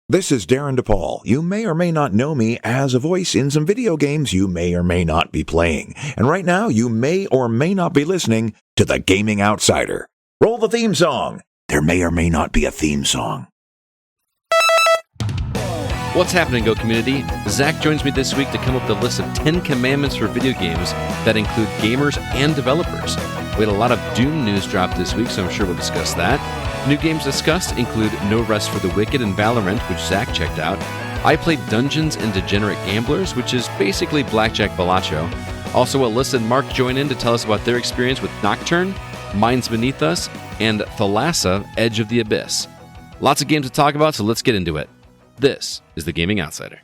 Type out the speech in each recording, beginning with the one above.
This is Darren DePaul. You may or may not know me as a voice in some video games you may or may not be playing. And right now, you may or may not be listening to The Gaming Outsider. Roll the theme song. There may or may not be a theme song. What's happening, Go community? Zack joins me this week to come up with a list of 10 commandments for video games that include gamers and developers. We had a lot of Doom news drop this week, so I'm sure we'll discuss that. New games discussed include No Rest for the Wicked and Valorant, which Zack checked out. I played Dungeons and Degenerate Gamblers, which is basically Blackjack Balacho. Also, Alyssa and Mark join in to tell us about their experience with Nocturne, Minds Beneath Us, and Thalassa, Edge of the Abyss. Lots of games to talk about, so let's get into it. This is The Gaming Outsider.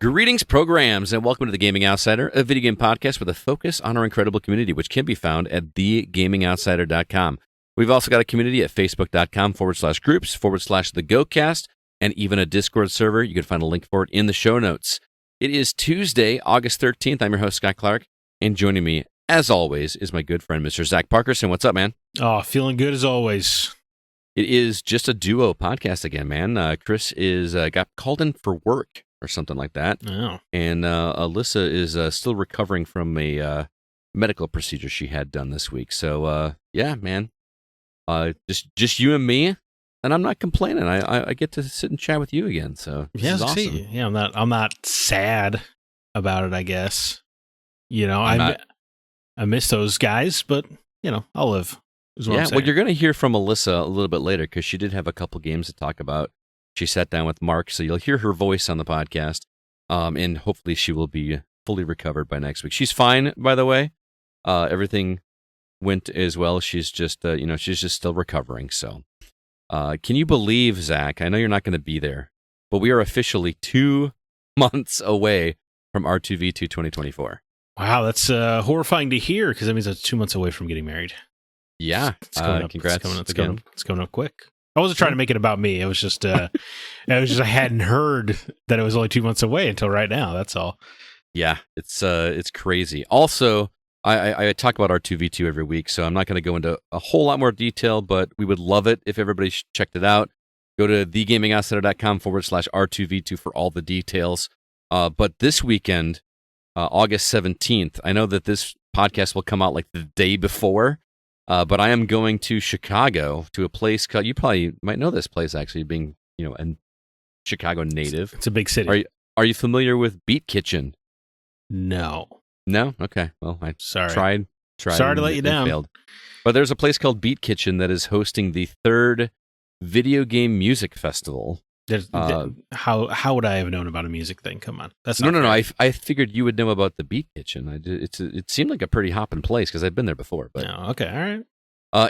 Greetings, programs, and welcome to The Gaming Outsider, a video game podcast with a focus on our incredible community, which can be found at thegamingoutsider.com. We've also got a community at facebook.com/groups/thegocast, and even a Discord server. You can find a link for it in the show notes. It is Tuesday, August 13th. I'm your host, Scott Clark, and joining me, as always, is my good friend, Mr. Zach Parkerson. What's up, man? Oh, feeling good as always. It is just a duo podcast again, man. Chris is got called in for work or something like that. Oh. And Alyssa is still recovering from a medical procedure she had done this week. So, yeah, man. Just you and me, and I'm not complaining. I get to sit and chat with you again. So this is awesome. Yeah, I'm not sad about it, I guess. You know, I miss those guys, but you know, I'll live. Yeah, well, you're going to hear from Alyssa a little bit later because she did have a couple games to talk about. She sat down with Mark, so you'll hear her voice on the podcast, and hopefully she will be fully recovered by next week. She's fine, by the way. Everything went as well. She's just, she's just still recovering. So, can you believe, Zach? I know you're not going to be there, but we are officially 2 months away from R2V2 2024. Wow, that's horrifying to hear because that means that's 2 months away from getting married. Yeah, it's coming up. Congrats! It's coming up quick. I wasn't trying to make it about me. It was just, I hadn't heard that it was only 2 months away until right now. That's all. Yeah, it's crazy. Also, I talk about R2V2 every week, so I'm not going to go into a whole lot more detail, but we would love it if everybody checked it out. Go to thegamingoutsider.com/R2V2 for all the details. But this weekend, August 17th, I know that this podcast will come out like the day before, but I am going to Chicago to a place called, you probably might know this place actually, being, a Chicago native. It's a big city. Are you familiar with Beat Kitchen? No. No? Okay. Well, I tried. Sorry to let you down. Failed. But there's a place called Beat Kitchen that is hosting the 3rd Video Game Music Festival. How would I have known about a music thing? Come on. That's No. I figured you would know about the Beat Kitchen. It seemed like a pretty hopping place because I've been there before. But okay. All right.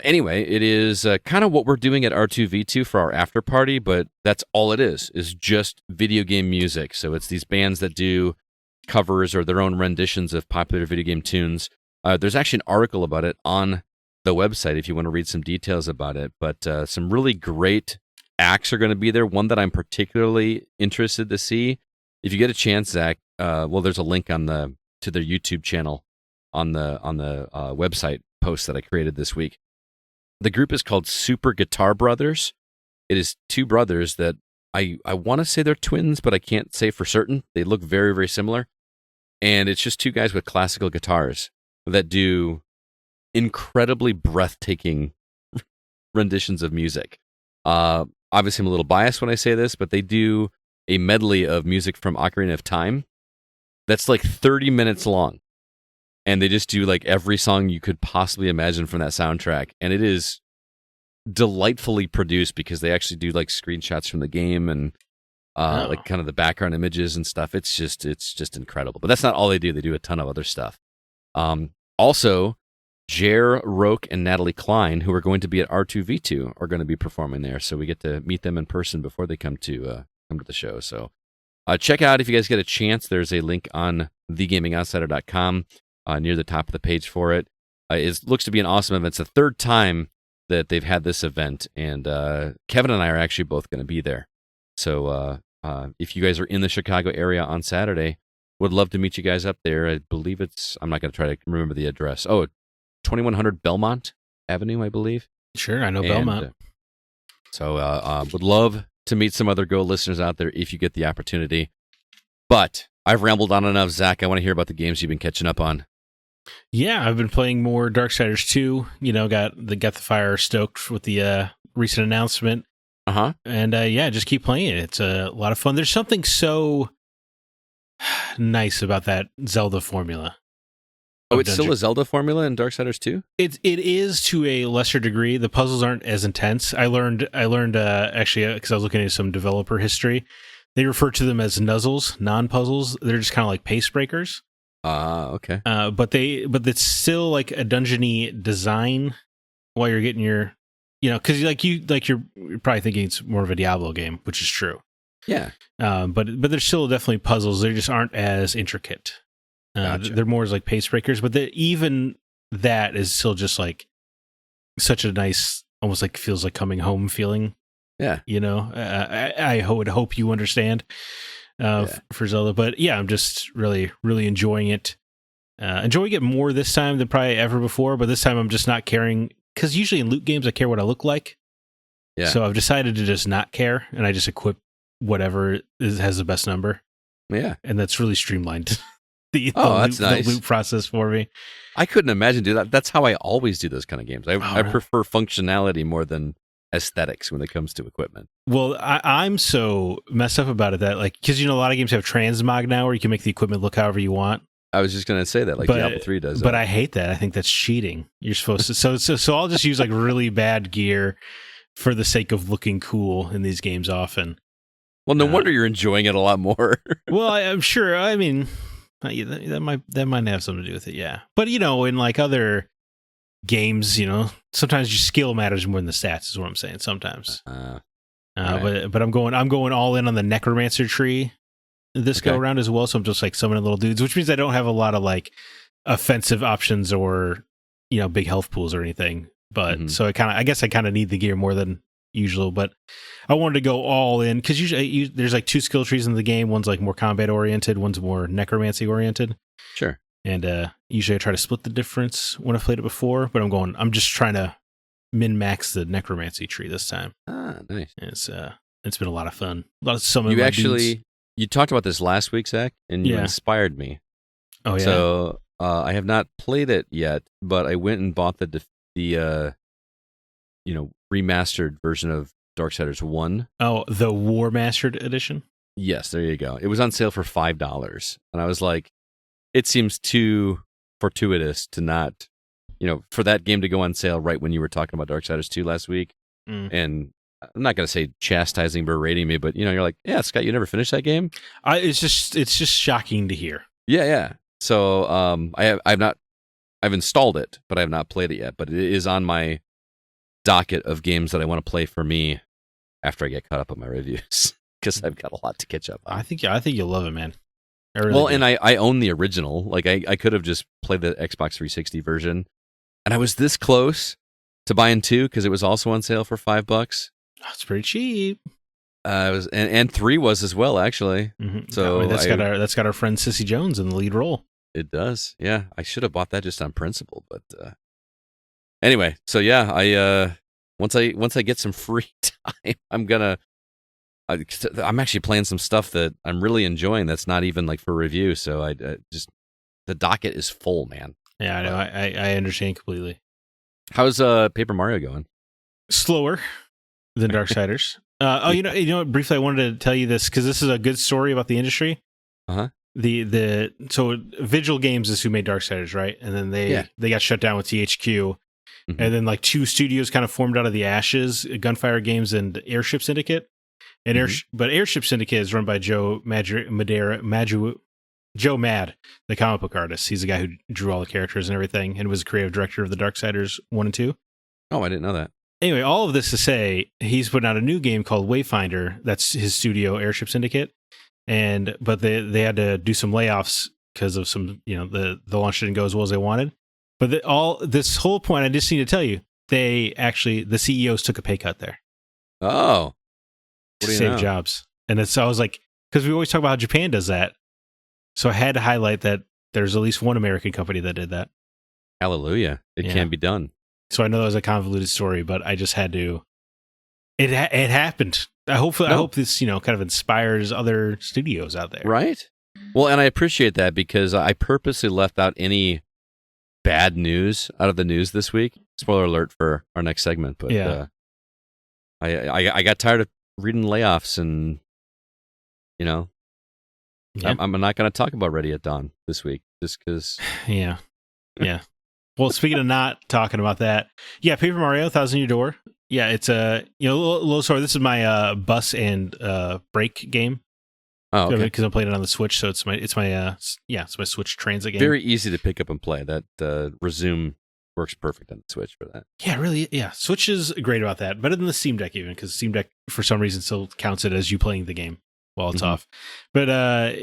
Anyway, it is kind of what we're doing at R2V2 for our after party, but that's all it is just video game music. So it's these bands that do covers or their own renditions of popular video game tunes. There's actually an article about it on the website if you want to read some details about it, but some really great acts are going to be there. One that I'm particularly interested to see, if you get a chance, Zach, there's a link to their YouTube channel on the website post that I created this week. The group is called Super Guitar Brothers. It is 2 brothers that I want to say they're twins, but I can't say for certain. They look very, very similar. And it's just 2 guys with classical guitars that do incredibly breathtaking renditions of music. Obviously, I'm a little biased when I say this, but they do a medley of music from Ocarina of Time that's like 30 minutes long. And they just do like every song you could possibly imagine from that soundtrack. And it is delightfully produced because they actually do like screenshots from the game and like kind of the background images and stuff. It's just incredible. But that's not all they do. They do a ton of other stuff. Also, Jer, Roke, and Natalie Klein, who are going to be at R2V2, are going to be performing there. So we get to meet them in person before they come to the show. So check out if you guys get a chance. There's a link on thegamingoutsider.com near the top of the page for it. It looks to be an awesome event. It's the 3rd time that they've had this event, and Kevin and I are actually both going to be there. So if you guys are in the Chicago area on Saturday, would love to meet you guys up there. I believe I'm not going to try to remember the address. 2100 Belmont Avenue, I believe. Sure, I know Belmont. So would love to meet some other Go listeners out there if you get the opportunity. But I've rambled on enough, Zach. I want to hear about the games you've been catching up on. Yeah, I've been playing more Darksiders 2. Got the fire stoked with the recent announcement. And just keep playing it. It's a lot of fun. There's something so nice about that Zelda formula. Oh, it's still a Zelda formula in Darksiders 2? It is to a lesser degree. The puzzles aren't as intense. I learned actually, because I was looking at some developer history, they refer to them as nuzzles, non-puzzles. They're just kind of like pace breakers. Okay. But it's still like a dungeony design while you're getting your, because you're probably thinking it's more of a Diablo game, which is true. Yeah. But there's still definitely puzzles. They just aren't as intricate. Gotcha. They're more as like pace breakers, but even that is still just like such a nice, almost like feels like coming home feeling. Yeah. I would hope you understand for Zelda, but yeah, I'm just really, really enjoying it. Enjoying it more this time than probably ever before, but this time I'm just not caring, because usually in loot games I care what I look like. Yeah. So I've decided to just not care, and I just equip whatever has the best number. Yeah. And that's really streamlined. That's nice. The loot process for me. I couldn't imagine doing that. That's how I always do those kind of games. I prefer functionality more than aesthetics when it comes to equipment. Well, I'm so messed up about it that, like, because a lot of games have transmog now where you can make the equipment look however you want. I was just going to say that, like Diablo 3 does. But I hate that. I think that's cheating. You're supposed to. So I'll just use like really bad gear for the sake of looking cool in these games often. Well, no wonder you're enjoying it a lot more. Well, I'm sure. I mean, that might have something to do with it, yeah. But in like other games, sometimes your skill matters more than the stats. Is what I'm saying. Sometimes. Right. But I'm going all in on the necromancer tree this go around as well. So I'm just like summoning little dudes, which means I don't have a lot of like offensive options or big health pools or anything. But so I guess I kind of need the gear more than usual, but I wanted to go all in because usually there's like 2 skill trees in the game. One's like more combat oriented, one's more necromancy oriented. Sure. And usually I try to split the difference when I've played it before, but I'm just trying to min max the necromancy tree this time. Nice. And it's been a lot of fun. A lot of summoning. You talked about this last week, Zach, and you inspired me. Oh yeah. So I have not played it yet, but I went and bought the remastered version of Darksiders 1. Oh, the War Mastered edition? Yes, there you go. It was on sale for $5. And I was like, it seems too fortuitous to not, for that game to go on sale right when you were talking about Darksiders 2 last week. And I'm not going to say chastising, berating me, but, you're like, yeah, Scott, you never finished that game? It's just shocking to hear. Yeah. So I've installed it, but I have not played it yet. But it is on my docket of games that I want to play for me after I get caught up on my reviews, because I've got a lot to catch up on. I think you'll love it, man. And I own the original. Like I could have just played the Xbox 360 version, and I was this close to buying 2 because it was also on sale for $5. That's pretty cheap. And 3 was as well, actually. Mm-hmm. So that's got our friend Sissy Jones in the lead role. It does. Yeah, I should have bought that just on principle, but anyway. So yeah, I once I get some free time, I'm actually playing some stuff that I'm really enjoying. That's not even like for review. So I just the docket is full, man. Yeah, I know. I understand completely. How's Paper Mario going? Slower than Darksiders. You know. Briefly, I wanted to tell you this because this is a good story about the industry. So Vigil Games is who made Darksiders, right? And then they got shut down with THQ, and then like 2 studios kind of formed out of the ashes: Gunfire Games and Airship Syndicate. And but Airship Syndicate is run by Joe Mad, the comic book artist. He's the guy who drew all the characters and everything, and was the creative director of the Darksiders 1 and 2. Oh, I didn't know that. Anyway, all of this to say, he's putting out a new game called Wayfinder. That's his studio, Airship Syndicate. But they had to do some layoffs because of some, the launch didn't go as well as they wanted. But this whole point, I just need to tell you, the CEOs took a pay cut there. Oh, to save jobs. And I was like, because we always talk about how Japan does that. So I had to highlight that there's at least one American company that did that. Hallelujah. It can be done. So I know that was a convoluted story, but I just had to. It happened. I hope this kind of inspires other studios out there. Right. Well, and I appreciate that because I purposely left out any bad news out of the news this week. Spoiler alert for our next segment, but I got tired of reading layoffs, and I'm not going to talk about Ready at Dawn this week just because. Yeah. Well, speaking of not talking about that, Paper Mario: Thousand Year Door. Yeah, it's a little story. This is my bus and break game. Oh, okay. Because I'm playing it on the Switch, so it's my Switch Transit game. Very easy to pick up and play. That Resume works perfect on the Switch for that. Yeah, really. Yeah, Switch is great about that. Better than the Steam Deck even, because Steam Deck for some reason still counts it as you playing the game while it's off. But I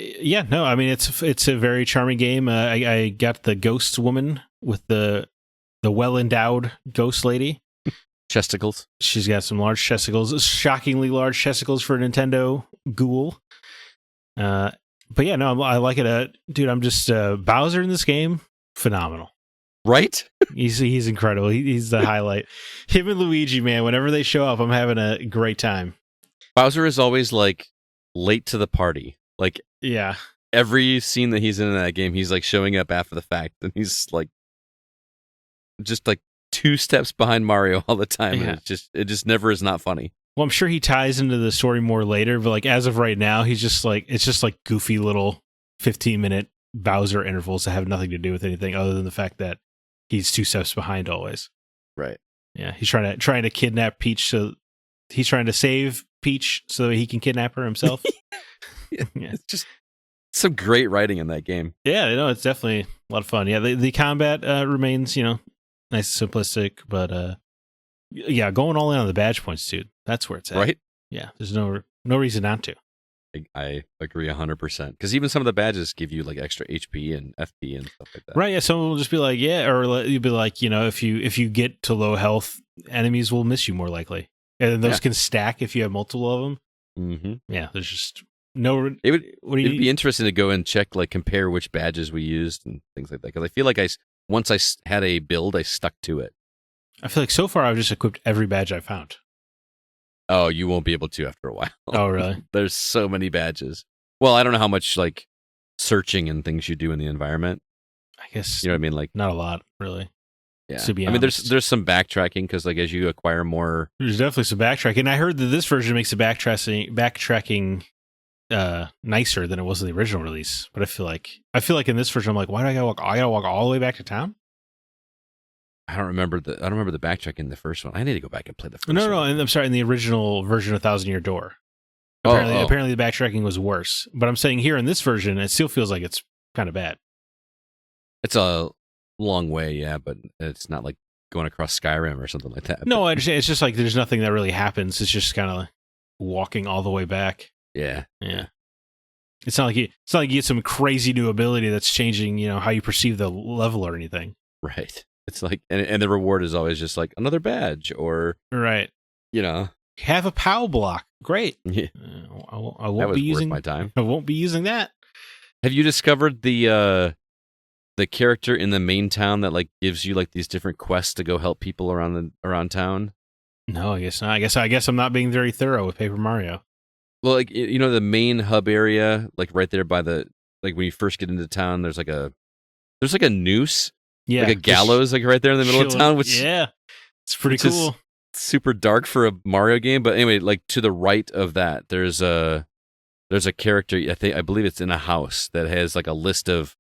mean it's a very charming game. I got the ghost woman with the well endowed ghost lady. Chesticles. She's got some large chesticles, shockingly large chesticles for a Nintendo ghoul. But yeah, no, I like it. Dude, I'm just Bowser in this game, phenomenal. Right? He's incredible. He's the highlight. Him and Luigi, man, whenever they show up, I'm having a great time. Bowser is always like late to the party. Like, yeah, every scene that he's in that game, he's like showing up after the fact, and he's like just like 2 steps behind Mario all the time. Yeah. And it just never is not funny. Well, I'm sure he ties into the story more later, but like as of right now, it's just like goofy little 15-minute Bowser intervals that have nothing to do with anything other than the fact that he's 2 steps behind always. Right. Yeah, he's trying to kidnap Peach, so he's trying to save Peach so that he can kidnap her himself. Yeah. It's just some great writing in that game. Yeah, it's definitely a lot of fun. Yeah, the combat remains, nice and simplistic, but going all in on the badge points, dude. That's where it's at. Right? Yeah, there's no reason not to. I agree 100%. Because even some of the badges give you like extra HP and FP and stuff like that. Right? Yeah. Someone will just be like, or you'll be like, if you get to low health, enemies will miss you more likely, and those can stack if you have multiple of them. Mm-hmm. Yeah. There's just no. It'd be interesting to go and check, like compare which badges we used and things like that. Because I feel like once I had a build, I stuck to it. I feel like so far I've just equipped every badge I found. Oh, you won't be able to after a while. Oh, really? There's so many badges. Well, I don't know how much like searching and things you do in the environment. I guess you know what I mean. Like not a lot, really. Yeah. To be honest. mean, there's some backtracking because like as you acquire more, there's definitely some backtracking. I heard that this version makes the backtracking nicer than it was in the original release. But I feel like in this version, I'm like, why do I gotta walk? I gotta walk all the way back to town. I don't remember the backtracking in the first one. I need to go back and play the first one. No, and I'm sorry, in the original version of Thousand Year Door. Apparently the backtracking was worse. But I'm saying here in this version, it still feels like it's kind of bad. It's a long way, yeah, but it's not like going across Skyrim or something like that. No, I understand. It's just like there's nothing that really happens. It's just kind of like walking all the way back. Yeah. It's not like you get some crazy new ability that's changing, how you perceive the level or anything. Right. It's like, and the reward is always just like another badge or, right. Have a POW block. Great. Yeah. I won't be using my time. I won't be using that. Have you discovered the character in the main town that like gives you like these different quests to go help people around town? No, I guess not. I guess I'm not being very thorough with Paper Mario. Well, like the main hub area, like right there by the like when you first get into town, there's like a noose. Yeah, like a gallows, like right there in the middle of town, which it's pretty cool. Super dark for a Mario game, but anyway, like to the right of that, there's a character. I believe it's in a house that has like a list of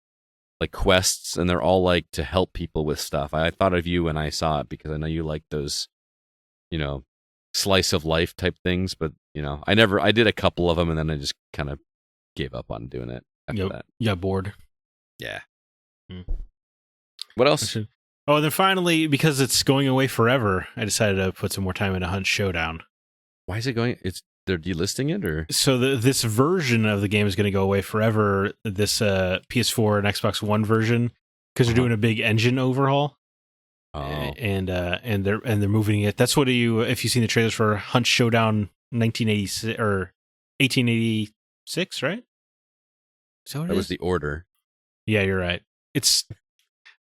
like quests, and they're all like to help people with stuff. I thought of you when I saw it because I know you like those, slice of life type things. But I did a couple of them, and then I just kind of gave up on doing it after that. You got bored. Yeah. What else? Oh, and then finally, because it's going away forever, I decided to put some more time into Hunt Showdown. Why is it going? They're delisting it, or so this version of the game is going to go away forever. This PS4 and Xbox One version, because they're doing a big engine overhaul. Oh, and they're moving it. That's what if you've seen the trailers for Hunt Showdown 1986 or 1886, right? So that was the order. Yeah, you're right. It's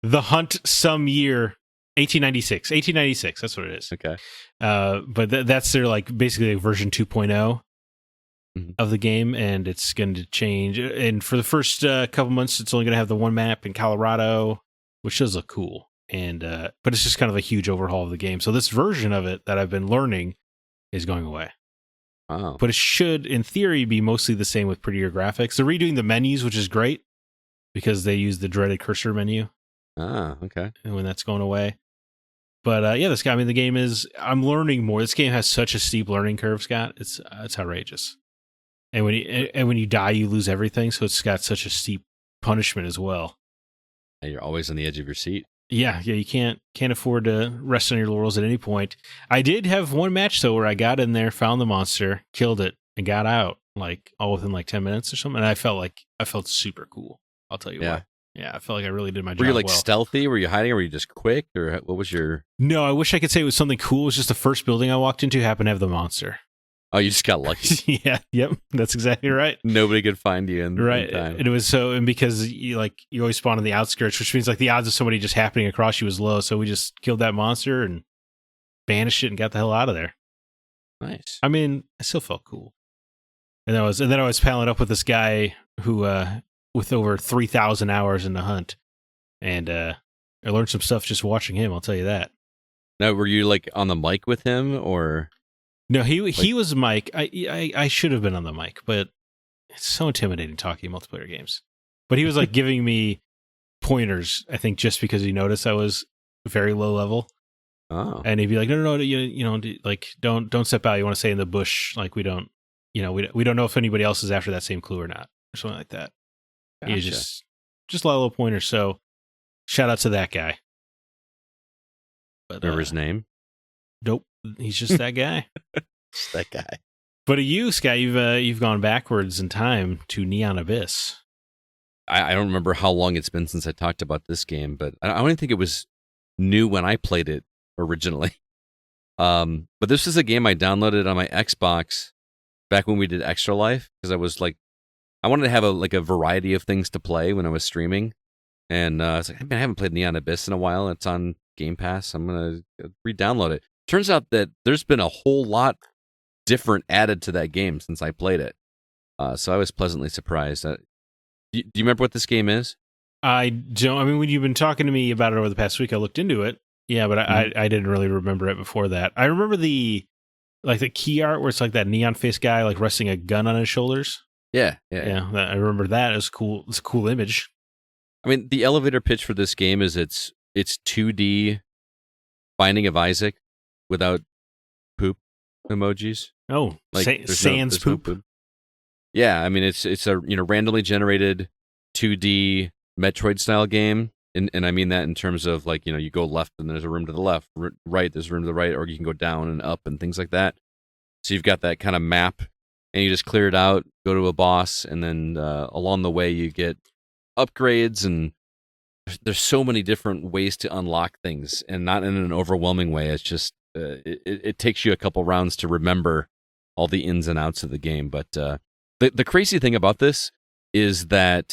the Hunt some year 1896. 1896. That's what it is. Okay. But that's their like basically like version 2.0 of the game, and it's going to change. And for the first couple months, it's only going to have the one map in Colorado, which does look cool. And but it's just kind of a huge overhaul of the game. So this version of it that I've been learning is going away. Oh. But it should, in theory, be mostly the same with prettier graphics. They're redoing the menus, which is great because they use the dreaded cursor menu. Ah, okay. And when that's going away. But yeah, this guy. I mean, the game is. I'm learning more. This game has such a steep learning curve, Scott. It's outrageous. And when you die, you lose everything. So it's got such a steep punishment as well. And you're always on the edge of your seat. Yeah. You can't afford to rest on your laurels at any point. I did have one match though where I got in there, found the monster, killed it, and got out like all within like 10 minutes or something. And I felt super cool. I'll tell you what. Yeah, I felt like I really did my job. Were you like well. stealthy? Were you hiding? Or were you just quick? Or what was your? No, I wish I could say it was something cool. It was just the first building I walked into happened to have the monster. Oh, you just got lucky. Yeah, yep, that's exactly right. Nobody could find you in right. in time. And it was so, and because you always spawn on the outskirts, which means like the odds of somebody just happening across you was low. So we just killed that monster and banished it and got the hell out of there. Nice. I mean, I still felt cool. And then I was palling up with this guy who, with over 3,000 hours in the hunt, and I learned some stuff just watching him. I'll tell you that. Now, were you like on the mic with him, or? No, he was Mike. I should have been on the mic, but it's so intimidating talking multiplayer games. But he was like giving me pointers, I think, just because he noticed I was very low level. Oh. And he'd be like, no, you know, like don't step out. You want to stay in the bush. Like we don't know if anybody else is after that same clue or not, or something like that. Gotcha. He was just a lot of little pointers. So shout out to that guy. But, remember his name? Nope. He's just that guy. Just that guy. But you, Scott, you've gone backwards in time to Neon Abyss. I don't remember how long it's been since I talked about this game, but I don't even think it was new when I played it originally. But this is a game I downloaded on my Xbox back when we did Extra Life, because I was like, I wanted to have a variety of things to play when I was streaming, and I was like, I haven't played Neon Abyss in a while. It's on Game Pass. I'm gonna re-download it. Turns out that there's been a whole lot different added to that game since I played it. So I was pleasantly surprised. Do you remember what this game is? I don't. I mean, when you've been talking to me about it over the past week, I looked into it. Yeah, but I didn't really remember it before that. I remember the key art where it's like that neon face guy like resting a gun on his shoulders. Yeah. I remember that. It was cool. It's a cool image. I mean, the elevator pitch for this game is it's 2D Binding of Isaac without poop emojis. Oh, like sans poop. No poop. Yeah, I mean it's a randomly generated 2D Metroid style game, and I mean that in terms of like you go left and there's a room to the left, right there's a room to the right, or you can go down and up and things like that. So you've got that kind of map, and you just clear it out, go to a boss, and then along the way you get upgrades, and there's so many different ways to unlock things, and not in an overwhelming way. It's just it takes you a couple rounds to remember all the ins and outs of the game. But the crazy thing about this is the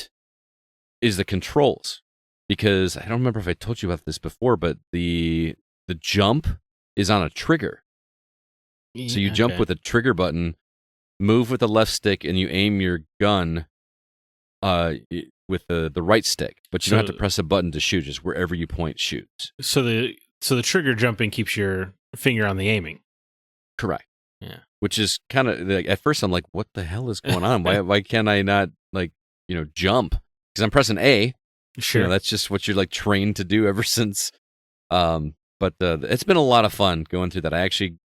controls, because I don't remember if I told you about this before, but the jump is on a trigger. So you jump with a trigger button, move with the left stick, and you aim your gun with the right stick, but you don't have to press a button to shoot. Just wherever you point, shoots. So the trigger jumping keeps your finger on the aiming. Correct. Yeah. Which is kind of like, at first I'm like, what the hell is going on? Why can't I not jump? Because I'm pressing A. Sure. That's just what you're like trained to do ever since. But it's been a lot of fun going through that. I actually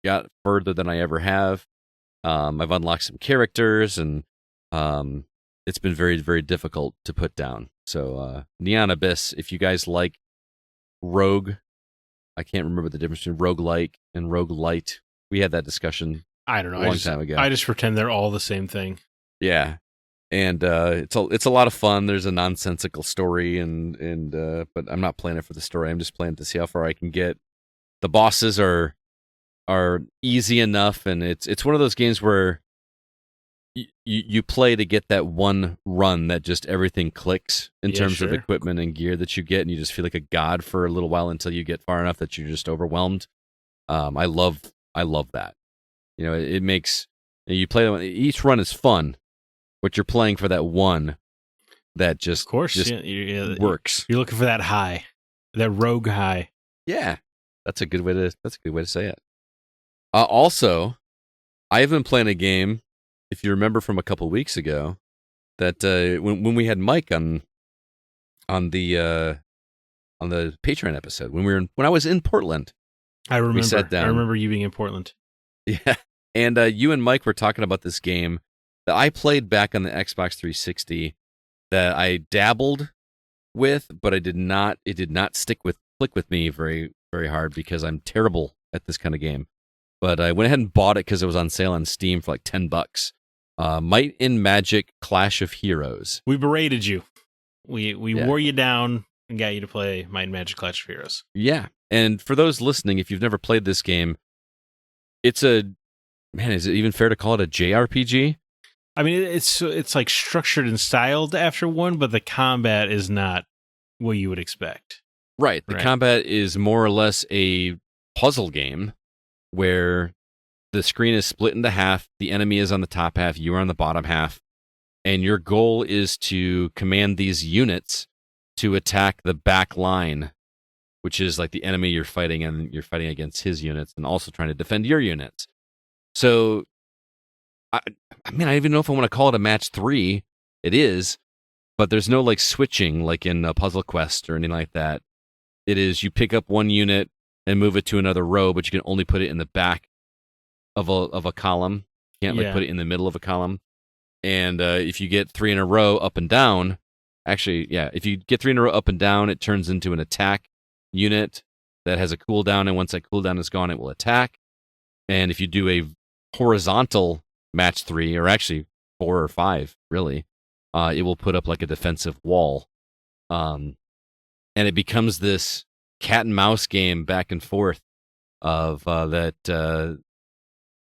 got further than I ever have. I've unlocked some characters, and it's been very, very difficult to put down. So Neon Abyss, if you guys like Rogue, I can't remember the difference between roguelike and roguelite. We had that discussion. I don't know. A long time ago. I just pretend they're all the same thing. Yeah, and it's a lot of fun. There's a nonsensical story, and but I'm not playing it for the story. I'm just playing to see how far I can get. The bosses are easy enough, and it's one of those games where you play to get that one run that just everything clicks in terms of equipment and gear that you get, and you just feel like a god for a little while until you get far enough that you're just overwhelmed. I love that. It makes you play. Each run is fun, but you're playing for that one that just, of course, works. You're looking for that high, that rogue high. Yeah, that's a good way to say it. Also, I have been playing a game. If you remember from a couple weeks ago, that when we had Mike on the Patreon episode, when I was in Portland, I remember. We sat down. I remember you being in Portland. Yeah, and you and Mike were talking about this game that I played back on the Xbox 360 that I dabbled with, but it did not click with me very, very hard because I'm terrible at this kind of game. But I went ahead and bought it because it was on sale on Steam for like $10. Might and Magic Clash of Heroes. We berated you. We wore you down and got you to play Might and Magic Clash of Heroes. Yeah. And for those listening, if you've never played this game, is it even fair to call it a JRPG? I mean, it's like structured and styled after one, but the combat is not what you would expect. Right. The combat is more or less a puzzle game where the screen is split into half. The enemy is on the top half. You are on the bottom half. And your goal is to command these units to attack the back line, which is like the enemy you're fighting, and you're fighting against his units and also trying to defend your units. So, I don't even know if I want to call it a match 3. It is, but there's no like switching like in a Puzzle Quest or anything like that. It is you pick up one unit and move it to another row, but you can only put it in the back of a column. You can't put it in the middle of a column. And if you get 3 in a row up and down, if you get 3 in a row up and down, it turns into an attack unit that has a cooldown, and once that cooldown is gone, it will attack. And if you do a horizontal match 3, or actually 4 or 5, really, it will put up like a defensive wall. And it becomes this cat and mouse game back and forth of that.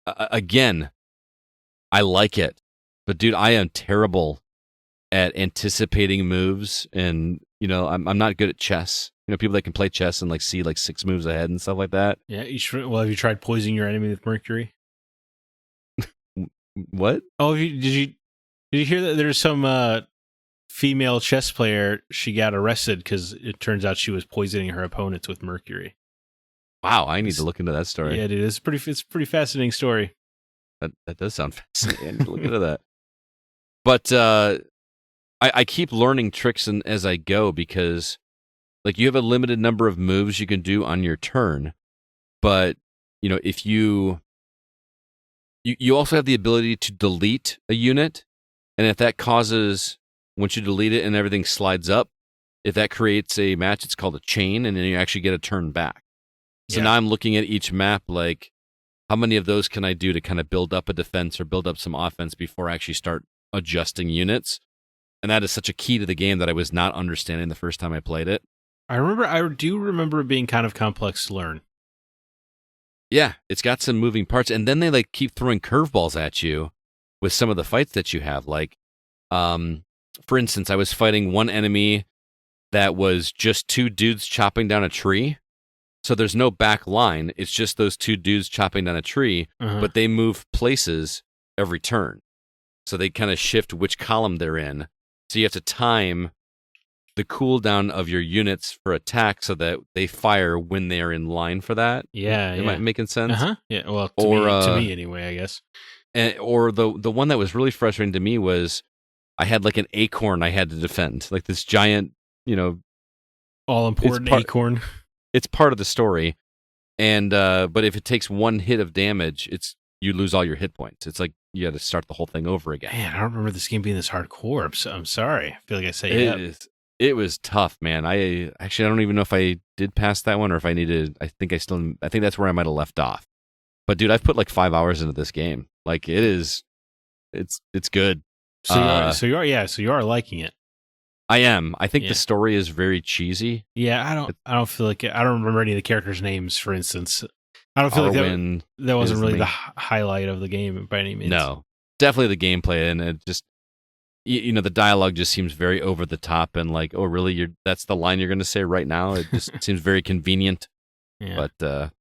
Again, I like it, but dude, I am terrible at anticipating moves, and I'm not good at chess. People that can play chess and like see like 6 moves ahead and stuff like that. Yeah, you should. Well, have you tried poisoning your enemy with mercury? What? Oh, did you hear that there's some female chess player? She got arrested because it turns out she was poisoning her opponents with mercury. Wow, I need to look into that story. Yeah, dude, it's a pretty fascinating story. That does sound fascinating. I need to look into that. But I keep learning tricks as I go, because like you have a limited number of moves you can do on your turn, but if you also have the ability to delete a unit, and if that causes, once you delete it and everything slides up, if that creates a match, it's called a chain, and then you actually get a turn back. So now I'm looking at each map like, how many of those can I do to kind of build up a defense or build up some offense before I actually start adjusting units? And that is such a key to the game that I was not understanding the first time I played it. I do remember it being kind of complex to learn. Yeah, it's got some moving parts, and then they like keep throwing curveballs at you with some of the fights that you have. Like, for instance, I was fighting one enemy that was just 2 dudes chopping down a tree. So there's no back line. It's just those 2 dudes chopping down a tree, but they move places every turn. So they kind of shift which column they're in. So you have to time the cooldown of your units for attack so that they fire when they're in line for that. Yeah, Am I making sense? Yeah, well, to me anyway, I guess. Or the one that was really frustrating to me was I had like an acorn I had to defend, like this giant, all important acorn. It's part of the story, and but if it takes 1 hit of damage, you lose all your hit points. It's like you had to start the whole thing over again. Man, I don't remember this game being this hardcore. I'm sorry. I feel like I say it was tough, man. I don't even know if I did pass that one or if I needed. I think that's where I might have left off. But dude, I've put like 5 hours into this game. Like it's good. So you are liking it. I am. I think the story is very cheesy. Yeah, I don't feel like I don't remember any of the characters' names, for instance. I don't feel like that wasn't really the highlight of the game by any means. No, definitely the gameplay, and it just the dialogue just seems very over the top and like, oh really, that's the line you're going to say right now. It just seems very convenient. Yeah. But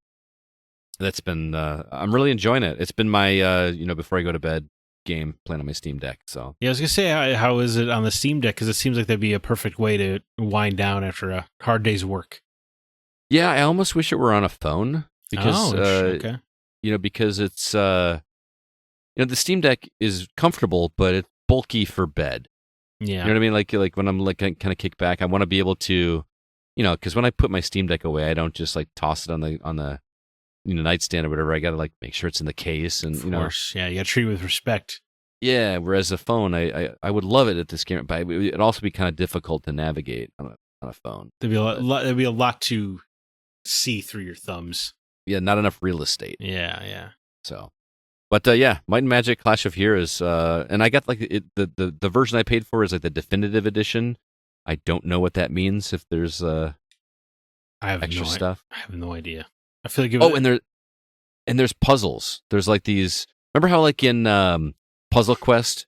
that's been I'm really enjoying it. It's been my before I go to bed game playing on my Steam Deck. So yeah, I was gonna say, how is it on the Steam Deck? Because it seems like that'd be a perfect way to wind down after a hard day's work. Yeah, I almost wish it were on a phone because okay. because it's the Steam Deck is comfortable, but it's bulky for bed. Yeah, you know what I mean. Like when I'm like kind of kick back, I want to be able to, because when I put my Steam Deck away, I don't just like toss it on the nightstand or whatever. I got to like make sure it's in the case, and of course, yeah, you got to treat it with respect. Yeah, whereas the phone, I would love it at this game, but it'd also be kind of difficult to navigate on a phone. There'd be a lot to see through your thumbs. Yeah, not enough real estate. Yeah. So, but yeah, Might and Magic Clash of Heroes, and I got like the version I paid for is like the definitive edition. I don't know what that means. If there's extra stuff, I have no idea. I feel like and there's puzzles. There's like these. Remember how like in Puzzle Quest,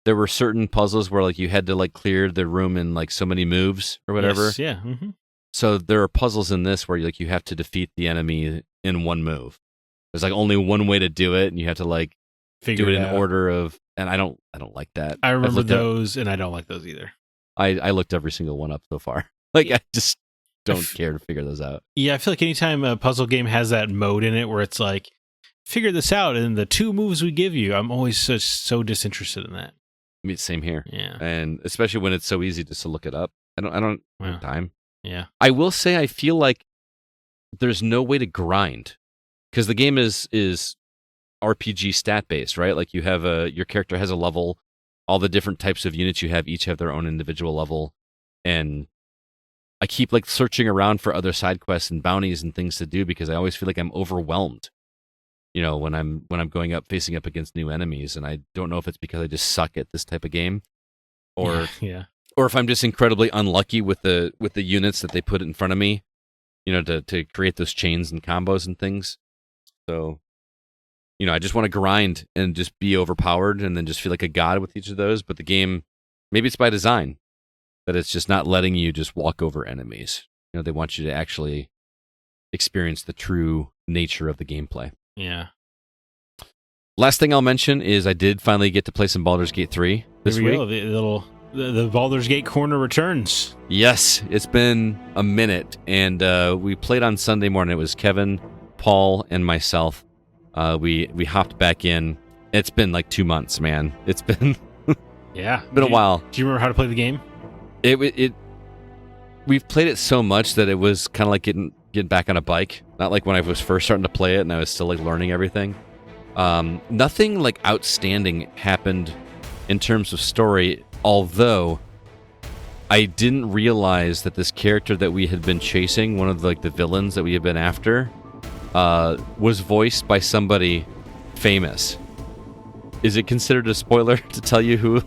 there were certain puzzles where like you had to like clear the room in like so many moves or whatever. Yes, yeah. Mm-hmm. So there are puzzles in this where you have to defeat the enemy in one move. There's like only one way to do it, and you have to like do it in order of. And I don't like that. I remember those, and I don't like those either. I looked every single one up so far. Like I just don't care to figure those out. Yeah, I feel like anytime a puzzle game has that mode in it where it's like, figure this out in the 2 moves we give you, I'm always so disinterested in that. I mean, same here. Yeah, and especially when it's so easy just to look it up. I don't have time. Yeah, I will say I feel like there's no way to grind because the game is RPG stat based, right? Like you have your character has a level, all the different types of units you have each have their own individual level, and I keep like searching around for other side quests and bounties and things to do because I always feel like I'm overwhelmed. When I'm going up facing up against new enemies, and I don't know if it's because I just suck at this type of game, or or if I'm just incredibly unlucky with the units that they put in front of me, to create those chains and combos and things. So, I just want to grind and just be overpowered and then just feel like a god with each of those. But the game, maybe it's by design that it's just not letting you just walk over enemies. They want you to actually experience the true nature of the gameplay. Yeah. Last thing I'll mention is I did finally get to play some Baldur's Gate 3 this week. The Baldur's Gate corner returns. Yes, it's been a minute, and we played on Sunday morning. It was Kevin, Paul, and myself. We hopped back in. It's been like 2 months, man. It's been been a while. Do you remember how to play the game? We've played it so much that it was kind of like getting back on a bike. Not like when I was first starting to play it and I was still like learning everything. Nothing like outstanding happened in terms of story, although I didn't realize that this character that we had been chasing, one of the villains that we had been after, was voiced by somebody famous. Is it considered a spoiler to tell you who?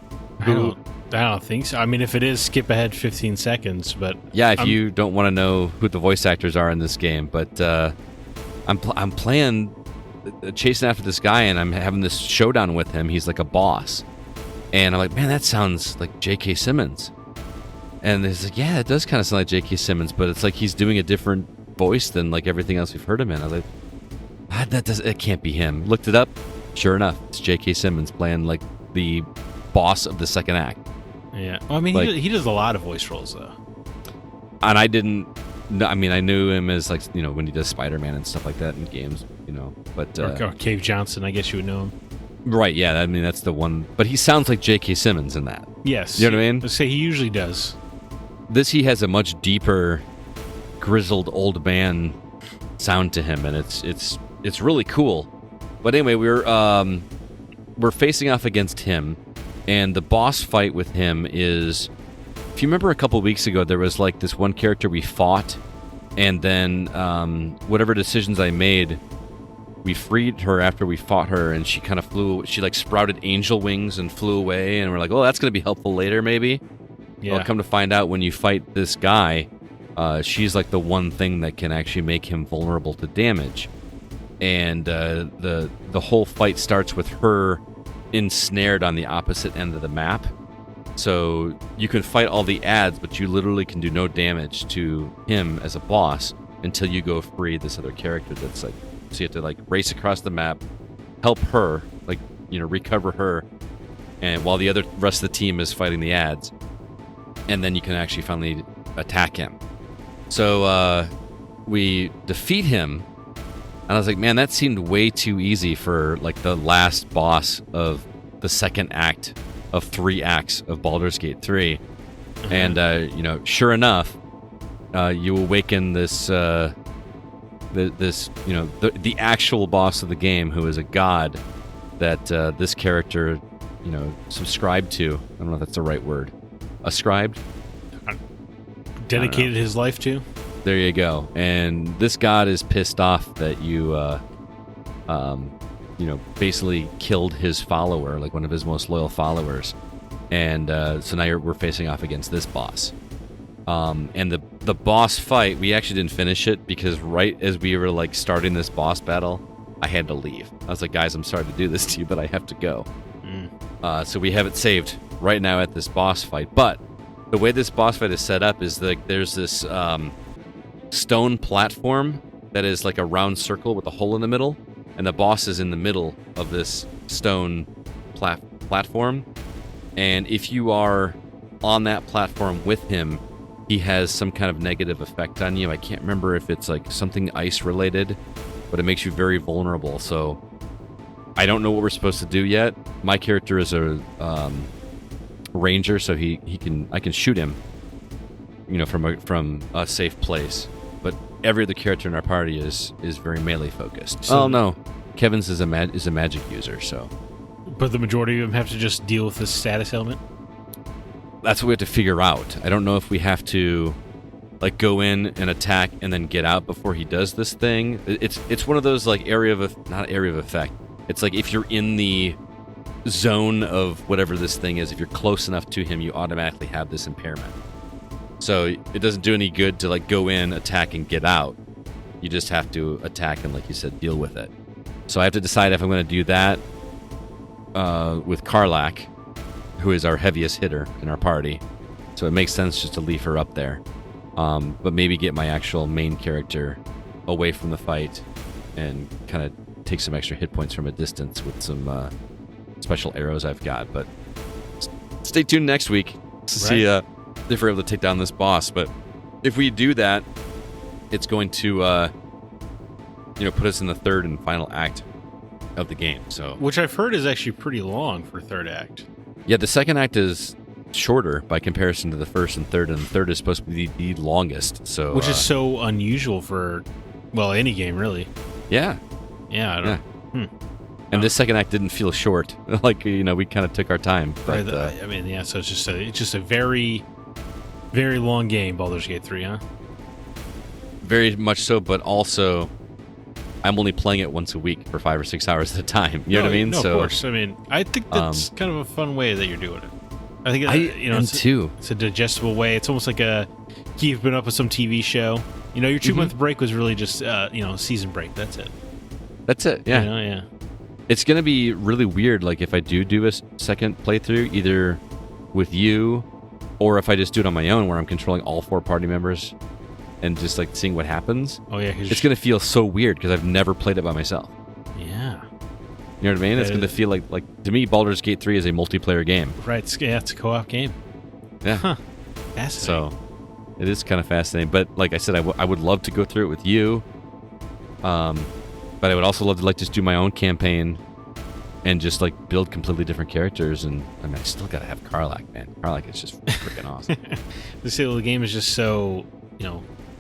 I don't think so. I mean, if it is, skip ahead 15 seconds. But yeah, if you don't want to know who the voice actors are in this game, but I'm playing, chasing after this guy, and I'm having this showdown with him. He's like a boss, and I'm like, man, that sounds like J.K. Simmons. And he's like, yeah, it does kind of sound like J.K. Simmons, but it's like he's doing a different voice than like everything else we've heard him in. I was like, it can't be him. Looked it up. Sure enough, it's J.K. Simmons playing like the boss of the second act. Yeah, well, I mean, like, he does a lot of voice roles though. And I didn't. I mean, I knew him as like when he does Spider-Man and stuff like that in games. But or Cave Johnson, I guess you would know him. Right? Yeah, I mean that's the one. But he sounds like J.K. Simmons in that. Yes, you know what I mean. Let's say he usually does. He has a much deeper, grizzled old man sound to him, and it's really cool. But anyway, we're facing off against him. And the boss fight with him is, if you remember a couple weeks ago, there was like this one character we fought, and then whatever decisions I made, we freed her after we fought her, and she kind of she like sprouted angel wings and flew away, and we're like, oh, that's going to be helpful later, maybe. Yeah. Well, come to find out, when you fight this guy, she's like the one thing that can actually make him vulnerable to damage. And the whole fight starts with her ensnared on the opposite end of the map. So you can fight all the ads, but you literally can do no damage to him as a boss until you go free this other character that's like, so you have to like race across the map, help her, like, you know, recover her, and while the rest of the team is fighting the ads, and then you can actually finally attack him. So we defeat him, and I was like, man, that seemed way too easy for like the last boss of the second act of 3 acts of Baldur's Gate 3. Mm-hmm. And you know, sure enough, you awaken this this, you know, the actual boss of the game, who is a god that this character, you know, subscribed to. I don't know if that's the right word. Ascribed? Dedicated his life to? There you go. And this god is pissed off that you know, basically killed his follower, like one of his most loyal followers. And so now we're facing off against this boss. And the boss fight, we actually didn't finish it because right as we were like starting this boss battle, I had to leave. I was like, guys, I'm sorry to do this to you, but I have to go. So we have it saved right now at this boss fight. But the way this boss fight is set up is like there's this stone platform that is like a round circle with a hole in the middle, and the boss is in the middle of this stone platform. And if you are on that platform with him, he has some kind of negative effect on you. I can't remember if it's like something ice related, but it makes you very vulnerable. So I don't know what we're supposed to do yet. My character is a ranger, so I can shoot him, you know, from a safe place. But every other character in our party is very melee focused. So, no, Kevin's is a magic user. So, but the majority of them have to just deal with the status element. That's what we have to figure out. I don't know if we have to like go in and attack and then get out before he does this thing. It's one of those like not area of effect. It's like if you're in the zone of whatever this thing is, if you're close enough to him, you automatically have this impairment. So it doesn't do any good to like go in, attack, and get out. You just have to attack and, like you said, deal with it. So I have to decide if I'm going to do that with Karlach, who is our heaviest hitter in our party. So it makes sense just to leave her up there. But maybe get my actual main character away from the fight and kind of take some extra hit points from a distance with some special arrows I've got. But stay tuned next week to see if we're able to take down this boss. But if we do that, it's going to put us in the third and final act of the game. So, which I've heard is actually pretty long for third act. Yeah, the second act is shorter by comparison to the first and the third is supposed to be the longest. So, which is so unusual for, well, any game really. Yeah. Yeah. I don't. Yeah. And this second act didn't feel short. Like, you know, we kind of took our time. But, I mean, yeah. So it's just a very, very long game, Baldur's Gate 3, huh? Very much so, but also, I'm only playing it once a week for 5 or 6 hours at a time. You know what I mean? No, of course. I mean, I think that's kind of a fun way that you're doing it. I think it's a digestible way. It's almost like keeping up with some TV show. You know, your 2-month break was really just season break. That's it. That's it. Yeah. Yeah. It's gonna be really weird. Like if I do a second playthrough, either with you, or if I just do it on my own, where I'm controlling all 4 party members and just like seeing what happens. Oh yeah, it's gonna feel so weird because I've never played it by myself. Yeah. You know what I mean? It's gonna feel like to me, Baldur's Gate 3 is a multiplayer game. Right. It's a co-op game. Yeah. Huh. Fascinating. So it is kind of fascinating. But like I said, I would love to go through it with you. But I would also love to like just do my own campaign and just like build completely different characters. And I mean, I still gotta have Karlach, man. Karlach is just freaking awesome. The game is just so,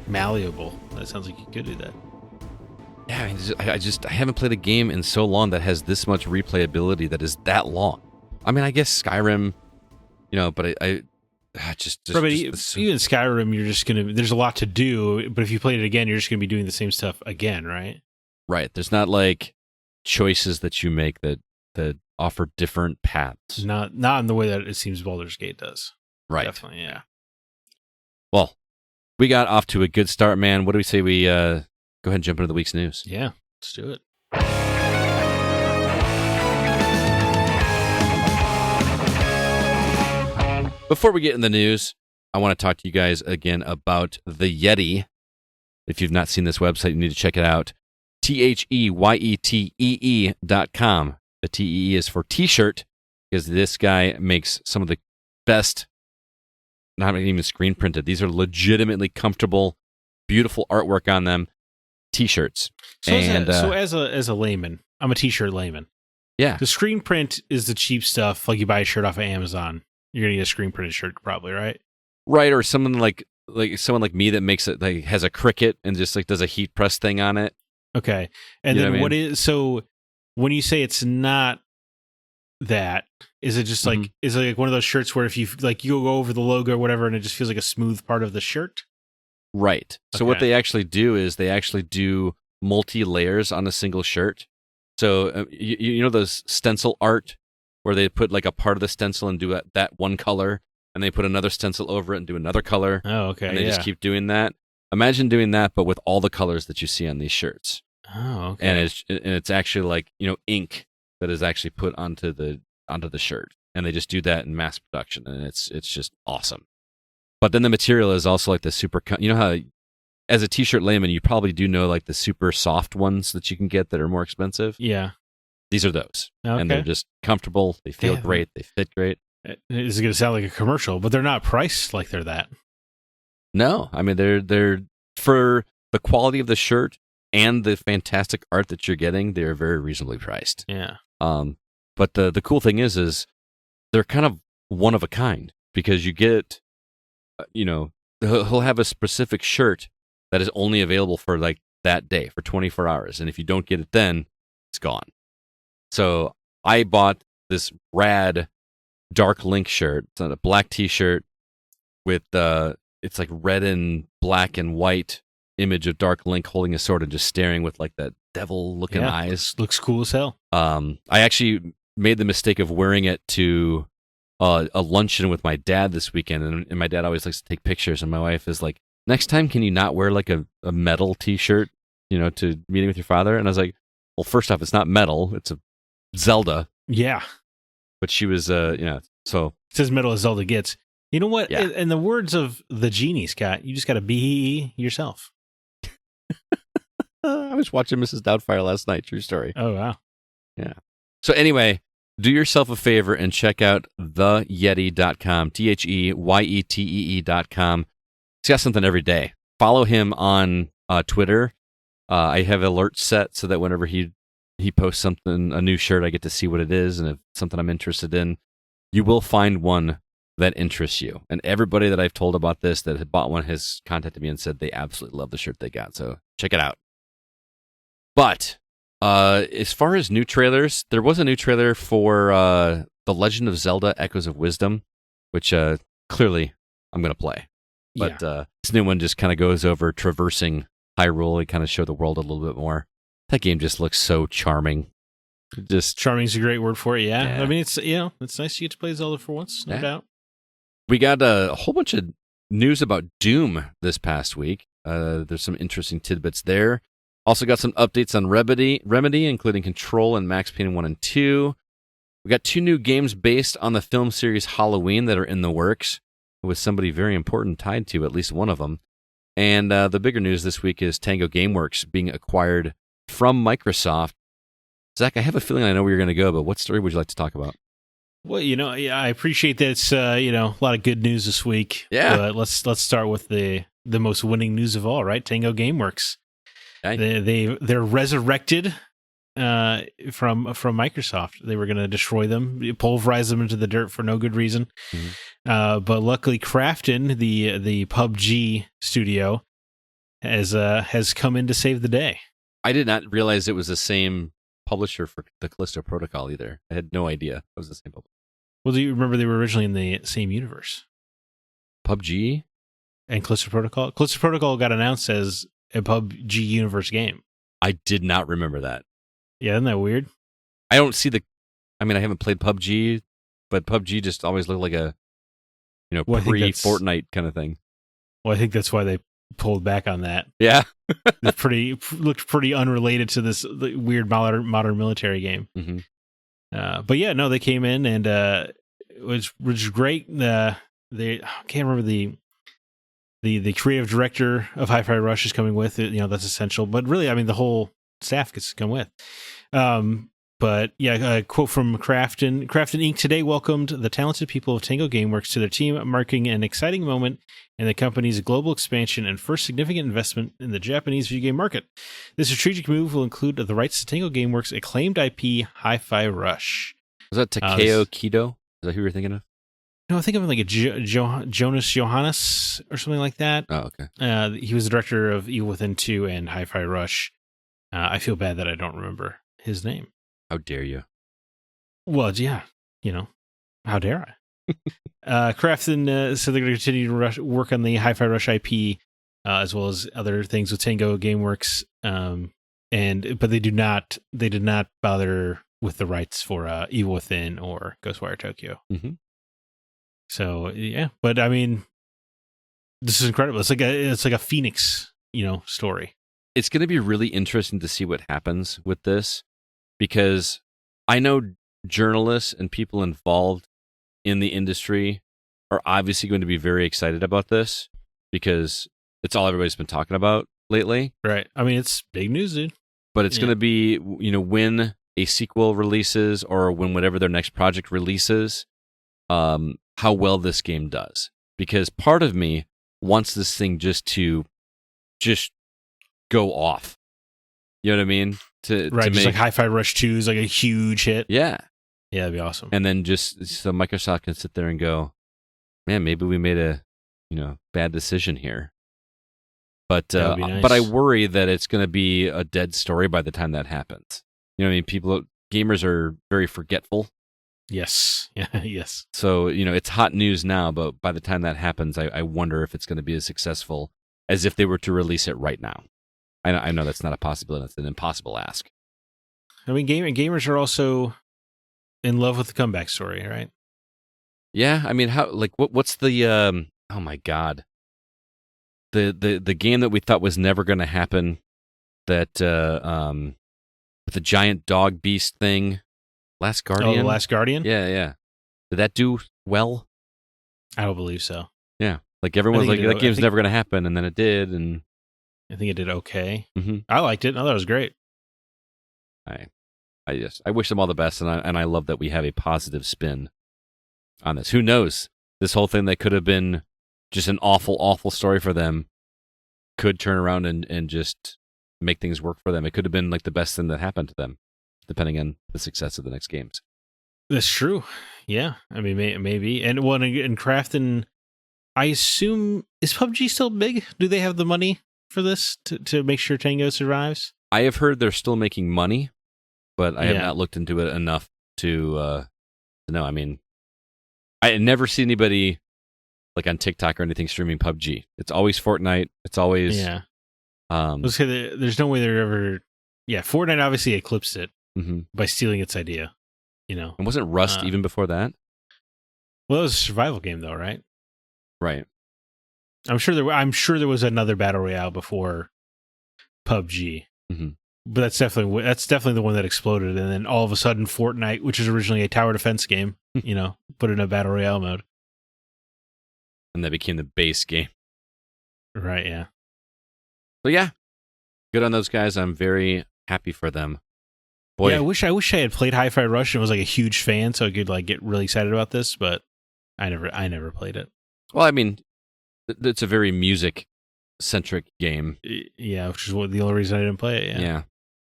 malleable. That sounds like you could do that. Yeah, I mean, I haven't played a game in so long that has this much replayability that is that long. I mean, I guess Skyrim, but even Skyrim, you're just gonna. There's a lot to do, but if you played it again, you're just gonna be doing the same stuff again, right? Right. There's not like choices that you make that offer different paths. Not in the way that it seems Baldur's Gate does. Right. Definitely. Yeah. Well, we got off to a good start, man. What do we say we go ahead and jump into the week's news? Yeah. Let's do it. Before we get in the news, I want to talk to you guys again about the Yetee. If you've not seen this website, you need to check it out. TheYetee.com. The TEE is for T-shirt, because this guy makes some of the best, not even screen printed. These are legitimately comfortable, beautiful artwork on them. T-shirts. So as a layman, I'm a T-shirt layman. Yeah. The screen print is the cheap stuff. Like you buy a shirt off of Amazon, you're gonna get a screen printed shirt, probably, right? Right, or someone like someone like me that makes it, like, has a Cricut and just like does a heat press thing on it. Okay, and then what is, so when you say it's not that, is it just like, is it like one of those shirts where if you like you go over the logo or whatever and it just feels like a smooth part of the shirt? Right. So what they actually do is they actually do multi-layers on a single shirt. So you know those stencil art where they put like a part of the stencil and do that one color, and they put another stencil over it and do another color. Oh, okay. And they just keep doing that. Imagine doing that, but with all the colors that you see on these shirts. Oh, okay. And it's actually like, ink that is actually put onto the shirt, and they just do that in mass production, and it's just awesome. But then the material is also like the super, how as a T-shirt layman you probably do know like the super soft ones that you can get that are more expensive. Yeah, these are those, okay. And they're just comfortable. They feel great. They fit great. This is going to sound like a commercial, but they're not priced like they're that. No, I mean they're for the quality of the shirt and the fantastic art that you're getting, they're very reasonably priced. Yeah. But the cool thing is they're kind of one of a kind, because you get, he'll have a specific shirt that is only available for like that day for 24 hours. And if you don't get it then, it's gone. So I bought this rad Dark Link shirt. It's a black t-shirt with, it's like red and black and white image of Dark Link holding a sword and just staring with like that devil looking eyes. Looks cool as hell. I actually made the mistake of wearing it to a luncheon with my dad this weekend, and my dad always likes to take pictures, and my wife is like, next time can you not wear like a metal t-shirt, to meeting with your father? And I was like, well, first off, it's not metal, it's a Zelda. Yeah. But she was so it's as metal as Zelda gets. You know what? Yeah. In the words of the genie, Scott, you just got to be yourself. I was watching Mrs. Doubtfire last night. True story. Oh, wow. Yeah. So anyway, do yourself a favor and check out theyetee.com, TheYetee.com. He's got something every day. Follow him on Twitter. I have alerts set so that whenever he posts something, a new shirt, I get to see what it is, and if it's something I'm interested in, you will find one that interests you. And everybody that I've told about this that had bought one has contacted me and said they absolutely love the shirt they got. So check it out. But as far as new trailers, there was a new trailer for The Legend of Zelda Echoes of Wisdom, which clearly I'm going to play. But this new one just kind of goes over traversing Hyrule and kind of show the world a little bit more. That game just looks so charming. Just charming is a great word for it. Yeah. I mean, it's it's nice you get to play Zelda for once, no doubt. We got a whole bunch of news about Doom this past week. There's some interesting tidbits there. Also got some updates on Remedy, including Control and Max Payne 1 and 2. We got 2 new games based on the film series Halloween that are in the works, with somebody very important tied to at least one of them. And the bigger news this week is Tango Gameworks being acquired from Microsoft. Zach, I have a feeling I know where you're going to go, but what story would you like to talk about? Well, I appreciate that it's a lot of good news this week. Yeah. But let's start with the most winning news of all, right? Tango Gameworks. They're resurrected from Microsoft. They were going to destroy them, pulverize them into the dirt for no good reason. Mm-hmm. But luckily, Krafton, the PUBG studio, has come in to save the day. I did not realize it was the same publisher for the Callisto Protocol either. I had no idea it was the same publisher. Well, do you remember they were originally in the same universe? PUBG and Callisto Protocol. Callisto Protocol got announced as a PUBG universe game. I did not remember that. Yeah, isn't that weird? I don't see I haven't played PUBG, but PUBG just always looked like a pre-Fortnite kind of thing. Well, I think that's why they pulled back on that. Yeah. It looked pretty unrelated to this weird modern military game. Mm-hmm. But yeah, no, they came in and which was great. I can't remember the creative director of Hi-Fi Rush is coming with it. That's essential. But really, I mean, the whole staff gets to come with. But yeah, a quote from Crafton. Crafton Inc. today welcomed the talented people of Tango Gameworks to their team, marking an exciting moment in the company's global expansion and first significant investment in the Japanese video game market. This strategic move will include the rights to Tango Gameworks' acclaimed IP, Hi-Fi Rush. Was that Takeo Kido? Is that who you were thinking of? No, I think of him like a Jonas Johannes or something like that. Oh, okay. He was the director of Evil Within 2 and Hi-Fi Rush. I feel bad that I don't remember his name. How dare you? Well, yeah, how dare I? Crafton said they're going to continue to work on the Hi-Fi Rush IP as well as other things with Tango Gameworks, but they did not bother with the rights for Evil Within or Ghostwire Tokyo. Mm-hmm. So yeah, but I mean, this is incredible. It's like a Phoenix, story. It's going to be really interesting to see what happens with this, because I know journalists and people involved in the industry are obviously going to be very excited about this because it's all everybody's been talking about lately. Right. I mean, it's big news, dude. But it's going to be, when a sequel releases or when whatever their next project releases, how well this game does. Because part of me wants this thing just go off. You know what I mean? Just like Hi-Fi Rush 2 is like a huge hit. Yeah. Yeah, that'd be awesome. And then just so Microsoft can sit there and go, man, maybe we made a bad decision here. But nice. But I worry that it's going to be a dead story by the time that happens. You know what I mean? Gamers are very forgetful. Yes. Yeah. Yes. So, it's hot news now, but by the time that happens, I wonder if it's going to be as successful as if they were to release it right now. I know that's not a possibility. It's an impossible ask. I mean, gamers are also in love with the comeback story, right? Yeah. I mean, what's the, oh my God. The game that we thought was never going to happen, that, with the giant dog beast thing, Last Guardian? Oh, The Last Guardian? Yeah. Did that do well? I don't believe so. Yeah. Like everyone was like, that game's never going to happen, and then it did, and I think it did okay. Mm-hmm. I liked it. I thought it was great. I wish them all the best, and I love that we have a positive spin on this. Who knows? This whole thing that could have been just an awful, awful story for them could turn around and just make things work for them. It could have been like the best thing that happened to them, depending on the success of the next games. That's true. Yeah. I mean, maybe. And in Crafton, I assume, is PUBG still big? Do they have the money for this to make sure Tango survives? I have heard they're still making money, but I have not looked into it enough to know. I mean, I never see anybody like on TikTok or anything streaming PUBG. It's always Fortnite. It's always Let's say there's no way they're ever. Yeah, Fortnite obviously eclipsed it by stealing its idea. And wasn't Rust even before that? Well, it was a survival game, though, right? Right. I'm sure there was another battle royale before PUBG, but that's definitely the one that exploded. And then all of a sudden, Fortnite, which is originally a tower defense game, put in a battle royale mode, and that became the base game. Right. Yeah. So yeah, good on those guys. I'm very happy for them. Boy, yeah, I wish I had played Hi-Fi Rush and was like a huge fan, so I could like get really excited about this. But I never played it. Well, I mean, it's a very music-centric game. Yeah, which is the only reason I didn't play it. Yeah.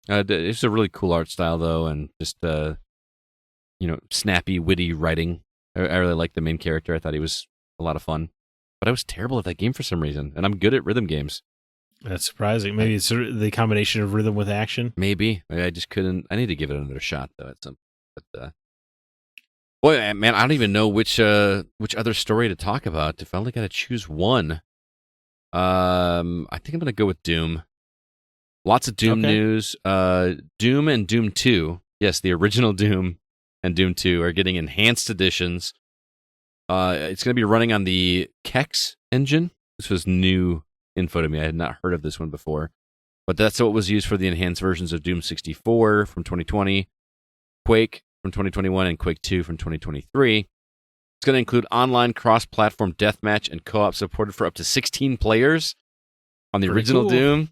It's a really cool art style, though, and just, snappy, witty writing. I really liked the main character. I thought he was a lot of fun. But I was terrible at that game for some reason, and I'm good at rhythm games. That's surprising. Maybe it's the combination of rhythm with action. Maybe. I just couldn't. I need to give it another shot, though, at some point. Boy, man, I don't even know which other story to talk about. If I only got to choose one, I think I'm going to go with Doom. Lots of Doom news. Doom and Doom 2. Yes, the original Doom and Doom 2 are getting enhanced editions. It's going to be running on the Kex engine. This was new info to me. I had not heard of this one before. But that's what was used for the enhanced versions of Doom 64 from 2020, Quake from 2021, and Quake 2 from 2023. It's going to include online cross-platform deathmatch and co-op supported for up to 16 players on the original cool. Doom.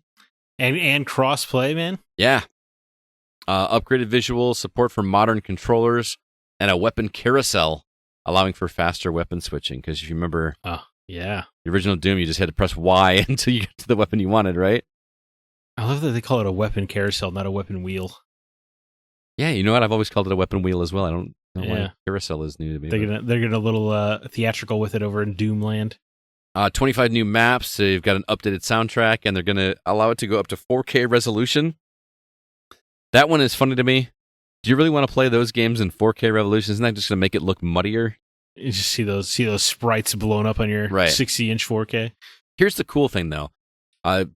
And cross-play, man? Yeah. Upgraded visual, support for modern controllers, and a weapon carousel, allowing for faster weapon switching. Because if you remember Oh, yeah. the original Doom, you just had to press Y until you get to the weapon you wanted, right? I love that they call it a weapon carousel, not a weapon wheel. Yeah, you know what? I've always called it a weapon wheel as well. I don't know Yeah. why carousel is new to me. They're getting a little theatrical with it over in Doomland. 25 new maps. So you've got an updated soundtrack, and they're going to allow it to go up to 4K resolution. That one is funny to me. Do you really want to play those games in 4K resolution? Isn't that just going to make it look muddier? You just see those sprites blown up on your 60-inch 4K. Here's the cool thing, though.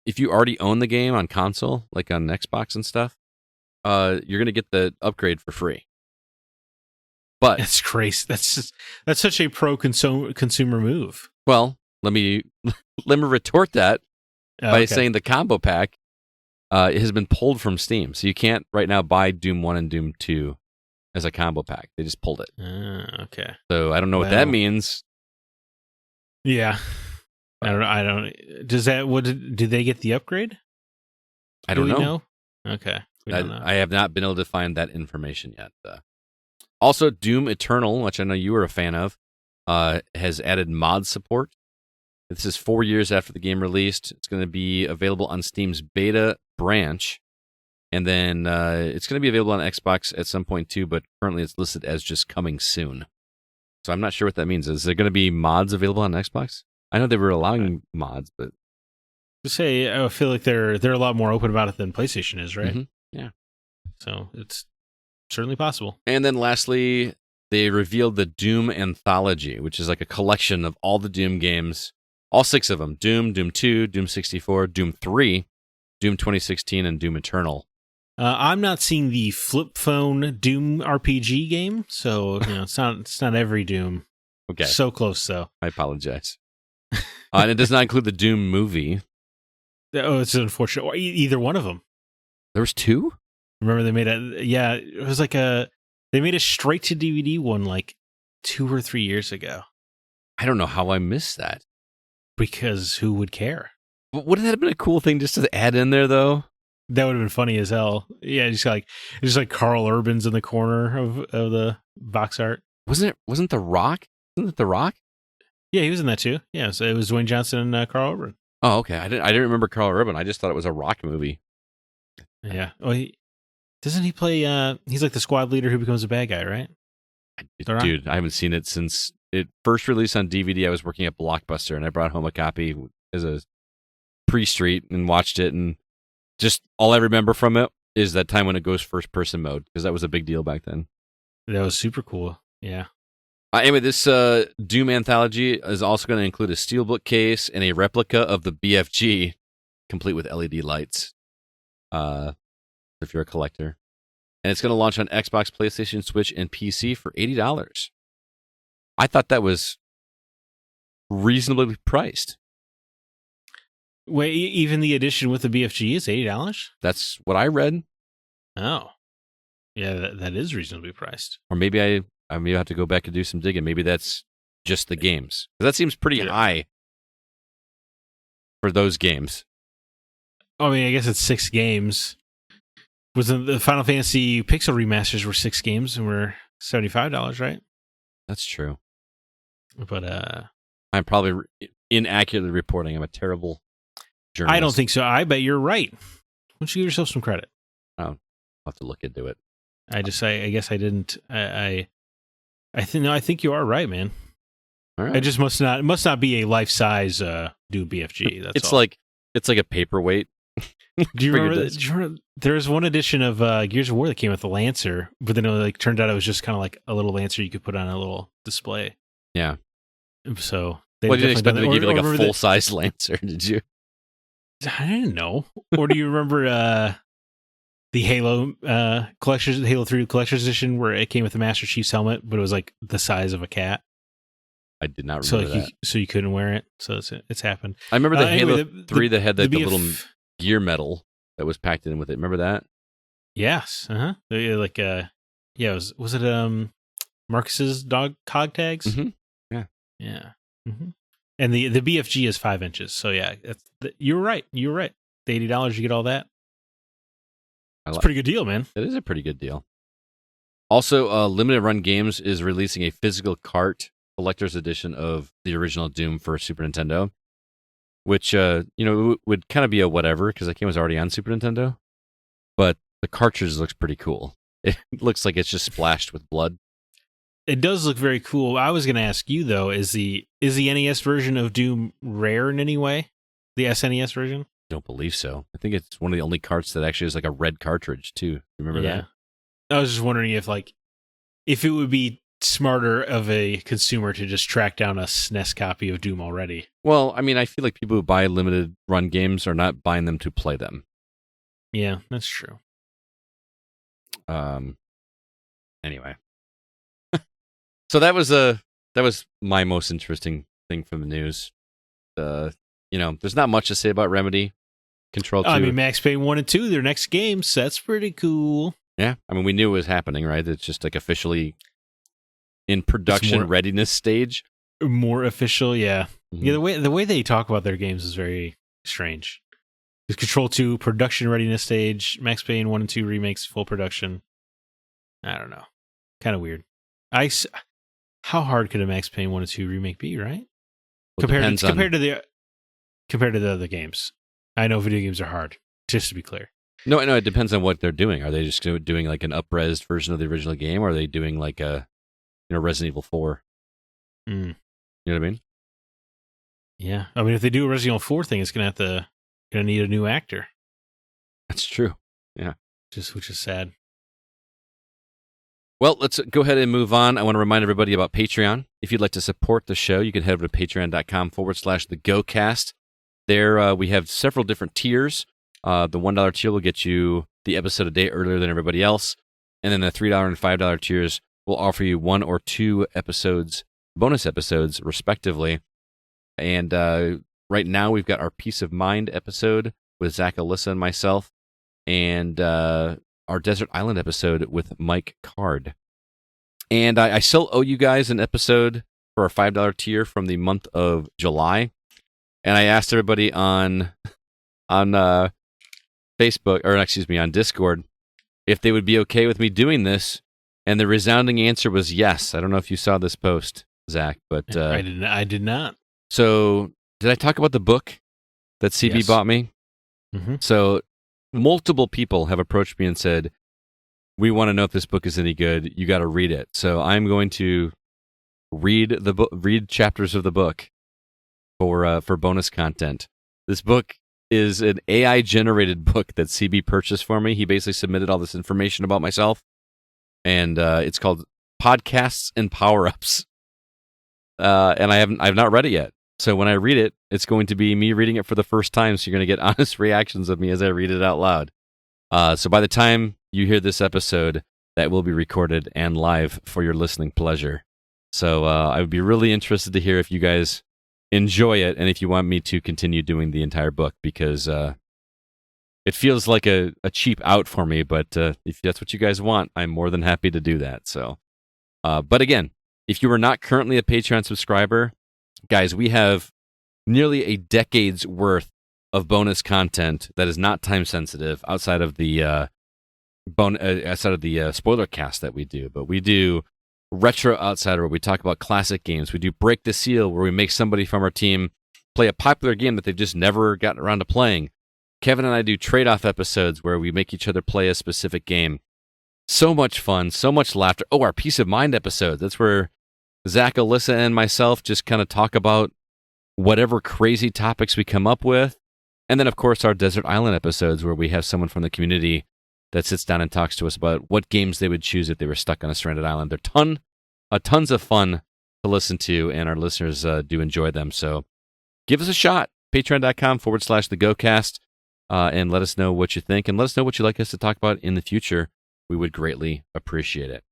If you already own the game on console, like on Xbox and stuff, you're going to get the upgrade for free. But that's crazy. That's such a consumer move. Well, let me retort that by saying the combo pack has been pulled from Steam, so you can't right now buy Doom 1 and Doom 2 as a combo pack. They just pulled it. Okay. So I don't know what that means. Yeah. I don't. Does that? Did they get the upgrade? I don't know. Okay. I have not been able to find that information yet. Also, Doom Eternal, which I know you were a fan of, has added mod support. This is 4 years after the game released. It's going to be available on Steam's beta branch, and then it's going to be available on Xbox at some point too, but currently it's listed as just coming soon. So I'm not sure what that means. Is there going to be mods available on Xbox? I know they were allowing mods, but... I feel like they're a lot more open about it than PlayStation is, right? Mm-hmm. Yeah. So it's certainly possible. And then lastly, they revealed the Doom Anthology, which is like a collection of all the Doom games, all 6 of them: Doom, Doom 2, Doom 64, Doom 3, Doom 2016, and Doom Eternal. I'm not seeing the flip phone Doom RPG game, so it's not every Doom. Okay. So close, though. I apologize. And it does not include the Doom movie. Oh, it's unfortunate. Or either one of them. There was 2? Remember they made it was like they made a straight to DVD one like 2 or 3 years ago. I don't know how I missed that. Because who would care? Wouldn't that have been a cool thing just to add in there, though? That would have been funny as hell. Yeah, just like Carl Urban's in the corner of the box art. Wasn't The Rock? Wasn't it The Rock? Yeah, he was in that too. Yeah, so it was Dwayne Johnson and Carl Urban. Oh, okay. I didn't remember Carl Urban. I just thought it was a Rock movie. Yeah. Well, doesn't he play? He's like the squad leader who becomes a bad guy, right? Dude, I haven't seen it since it first released on DVD. I was working at Blockbuster, and I brought home a copy as a pre-street and watched it. And just all I remember from it is that time when it goes first-person mode, because that was a big deal back then. That was super cool. Yeah. Anyway, this Doom Anthology is also going to include a steelbook case and a replica of the BFG, complete with LED lights, if you're a collector. And it's going to launch on Xbox, PlayStation, Switch, and PC for $80. I thought that was reasonably priced. Wait, even the edition with the BFG is $80? That's what I read. Oh. Yeah, that is reasonably priced. Or maybe I may have to go back and do some digging. Maybe that's just the games. That seems pretty high for those games. I mean, I guess it's 6 games. Wasn't the Final Fantasy Pixel remasters were 6 games and were $75, right? That's true. But I'm probably inaccurately reporting. I'm a terrible journalist. I don't think so. I bet you're right. Why don't you give yourself some credit? I'll have to look into it. I guess I didn't. I think you are right, man. All right. It just must not be a life size Doom BFG. That's it's all. it's like a paperweight. Do you remember? There was one edition of Gears of War that came with the Lancer, but then it turned out it was just kind of like a little Lancer you could put on a little display. Yeah. So you didn't expect them to give you like a full size Lancer, did you? I didn't know. Or do you remember the Halo collectors, Halo 3 collector's edition, where it came with the Master Chief's helmet, but it was like the size of a cat? I did not remember that. So you couldn't wear it. So it's happened. I remember the Halo 3 that had the little gear medal that was packed in with it. Remember that? Yes. Was it Marcus's dog cog tags? Mm-hmm. Yeah. Mm-hmm. And the BFG is 5 inches. So yeah, you're right. You're right. The $80 you get all that. It's a pretty good deal, man. It is a pretty good deal. Also, Limited Run Games is releasing a physical cart collector's edition of the original Doom for Super Nintendo, which would kind of be a whatever because that game was already on Super Nintendo. But the cartridge looks pretty cool. It looks like it's just splashed with blood. It does look very cool. I was going to ask you though: is the NES version of Doom rare in any way? The SNES version? I don't believe so. I think it's one of the only carts that actually is like a red cartridge too. Remember that? I was just wondering if it would be smarter of a consumer to just track down a SNES copy of Doom already. Well, I mean, I feel like people who buy limited run games are not buying them to play them. Yeah, that's true. Anyway. So that was my most interesting thing from the news. There's not much to say about Remedy. Control 2. I mean, Max Payne 1 and 2, their next games, that's pretty cool. Yeah, I mean, we knew it was happening, right? It's just like officially in production readiness stage. More official, yeah. Mm-hmm. Yeah, the way they talk about their games is very strange. It's Control 2, production readiness stage, Max Payne 1 and 2 remakes, full production. I don't know. Kind of weird. How hard could a Max Payne 1 and 2 remake be, right? Well, compared to the other games. I know video games are hard, just to be clear. No, it depends on what they're doing. Are they just doing like an up-resed version of the original game, or are they doing like a Resident Evil 4? Mm. You know what I mean? Yeah. I mean, if they do a Resident Evil 4 thing, it's gonna need a new actor. That's true. Yeah. Which is sad. Well, let's go ahead and move on. I want to remind everybody about Patreon. If you'd like to support the show, you can head over to patreon.com/thegocast. There we have several different tiers. The $1 tier will get you the episode a day earlier than everybody else. And then the $3 and $5 tiers will offer you 1 or 2 episodes, bonus episodes, respectively. And right now we've got our Peace of Mind episode with Zack, Alyssa, and myself. And our Desert Island episode with Mike Card. And I still owe you guys an episode for our $5 tier from the month of July. And I asked everybody on Facebook, or excuse me, on Discord, if they would be okay with me doing this. And the resounding answer was yes. I don't know if you saw this post, Zach, but I did not. So did I talk about the book that CB bought me? Mm-hmm. So multiple people have approached me and said, we want to know if this book is any good. You got to read it. So I'm going to read the book, read chapters of the book for bonus content. This book is an AI generated book that CB purchased for me. He basically submitted all this information about myself, and it's called Podcasts and Power Ups. And I've not read it yet. So when I read it, it's going to be me reading it for the first time. So you're going to get honest reactions of me as I read it out loud. So by the time you hear this episode, that will be recorded and live for your listening pleasure. So I would be really interested to hear if you guys enjoy it and if you want me to continue doing the entire book, because it feels like a cheap out for me. But if that's what you guys want, I'm more than happy to do that. So, but again, if you are not currently a Patreon subscriber, guys, we have nearly a decade's worth of bonus content that is not time sensitive outside of the spoiler cast that we do. But we do Retro Outsider, where we talk about classic games. We do Break the Seal, where we make somebody from our team play a popular game that they've just never gotten around to playing. Kevin and I do trade-off episodes where we make each other play a specific game. So much fun, so much laughter. Oh, our Peace of Mind episode. That's where Zach, Alyssa, and myself just kind of talk about whatever crazy topics we come up with. And then, of course, our Desert Island episodes, where we have someone from the community that sits down and talks to us about what games they would choose if they were stuck on a stranded island. They're tons of fun to listen to, and our listeners do enjoy them. So give us a shot. Patreon.com/thegocast, and let us know what you think, and let us know what you'd like us to talk about in the future. We would greatly appreciate it.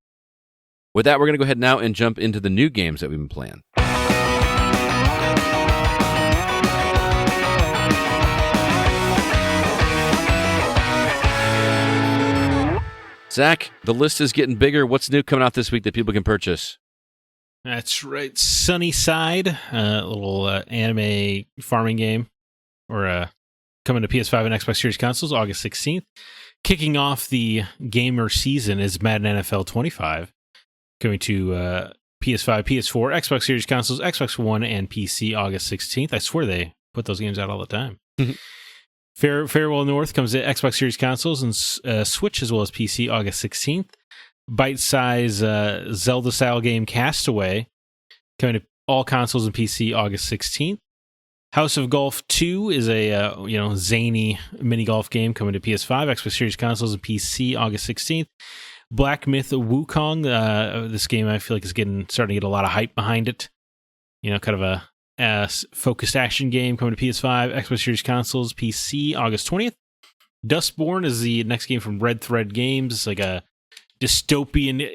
With that, we're going to go ahead now and jump into the new games that we've been playing. Zach, the list is getting bigger. What's new coming out this week that people can purchase? That's right. Sunny Side, a little anime farming game, or coming to PS5 and Xbox Series consoles August 16th. Kicking off the gamer season is Madden NFL 25, coming to PS5, PS4, Xbox Series consoles, Xbox One, and PC August 16th. I swear they put those games out all the time. Farewell North comes to Xbox Series consoles and Switch as well as PC August 16th. Bite-size Zelda-style game Castaway coming to all consoles and PC August 16th. House of Golf 2 is a zany mini golf game coming to PS5, Xbox Series consoles, and PC August 16th. Black Myth Wukong, this game I feel like is starting to get a lot of hype behind it. Kind of a focused action game coming to PS5, Xbox Series consoles, PC August 20th. Dustborn is the next game from Red Thread Games. It's like a dystopian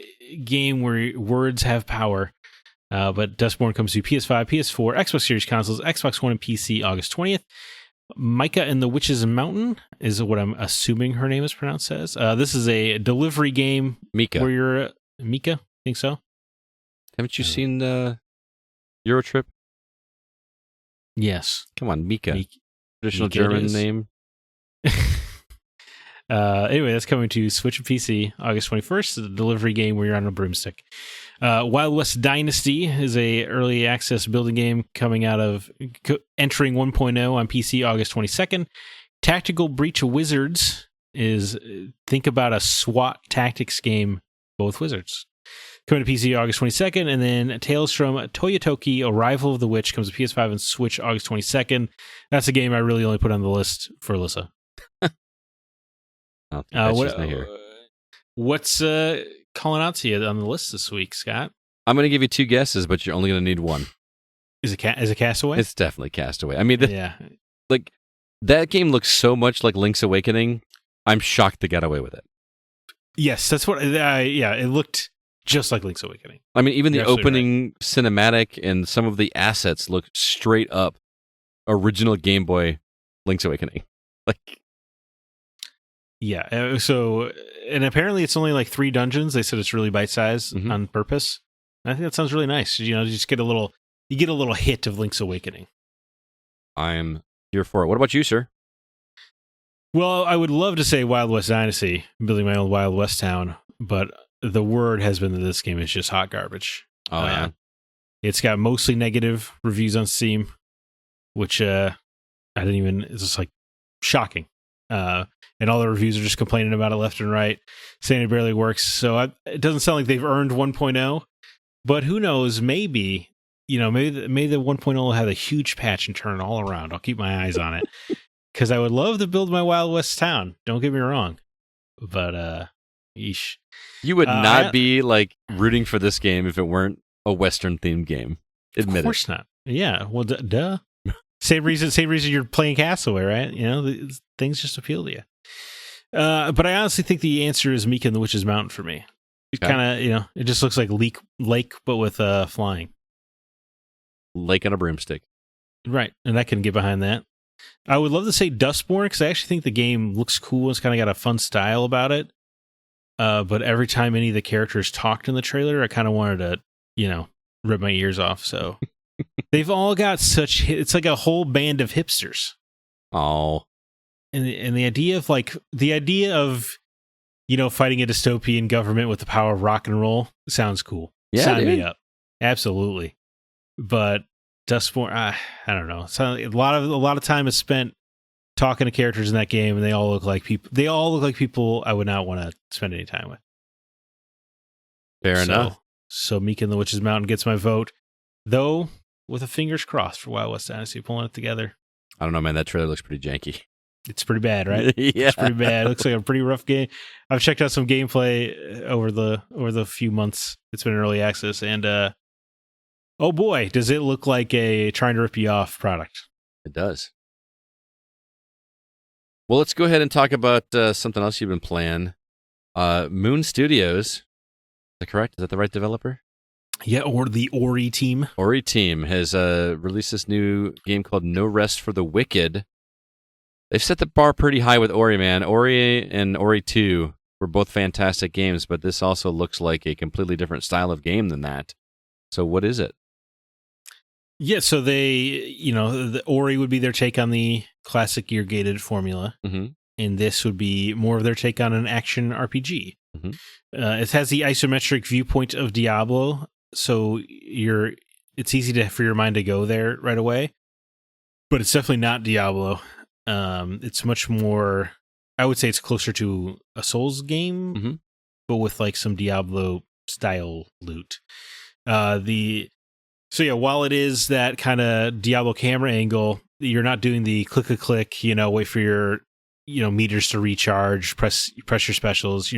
game where words have power. But Dustborn comes to PS5, PS4, Xbox Series consoles, Xbox One, and PC August 20th. Micah and the Witch's Mountain is what I'm assuming her name is pronounced as. This is a delivery game. Mika. Where you're... Mika? Think so? Haven't you seen Eurotrip? Yes. Come on, Mika. Traditional Mika German name. Anyway, that's coming to Switch and PC August 21st. It's a delivery game where you're on a broomstick. Wild West Dynasty is a early access building game coming out of entering 1.0 on PC August 22nd. Tactical Breach of Wizards is think about a SWAT tactics game, both wizards. Coming to PC August 22nd, and then Tales from Toyotoki, Arrival of the Witch comes to PS5 and Switch August 22nd. That's a game I really only put on the list for Alyssa. What's calling out to you on the list this week, Scott? I'm going to give you two guesses, but you're only going to need one. Is it Castaway? It's definitely Castaway. I mean, yeah. Like, that game looks so much like Link's Awakening. I'm shocked they got away with it. Yes, that's what... it looked just like Link's Awakening. I mean, even the opening cinematic and some of the assets look straight up original Game Boy Link's Awakening. Like... Yeah, so, and apparently it's only like 3 dungeons. They said it's really bite-sized on purpose. I think that sounds really nice. You just get a little hit of Link's Awakening. I'm here for it. What about you, sir? Well, I would love to say Wild West Dynasty, building my own Wild West town, but the word has been that this game is just hot garbage. Oh, yeah. It's got mostly negative reviews on Steam, which it's just like shocking. And all the reviews are just complaining about it left and right, saying it barely works. So it doesn't sound like they've earned 1.0, but who knows? Maybe the 1.0 will have a huge patch and turn all around. I'll keep my eyes on it because I would love to build my Wild West town. Don't get me wrong, but yeesh. You would not be like rooting for this game if it weren't a Western themed game. Admit it. Of course not. Yeah. Well, duh. Same reason you're playing Castaway, right? Things just appeal to you. But I honestly think the answer is Mika and the Witch's Mountain for me. It kind of, it just looks like lake, but with flying. Lake on a broomstick. Right, and I can get behind that. I would love to say Dustborn, because I actually think the game looks cool. It's kind of got a fun style about it. But every time any of the characters talked in the trailer, I kind of wanted to, rip my ears off. So they've all got it's like a whole band of hipsters. Oh. And the idea of fighting a dystopian government with the power of rock and roll sounds cool. Yeah, sign me up. Absolutely. But Dustborn, I don't know. A lot of time is spent talking to characters in that game, and they all look like people. They all look like people I would not want to spend any time with. Fair enough. So Mika and the Witch's Mountain gets my vote, though with a fingers crossed for Wild West Dynasty pulling it together. I don't know, man. That trailer looks pretty janky. It's pretty bad, right? Yeah. It's pretty bad. It looks like a pretty rough game. I've checked out some gameplay over the few months it's been in early access, and oh boy, does it look like a trying to rip you off product. It does. Well, let's go ahead and talk about something else you've been playing. Moon Studios. Is that correct? Is that the right developer? Yeah, or the Ori team. Ori team has released this new game called No Rest for the Wicked. They've set the bar pretty high with Ori, man. Ori and Ori 2 were both fantastic games, but this also looks like a completely different style of game than that. So what is it? Yeah, so the Ori would be their take on the classic gear-gated formula, and this would be more of their take on an action RPG. It has the isometric viewpoint of Diablo, so it's easy for your mind to go there right away, but it's definitely not Diablo. It's much more, I would say it's closer to a Souls game, but with like some Diablo-style loot. So yeah, while it is that kind of Diablo camera angle, you're not doing the click, wait for your, meters to recharge, press your specials,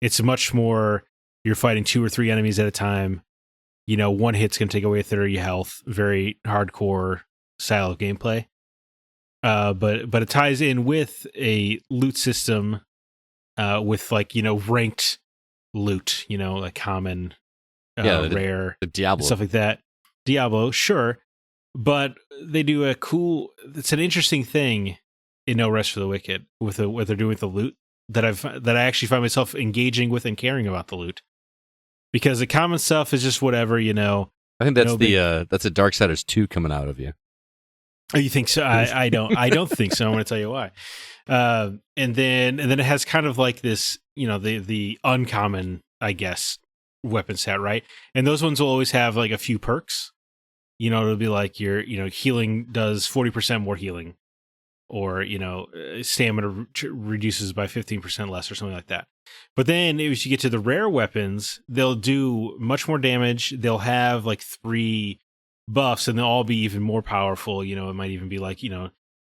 it's much more, you're fighting 2 or 3 enemies at a time. One hit's going to take away 30 health, very hardcore style of gameplay. But it ties in with a loot system, with like, ranked loot, like common, rare, the Diablo stuff like that. Diablo, sure, but they do it's an interesting thing in No Rest for the Wicked with what they're doing with the loot that I actually find myself engaging with and caring about the loot, because the common stuff is just whatever, I think that's that's a Darksiders 2 coming out of you. Oh, you think so? I don't think so. I'm going to tell you why. And then it has kind of like this, the uncommon, I guess, weapon set, right? And those ones will always have like a few perks. It'll be like your, healing does 40% more healing, or, stamina reduces by 15% less or something like that. But then if you get to the rare weapons, they'll do much more damage. They'll have like 3 buffs, and they'll all be even more powerful. It might even be like,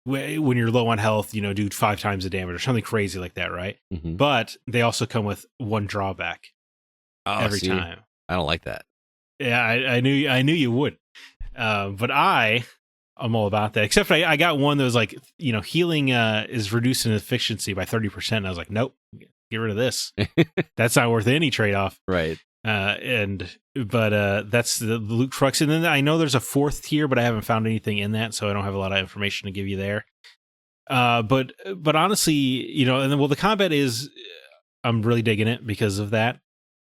when you're low on health, do 5 times the damage or something crazy like that, right? But they also come with one drawback. Every time. I don't like that. Yeah, I knew you would. But I'm all about that. Except I got one that was like, healing is reduced in efficiency by 30%. And I was like, nope, get rid of this. That's not worth any trade-off. Right. But that's the loot trucks. And then I know there's a 4th tier, but I haven't found anything in that, so I don't have a lot of information to give you there. But honestly, and then, the combat is, I'm really digging it because of that.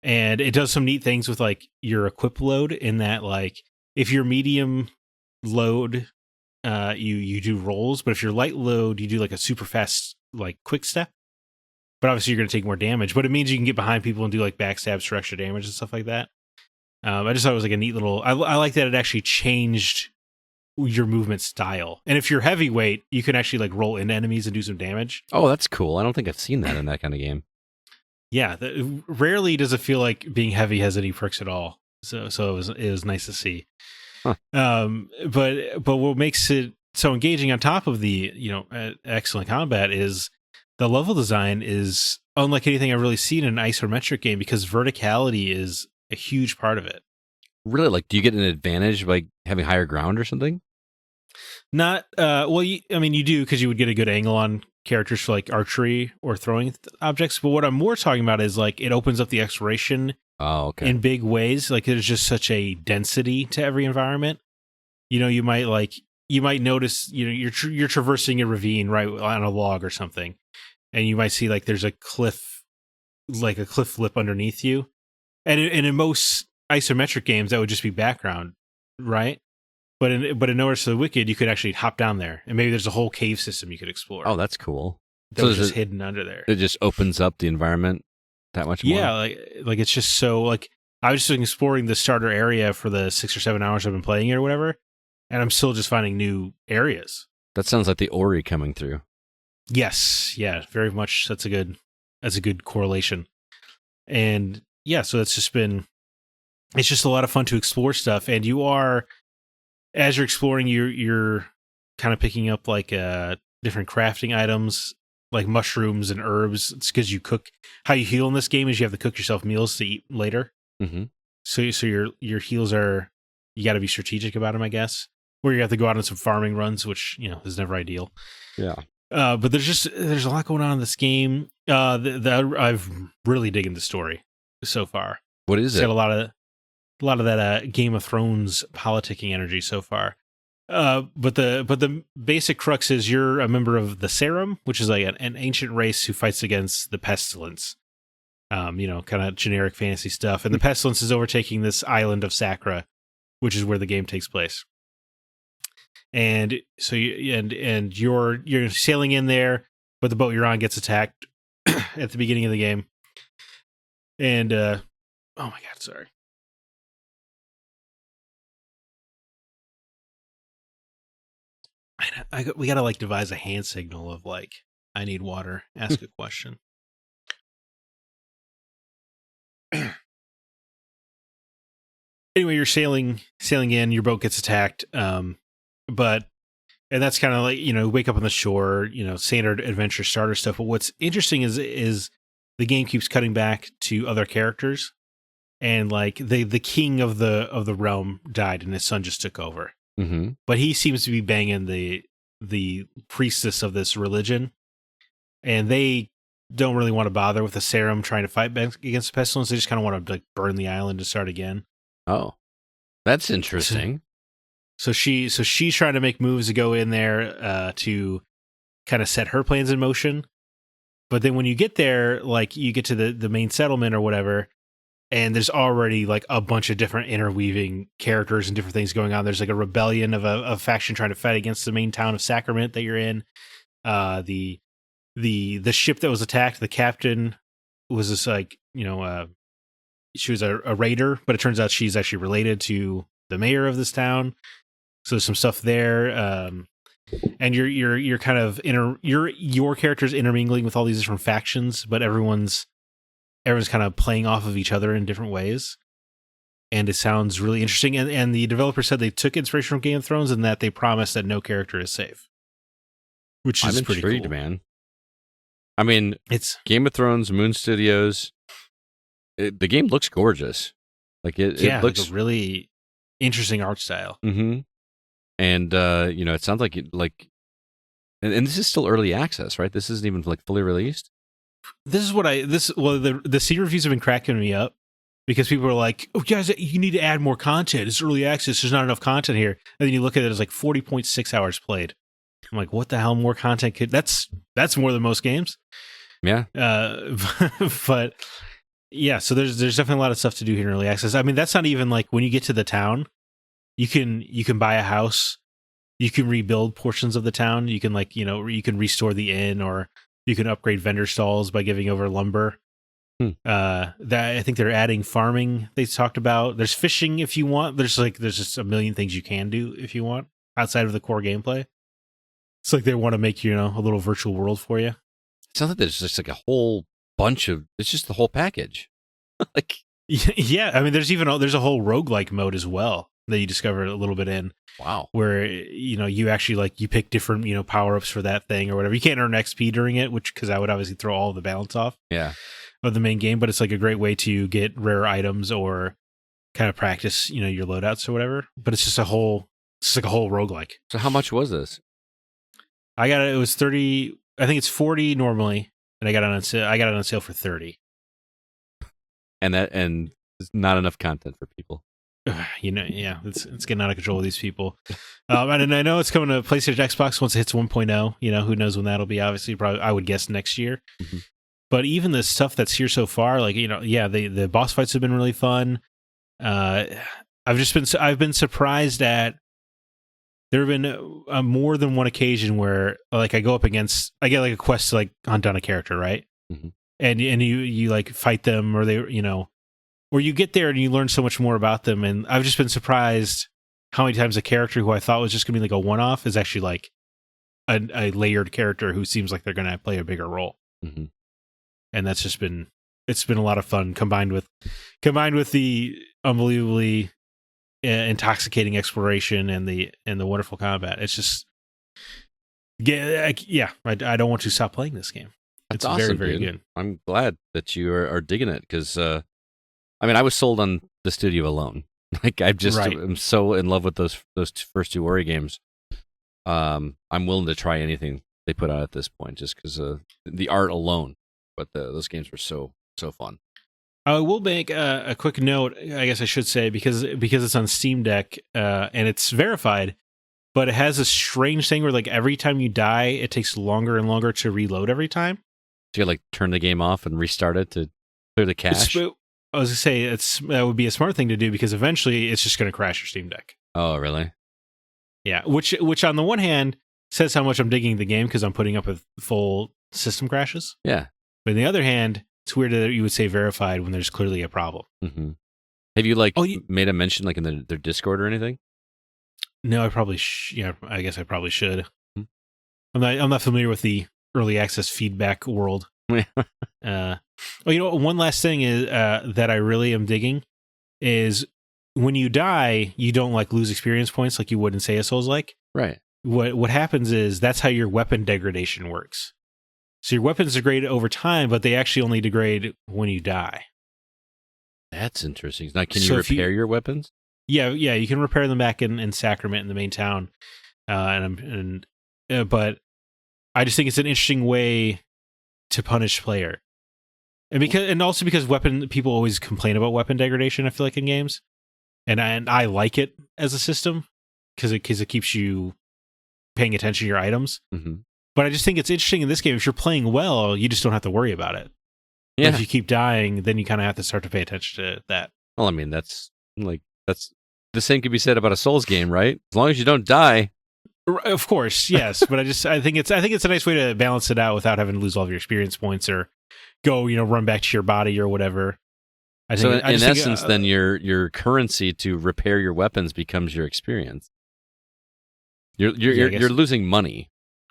And it does some neat things with like your equip load, in that like if you're medium load, you do rolls, but if you're light load, you do like a super fast like quick step. But obviously you're going to take more damage, but it means you can get behind people and do like backstabs for extra damage and stuff like that. I just thought it was like a neat little, I like that it actually changed your movement style. And if you're heavyweight, you can actually like roll into enemies and do some damage. Oh, that's cool. I don't think I've seen that in that kind of game. Yeah, rarely does it feel like being heavy has any perks at all. So it was nice to see. Huh. But what makes it so engaging on top of the excellent combat is the level design is unlike anything I've really seen in an isometric game, because verticality is a huge part of it. Really? Like, do you get an advantage by having higher ground or something? Not you do, because you would get a good angle on characters for like archery or throwing objects. But what I'm more talking about is like it opens up the exploration in big ways. Like there's just such a density to every environment. You might notice you're traversing a ravine right on a log or something, and you might see like there's a cliff lip underneath you. And in most isometric games that would just be background, right? But in No Rest for the Wicked, you could actually hop down there, and maybe there's a whole cave system you could explore. Oh, that's cool. That was just hidden under there. It just opens up the environment that much more. Yeah, like it's just so like I was just exploring the starter area for the 6 or 7 hours I've been playing it or whatever, and I'm still just finding new areas. That sounds like the Ori coming through. Yes, yeah, very much. That's a good correlation. And yeah, so it's just a lot of fun to explore stuff, and as you're exploring, you're kind of picking up like different crafting items, like mushrooms and herbs. It's because you cook. How you heal in this game is you have to cook yourself meals to eat later. Mm-hmm. So your heals you got to be strategic about them, I guess. Or you have to go out on some farming runs, which is never ideal. Yeah. But there's a lot going on in this game. I've really digging the story so far. What is it? Got a lot of that Game of Thrones politicking energy so far. But the basic crux is you're a member of the Serum, which is like an ancient race who fights against the pestilence. Kind of generic fantasy stuff. And the pestilence is overtaking this island of Sakra, which is where the game takes place. And so you're sailing in there, but the boat you're on gets attacked at the beginning of the game. And oh my god, sorry. We gotta like devise a hand signal of like, I need water. Ask a question. Anyway, you're sailing in. Your boat gets attacked. And that's kind of like, wake up on the shore. Standard adventure starter stuff. But what's interesting is the game keeps cutting back to other characters, and like the king of the realm died, and his son just took over. Mm-hmm. But he seems to be banging the priestess of this religion, and they don't really want to bother with the serum trying to fight back against the pestilence. They just kind of want to like burn the island to start again. Oh, that's interesting. So she's trying to make moves to go in there to kind of set her plans in motion. But then when you get there, like you get to the main settlement or whatever, and there's already like a bunch of different interweaving characters and different things going on. There's like a rebellion of a faction trying to fight against the main town of Sacrament that you're in. The ship that was attacked, the captain was this like, she was a raider, but it turns out she's actually related to the mayor of this town. So there's some stuff there. And you're kind of your character's intermingling with all these different factions, but everyone's kind of playing off of each other in different ways. And it sounds really interesting. And the developer said they took inspiration from Game of Thrones and that they promised that no character is safe. Which is pretty cool. I'm intrigued, man. I mean, it's Game of Thrones, Moon Studios. The game looks gorgeous. Like it looks like a really interesting art style. Mm-hmm. And it sounds like and this is still early access, right? This isn't even like fully released. The C reviews have been cracking me up because people are like, "Oh, guys, you need to add more content. It's early access. There's not enough content here." And then you look at it, it's like 40.6 hours played. I'm like, what the hell more content that's more than most games. Yeah. But yeah, so there's definitely a lot of stuff to do here in early access. I mean, that's not even like when you get to the town, you can buy a house, you can rebuild portions of the town, you can you can restore the inn, or you can upgrade vendor stalls by giving over lumber. That I think they're adding farming. They talked about there's fishing if you want. There's just a million things you can do if you want outside of the core gameplay. It's like they want to make a little virtual world for you. It sounds like there's just like a whole bunch of. It's just the whole package. Like yeah, I mean there's a whole roguelike mode as well that you discover a little bit in. Wow. Where you actually you pick different power-ups for that thing or whatever. You can't earn XP during it, because I would obviously throw all the balance off. Yeah. Of the main game, but it's like a great way to get rare items or kind of practice your loadouts or whatever. But it's like a whole roguelike. So how much was this? I got it. It was 30. I think it's 40 normally, and I got it on sale. I got it on sale for 30. And there's not enough content for people. Yeah, it's getting out of control with these people. And I know it's coming to PlayStation, Xbox once it hits 1.0. Who knows when that'll be? Obviously, probably I would guess next year. Mm-hmm. But even the stuff that's here so far, the boss fights have been really fun. I've been surprised at. There have been more than one occasion where I get a quest to hunt down a character, right? Mm-hmm. And you fight them, or they or you get there and you learn so much more about them. And I've just been surprised how many times a character who I thought was just gonna be a one-off is actually a layered character who seems like they're gonna play a bigger role. Mm-hmm. And that's just been a lot of fun combined with the unbelievably intoxicating exploration and the wonderful combat. It's just I don't want to stop playing this game. It's awesome, very, very good. I'm glad that you are digging it because I was sold on the studio alone. I'm so in love with those first two Ori games. I'm willing to try anything they put out at this point just because the art alone. But those games were so fun. I will make a quick note, I guess I should say, because it's on Steam Deck and it's verified, but it has a strange thing where every time you die, it takes longer and longer to reload every time. So you turn the game off and restart it to. Clear the cache. I was gonna say that would be a smart thing to do because eventually it's just gonna crash your Steam Deck. Oh, really? Yeah, which on the one hand says how much I'm digging the game because I'm putting up with full system crashes. Yeah. But on the other hand, it's weird that you would say verified when there's clearly a problem. Mm-hmm. Have you made a mention like in their Discord or anything? No, I probably I guess I probably should. Hmm. I'm not familiar with the early access feedback world. One last thing is that I really am digging is when you die, you don't like lose experience points like you would in say a Souls-like. Right. What happens is that's how your weapon degradation works. So your weapons degrade over time, but they actually only degrade when you die. That's interesting. Now, can you repair your weapons? Yeah, you can repair them back in Sacrament in the main town, but I just think it's an interesting way to punish player, and also because people always complain about weapon degradation. I feel like in games, and I like it as a system because it keeps you paying attention to your items. Mm-hmm. But I just think it's interesting in this game. If you're playing well, you just don't have to worry about it. Yeah. But if you keep dying, then you kind of have to start to pay attention to that. Well, I mean, that's the same could be said about a Souls game, right? As long as you don't die. Of course, yes. But I think it's a nice way to balance it out without having to lose all of your experience points or go, run back to your body or whatever. So in essence, then your currency to repair your weapons becomes your experience. You're losing money,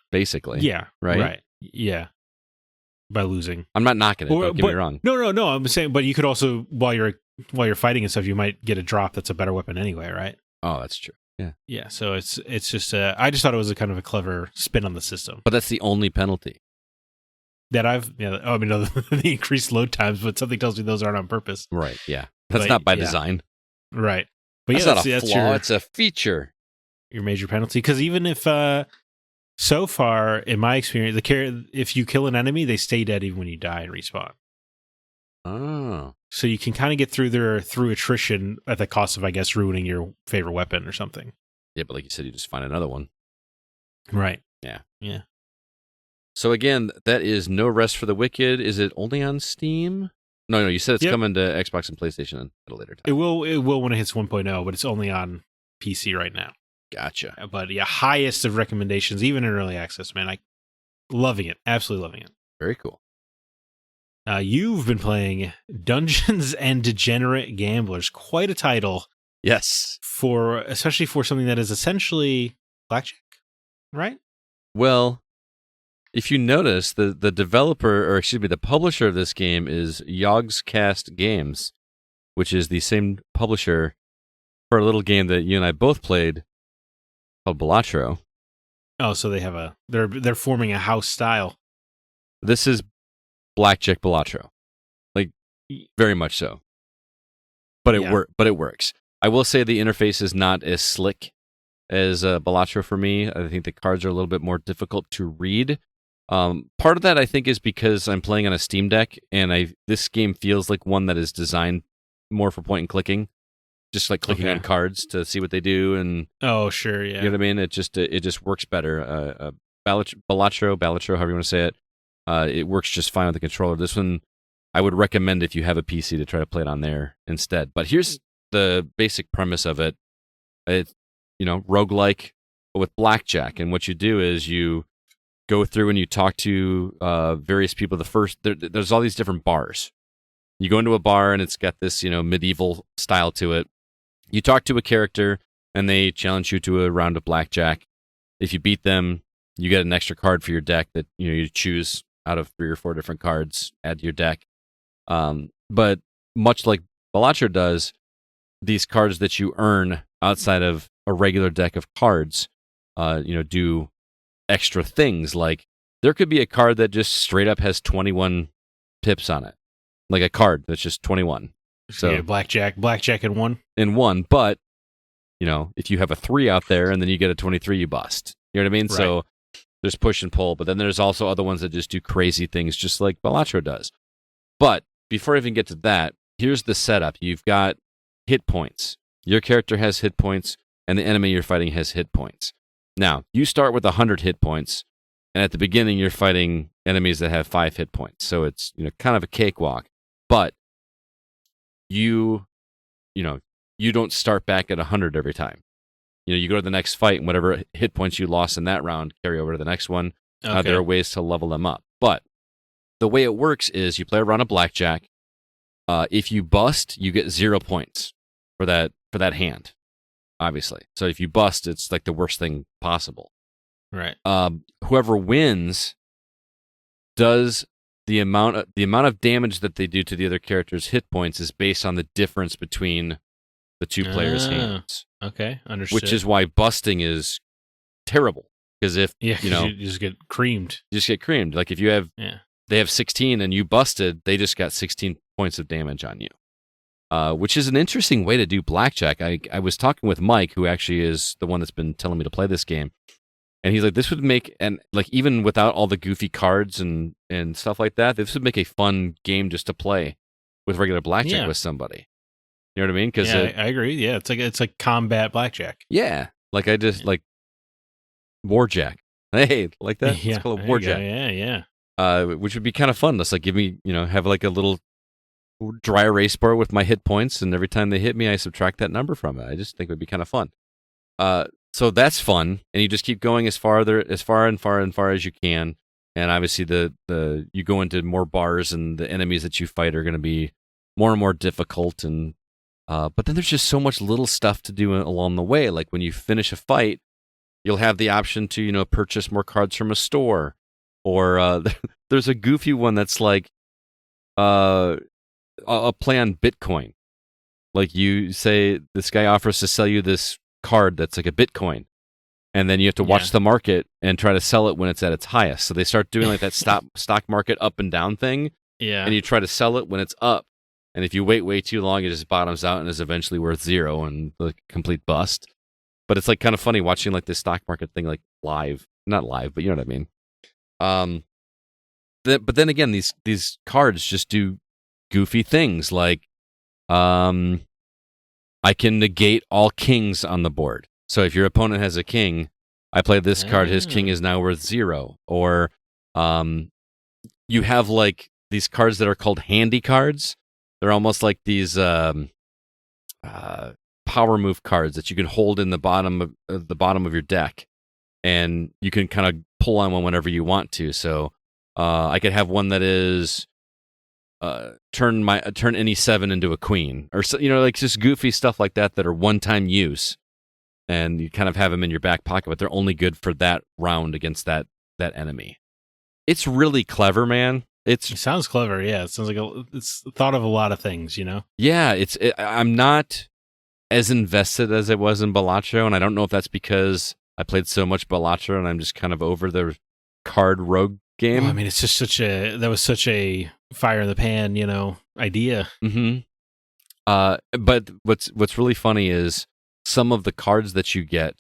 basically. Yeah. Right. Yeah. By losing. I'm not knocking it. Don't get me wrong. No. I'm saying, but you could also while you're fighting and stuff, you might get a drop that's a better weapon anyway, right? Oh, that's true. Yeah. Yeah. So it's just I just thought it was a kind of a clever spin on the system. But that's the only penalty that the increased load times, but something tells me those aren't on purpose. Right. Yeah. That's not by design. Right. But that's not a flaw. It's a feature. Your major penalty, because even if so far in my experience, if you kill an enemy, they stay dead even when you die and respawn. Oh. So you can kind of get through attrition at the cost of, I guess, ruining your favorite weapon or something. Yeah, but like you said, you just find another one. Right. Yeah. Yeah. So again, that is No Rest for the Wicked. Is it only on Steam? No, you said it's coming to Xbox and PlayStation at a later time. It will when it hits 1.0, but it's only on PC right now. Gotcha. But yeah, highest of recommendations, even in early access, man. Loving it. Absolutely loving it. Very cool. You've been playing Dungeons and Degenerate Gamblers. Quite a title. Yes. Especially for something that is essentially blackjack, right? Well, if you notice, the the publisher of this game is Yogscast Games, which is the same publisher for a little game that you and I both played called Balatro. Oh, so they have they're forming a house style. This is Blackjack Balatro, like very much so. But it works. I will say the interface is not as slick as Balatro for me. I think the cards are a little bit more difficult to read. Part of that I think is because I'm playing on a Steam Deck, and this game feels like one that is designed more for point and clicking, just like clicking on cards to see what they do. And oh, sure, yeah, you know what I mean. It just works better. Balatro, however you want to say it. It works just fine with the controller. This one, I would recommend if you have a PC to try to play it on there instead. But here's the basic premise of it. It's, roguelike, but with blackjack. And what you do is you go through and you talk to various people. There's all these different bars. You go into a bar and it's got this, medieval style to it. You talk to a character and they challenge you to a round of blackjack. If you beat them, you get an extra card for your deck that you choose out of 3 or 4 different cards, add to your deck. But much like Balatro does, these cards that you earn outside of a regular deck of cards, do extra things. Like there could be a card that just straight up has 21 pips on it, like a card that's just 21. So yeah, blackjack in one. But if you have a 3 out there and then you get a 23, you bust. You know what I mean? Right. So there's push and pull, but then there's also other ones that just do crazy things, just like Balatro does. But before I even get to that, here's the setup. You've got hit points. Your character has hit points, and the enemy you're fighting has hit points. Now, you start with 100 hit points, and at the beginning, you're fighting enemies that have 5 hit points. So it's kind of a cakewalk. but you don't start back at 100 every time. You go to the next fight, and whatever hit points you lost in that round carry over to the next one. Okay. There are ways to level them up. But the way it works is you play a round of blackjack. If you bust, you get 0 points for that hand, obviously. So if you bust, it's like the worst thing possible. Right. Whoever wins does the amount of damage that they do to the other character's hit points is based on the difference between the two players' hands. Okay, understood. Which is why busting is terrible. Because if you just get creamed. You just get creamed. Like if you have they have 16 and you busted, they just got 16 points of damage on you. Which is an interesting way to do blackjack. I was talking with Mike, who actually is the one that's been telling me to play this game. And he's like, this would make, and like even without all the goofy cards and stuff like that, this would make a fun game just to play with regular blackjack with somebody. You know what I mean? Because I agree. Yeah, it's like combat blackjack. Yeah, like I just like Warjack. Hey, like that? Yeah, it's called a Warjack. Yeah. Which would be kind of fun. Just like give me, have like a little dry erase board with my hit points, and every time they hit me, I subtract that number from it. I just think it would be kind of fun. So that's fun, and you just keep going as far as you can. And obviously, the you go into more bars, and the enemies that you fight are going to be more and more difficult. And but then there's just so much little stuff to do along the way. Like when you finish a fight, you'll have the option to purchase more cards from a store, or there's a goofy one that's like a play on Bitcoin. Like you say, this guy offers to sell you this card that's like a Bitcoin, and then you have to watch the market and try to sell it when it's at its highest. So they start doing like that stock market up and down thing, and you try to sell it when it's up, and if you wait way too long, it just bottoms out and is eventually worth 0 and like complete bust. But it's like kind of funny watching like this stock market thing like live, not live, but you know what I mean. But then again, these cards just do goofy things like I can negate all kings on the board. So if your opponent has a king, I play this card, his king is now worth 0. Or you have like these cards that are called handy cards. They're almost like these power move cards that you can hold in the bottom of your deck, and you can kind of pull on one whenever you want to. So I could have one that is turn any 7 into a queen, or like just goofy stuff like that are one-time use, and you kind of have them in your back pocket, but they're only good for that round against that enemy. It's really clever, man. It sounds clever. Yeah, it sounds like it's thought of a lot of things. Yeah, I'm not as invested as I was in Balatro, and I don't know if that's because I played so much Balatro and I'm just kind of over the card rogue game. Well, I mean, it's just that was such a fire in the pan, idea. Mm-hmm. But what's really funny is some of the cards that you get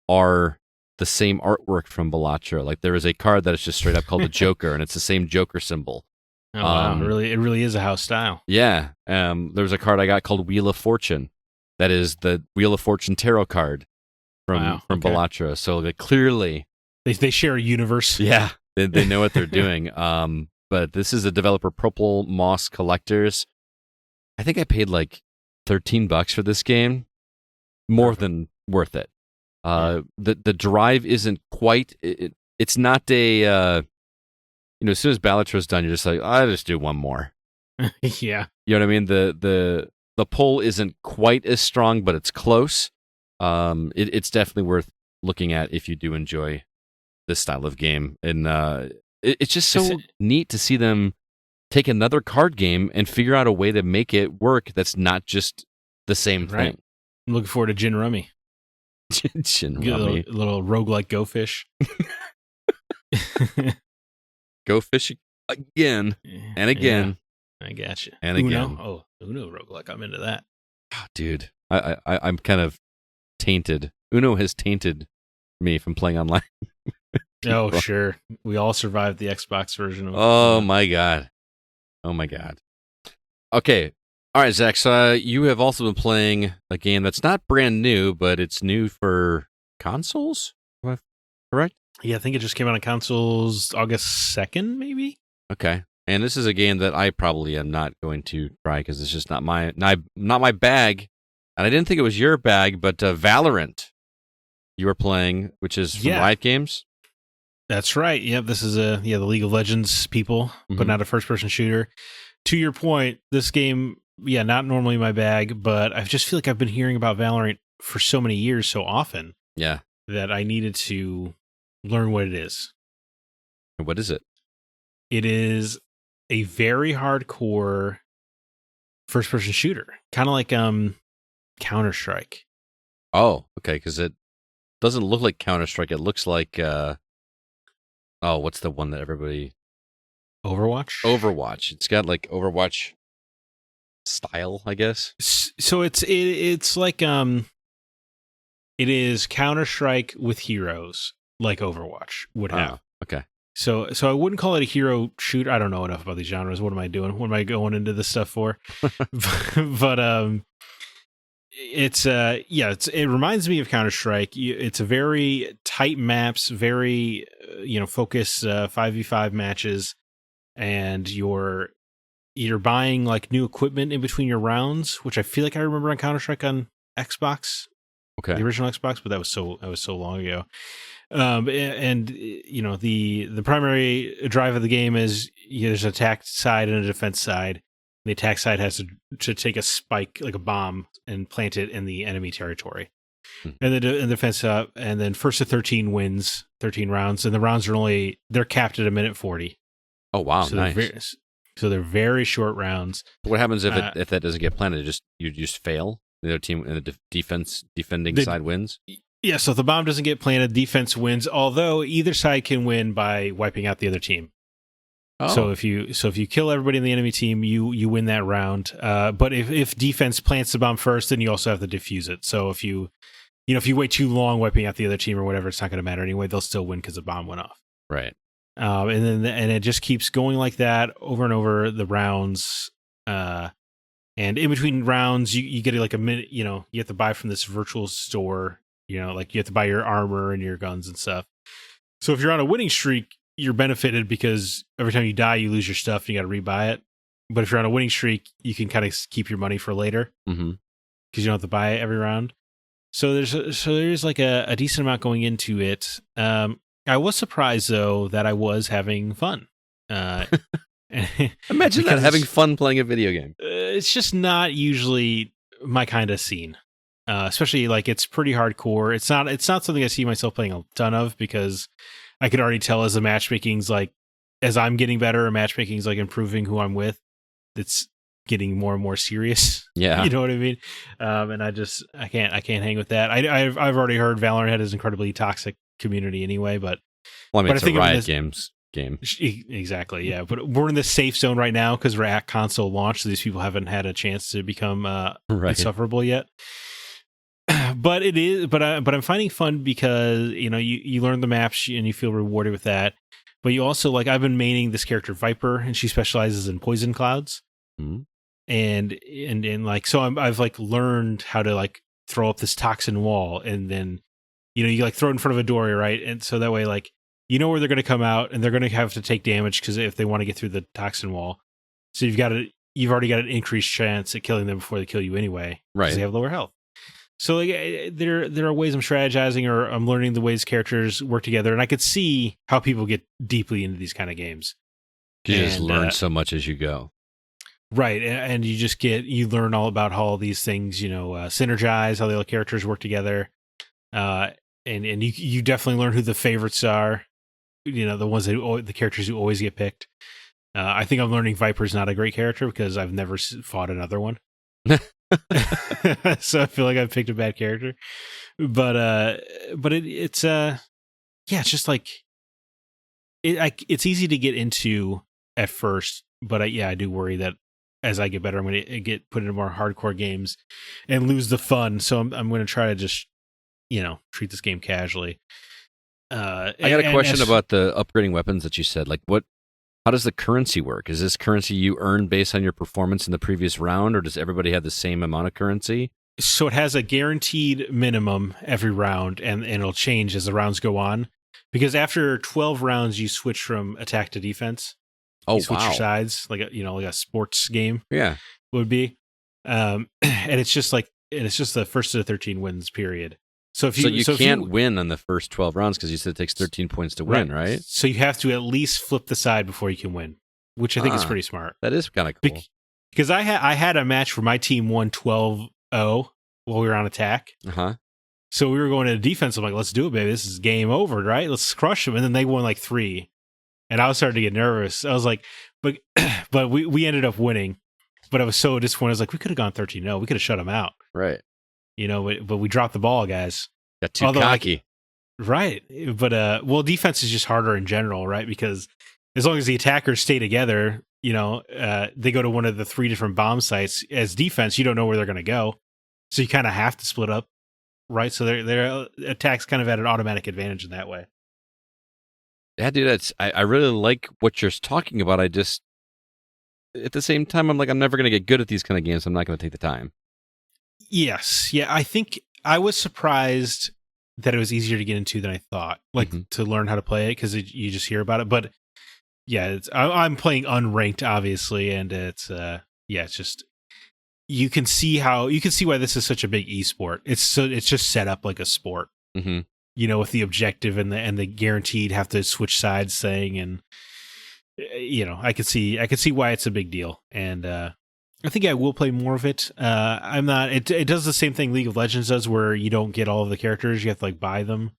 are the same artwork from Balatro. Like there is a card that is just straight up called the Joker, and it's the same Joker symbol. Oh, wow. It really is a house style. Yeah. There's a card I got called Wheel of Fortune. That is the Wheel of Fortune tarot card from Balatro. So they clearly they share a universe. Yeah. They know what they're doing. But this is a developer, Purple Moss Collectors. I think I paid like $13 for this game. More than worth it. The drive isn't quite. It's not a. As soon as Balatro's done, you're just like, I'll just do one more. Yeah. You know what I mean? The pull isn't quite as strong, but it's close. It's definitely worth looking at if you do enjoy this style of game, and it's just so neat to see them take another card game and figure out a way to make it work that's not just the same thing. I'm looking forward to Gin Rummy. Gin Rummy. A little roguelike Go Fish. Go Fish again and again. Yeah, I got you. And Uno? again. Oh, Uno roguelike. I'm into that. Oh, dude, I'm kind of tainted. Uno has tainted me from playing online. Oh, sure. We all survived the Xbox version of Oh, my God. Okay. All right, Zach. So you have also been playing a game that's not brand new, but it's new for consoles. Am I correct? Yeah, I think it just came out on consoles August 2nd, maybe. Okay. And this is a game that I probably am not going to try because it's just not my bag. And I didn't think it was your bag, but Valorant you were playing, which is from Riot Games. That's right. Yep, this is the League of Legends people, but not a first-person shooter. To your point, this game, not normally my bag, but I just feel like I've been hearing about Valorant for so many years, so often, that I needed to learn what it is. And what is it? It is a very hardcore first-person shooter, kind of like Counter-Strike. Oh, okay, because it doesn't look like Counter-Strike. It looks like what's the one that everybody... Overwatch. It's got like Overwatch style, I guess. So it's like it is Counter-Strike with heroes, like Overwatch would have. Okay. So I wouldn't call it a hero shooter. I don't know enough about these genres. What am I doing? What am I going into this stuff for? But it reminds me of Counter-Strike. It's a very tight maps, very focus 5v5 matches, and you're buying like new equipment in between your rounds, which I feel like I remember on Counter-Strike on Xbox. Okay. The original Xbox, but that was so long ago. And the primary drive of the game is there's an attack side and a defense side. The attack side has to take a spike, like a bomb, and plant it in the enemy territory. And the defense up, and then first to 13 wins, 13 rounds, and the rounds are they're capped at 1:40. Oh wow, so nice. They're very short rounds. But what happens if that doesn't get planted? You just fail. The other team in the defending side wins. Yeah, so if the bomb doesn't get planted, defense wins. Although either side can win by wiping out the other team. Oh. So if you kill everybody in the enemy team, you win that round. But if defense plants the bomb first, then you also have to defuse it. So if you wait too long wiping out the other team or whatever, it's not going to matter anyway. They'll still win because the bomb went off. Right. And it just keeps going like that over and over the rounds. And in between rounds, you get like a minute. You have to buy from this virtual store. Like you have to buy your armor and your guns and stuff. So if you're on a winning streak, you're benefited because every time you die, you lose your stuff and you got to rebuy it. But if you're on a winning streak, you can kind of keep your money for later because you don't have to buy it every round. So there's like a decent amount going into it. I was surprised though that I was having fun. Imagine that, having fun playing a video game. It's just not usually my kind of scene. Especially like it's pretty hardcore. It's not something I see myself playing a ton of because I could already tell as the matchmaking's like, as I'm getting better and matchmaking's like improving who I'm with, it's getting more and more serious. Yeah. You know what I mean? And I can't hang with that. I've already heard Valorant had this incredibly toxic community anyway, but it's a Riot Games game. Exactly. Yeah. But we're in the safe zone right now because we're at console launch. So these people haven't had a chance to become insufferable yet. But it is, but I'm finding fun because you learn the maps and you feel rewarded with that. But you also like I've been maining this character Viper, and she specializes in poison clouds, and like so I've like learned how to like throw up this toxin wall, and then you like throw it in front of a door, right? And so that way like where they're going to come out, and they're going to have to take damage because if they want to get through the toxin wall, so you've already got an increased chance at killing them before they kill you anyway, right? Because they have lower health. So like there are ways I'm strategizing or I'm learning the ways characters work together, and I could see how people get deeply into these kind of games. You just learn so much as you go, right? And you learn all about how all these things synergize, how the other characters work together, and you definitely learn who the favorites are. The ones the characters who always get picked. I think I'm learning Viper's not a great character because I've never fought another one. So I feel like I've picked a bad character, but it's just like it's easy to get into at first, but I do worry that as I get better, I'm going to get put into more hardcore games and lose the fun. So I'm going to try to just treat this game casually. I got a question about the upgrading weapons that you said. Like how does the currency work? Is this currency you earn based on your performance in the previous round, or does everybody have the same amount of currency? So it has a guaranteed minimum every round, and it'll change as the rounds go on. Because after 12 rounds, you switch from attack to defense. Oh, you switch wow. your sides like a sports game Yeah. would be. And it's just the first to 13 wins period. So if you can't win on the first 12 rounds because you said it takes 13 points to win, right? So you have to at least flip the side before you can win, which I think is pretty smart. That is kind of cool. Because I had a match where my team won 12-0 while we were on attack. Uh-huh. So we were going to defense. I'm like, let's do it, baby. This is game over, right? Let's crush them. And then they won like 3. And I was starting to get nervous. I was like, but we ended up winning. But I was so disappointed. I was like, we could have gone 13-0. We could have shut them out. Right. But we dropped the ball, guys. Got too cocky. Right. But, defense is just harder in general, right? Because as long as the attackers stay together, they go to one of the 3 different bomb sites. As defense, you don't know where they're going to go. So you kind of have to split up, right? So their attacks kind of at an automatic advantage in that way. Yeah, dude, I really like what you're talking about. I just, at the same time, I'm like, I'm never going to get good at these kind of games. I'm not going to take the time. Yes. Yeah, I think I was surprised that it was easier to get into than I thought, to learn how to play it, because you just hear about it. But yeah, I'm playing unranked, obviously, and it's just you can see why this is such a big esport. It's just set up like a sport, with the objective and the guaranteed have to switch sides thing, and I could see why it's a big deal, and I think I will play more of it. I'm not. It does the same thing League of Legends does, where you don't get all of the characters; you have to buy them.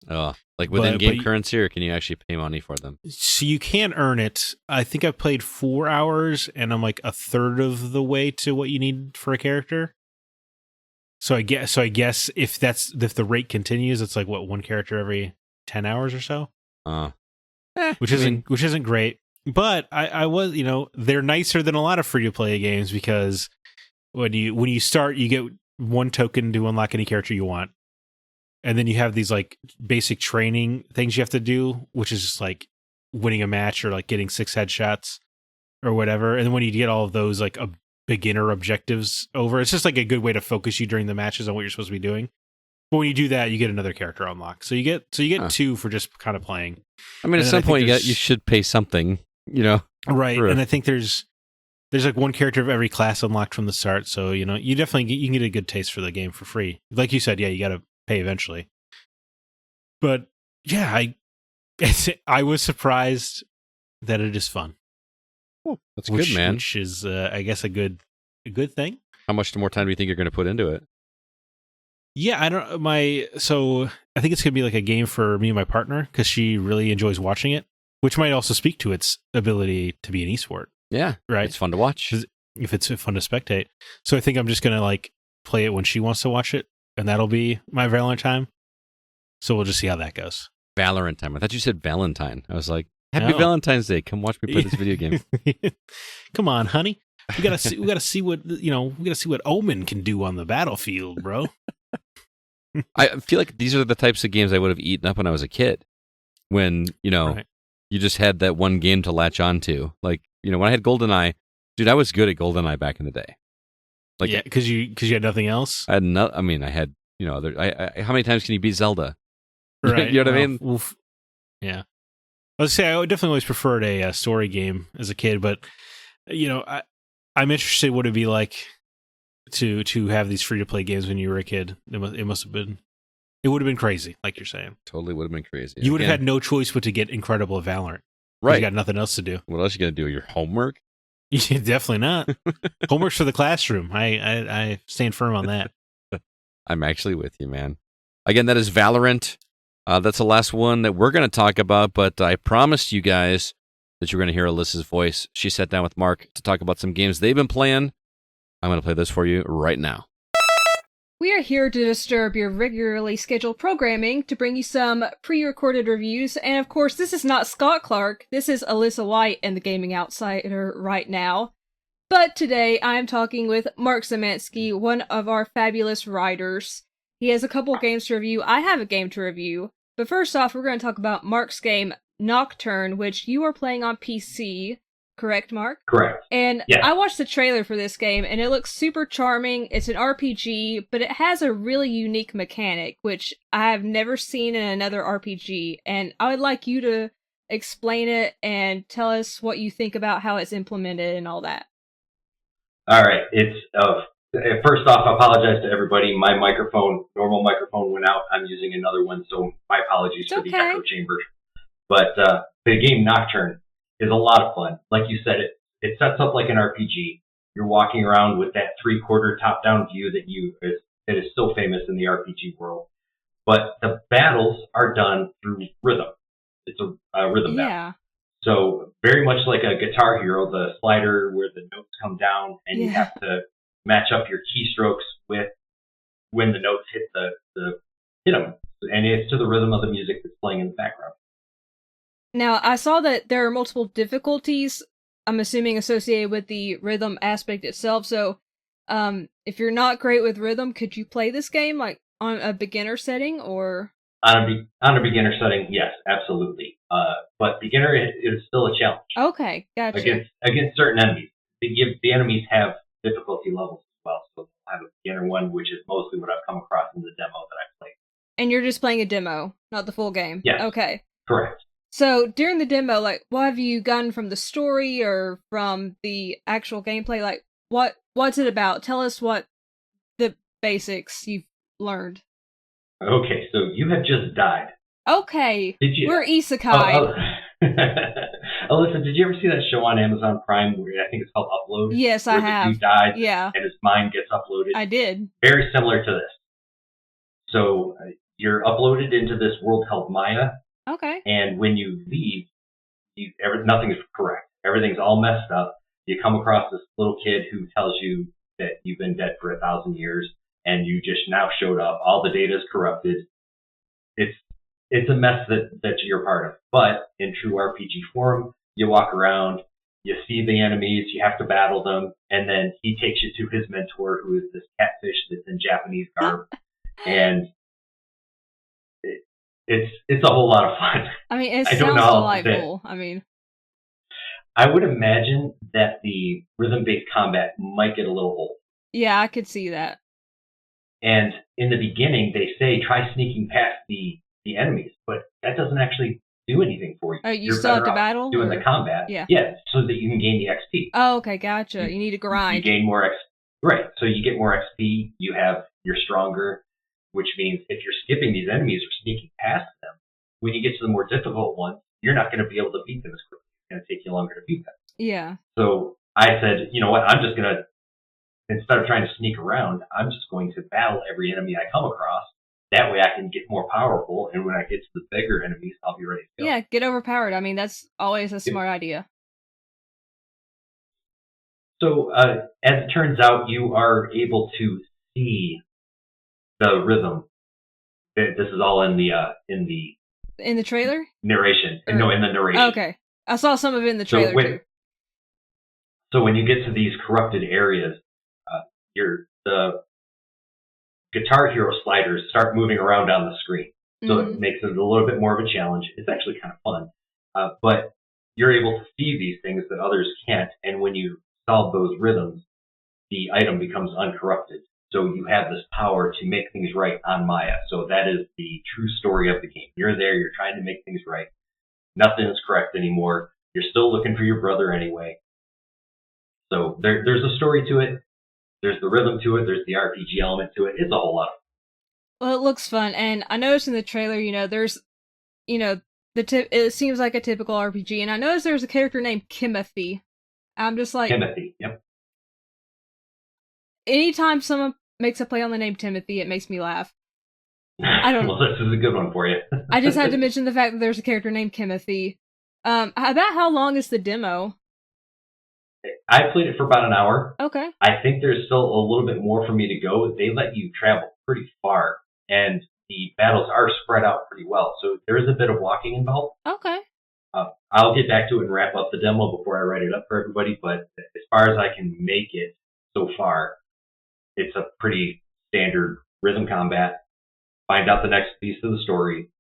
Oh, like within game currency, or can you actually pay money for them? So you can earn it. I think I've played 4 hours, and I'm like a third of the way to what you need for a character. So I guess if the rate continues, it's like one character every 10 hours or so. Which isn't great. But I was, they're nicer than a lot of free to play games, because when you start, you get 1 token to unlock any character you want. And then you have these basic training things you have to do, which is just winning a match or getting 6 headshots or whatever. And then when you get all of those beginner objectives over, it's just a good way to focus you during the matches on what you're supposed to be doing. But when you do that, you get another character unlocked. So you get 2 for just kind of playing. I mean, at some point you should pay something, Right. And I think there's 1 character of every class unlocked from the start. So, you can get a good taste for the game for free. Like you said, yeah, you got to pay eventually. But yeah, I was surprised that it is fun. Oh, that's good, man. Which is, I guess, a good thing. How much more time do you think you're going to put into it? Yeah, so I think it's going to be a game for me and my partner, because she really enjoys watching it, which might also speak to its ability to be an esport. Yeah, right. It's fun to watch. If it's fun to spectate. So I think I'm just going to play it when she wants to watch it, and that'll be my Valorant time. So we'll just see how that goes. Valorant time. I thought you said Valentine. I was like, Happy Valentine's Day. Come watch me play this video game. Come on, honey. We gotta see what Omen can do on the battlefield, bro. I feel like these are the types of games I would have eaten up when I was a kid. When, Right. you just had that one game to latch onto. When I had GoldenEye, dude, I was good at GoldenEye back in the day. Yeah, because you had nothing else. I had how many times can you beat Zelda? Right. You know what I mean? Oof. Yeah. I would say I definitely always preferred a story game as a kid, but I'm interested what it'd be like to have these free to play games when you were a kid. It would have been crazy, like you're saying. Totally would have been crazy. You would have had no choice but to get incredible at Valorant. Right. You got nothing else to do. What else you gonna do? Your homework? Definitely not. Homework's for the classroom. I stand firm on that. I'm actually with you, man. Again, that is Valorant. That's the last one that we're going to talk about, but I promised you guys that you're going to hear Alyssa's voice. She sat down with Mark to talk about some games they've been playing. I'm going to play this for you right now. We are here to disturb your regularly scheduled programming to bring you some pre-recorded reviews, and of course, this is not Scott Clark. This is Alyssa White and the Gaming Outsider right now. But today, I'm talking with Mark Zemansky, one of our fabulous writers. He has a couple games to review. I have a game to review. But first off, we're going to talk about Mark's game, Nocturne, which you are playing on PC. Correct, Mark? Correct. And yes. I watched the trailer for this game, and it looks super charming. It's an RPG, but it has a really unique mechanic, which I have never seen in another RPG. And I would like you to explain it and tell us what you think about how it's implemented and all that. All right. It's first off, I apologize to everybody. My normal microphone went out. I'm using another one, so my apologies for the echo chamber. But the game Nocturne is a lot of fun. Like you said, it sets up like an RPG. You're walking around with that 3/4 top-down view that is so famous in the RPG world. But the battles are done through rhythm. It's a rhythm battle. So very much like a Guitar Hero, the slider where the notes come down and you have to match up your keystrokes with when the notes hit hit them. And it's to the rhythm of the music that's playing in the background. Now, I saw that there are multiple difficulties, I'm assuming associated with the rhythm aspect itself. So if you're not great with rhythm, could you play this game like on a beginner setting or? On a beginner setting, yes, absolutely. But beginner is still a challenge. Okay, gotcha. Against certain enemies. The enemies have difficulty levels as well. So I have a beginner one, which is mostly what I've come across in the demo that I've played. And you're just playing a demo, not the full game? Yes. Okay. Correct. So during the demo, like, what have you gotten from the story or from the actual gameplay? Like, what's it about? Tell us what the basics you've learned. Okay, so you have just died. Okay, we're isekai. Alyssa, did you ever see that show on Amazon Prime where I think it's called Upload? Yes, I have. You died, and his mind gets uploaded. I did. Very similar to this. So you're uploaded into this world called Maya. Okay. And when you leave, nothing is correct. Everything's all messed up. You come across this little kid who tells you that you've been dead for 1,000 years. And you just now showed up. All the data is corrupted. It's a mess that you're part of. But in true RPG form, you walk around, you see the enemies, you have to battle them, and then he takes you to his mentor, who is this catfish that's in Japanese garb, and it's a whole lot of fun. I mean, it sounds delightful. I would imagine that the rhythm-based combat might get a little old. Yeah, I could see that. And in the beginning, they say try sneaking past the enemies, but that doesn't actually do anything for you. Oh, you still have to battle? Doing the combat. Yeah, so that you can gain the XP. Oh, okay, gotcha. You need to grind. You gain more XP. Right, so you get more XP, you're stronger, which means if you're skipping these enemies or sneaking past them, when you get to the more difficult ones, you're not going to be able to beat them as quickly. It's going to take you longer to beat them. Yeah. So I said, you know what, I'm just going to, instead of trying to sneak around, I'm just going to battle every enemy I come across. That way I can get more powerful, and when I get to the bigger enemies, I'll be ready to go. Yeah, get overpowered. I mean, that's always a smart idea. So, as it turns out, you are able to see the rhythm. This is all in the trailer? Narration. No, in the narration. Okay. I saw some of it in the trailer, too. So when you get to these corrupted areas, the Guitar Hero sliders start moving around on the screen. So it makes it a little bit more of a challenge. It's actually kind of fun. But you're able to see these things that others can't. And when you solve those rhythms, the item becomes uncorrupted. So you have this power to make things right on Maya. So that is the true story of the game. You're there. You're trying to make things right. Nothing is correct anymore. You're still looking for your brother anyway. So there's a story to it. There's the rhythm to it. There's the RPG element to it. It's a whole lot of fun. Well, it looks fun. And I noticed in the trailer, there's, it seems like a typical RPG. And I noticed there's a character named Timothy. I'm just like... Timothy, yep. Anytime someone makes a play on the name Timothy, it makes me laugh. I don't know. Well, this is a good one for you. I just had to mention the fact that there's a character named Timothy. About how long is the demo? I played it for about an hour. Okay. I think there's still a little bit more for me to go. They let you travel pretty far, and the battles are spread out pretty well. So there is a bit of walking involved. Okay. I'll get back to it and wrap up the demo before I write it up for everybody, but as far as I can make it so far, it's a pretty standard rhythm combat. Find out the next piece of the story,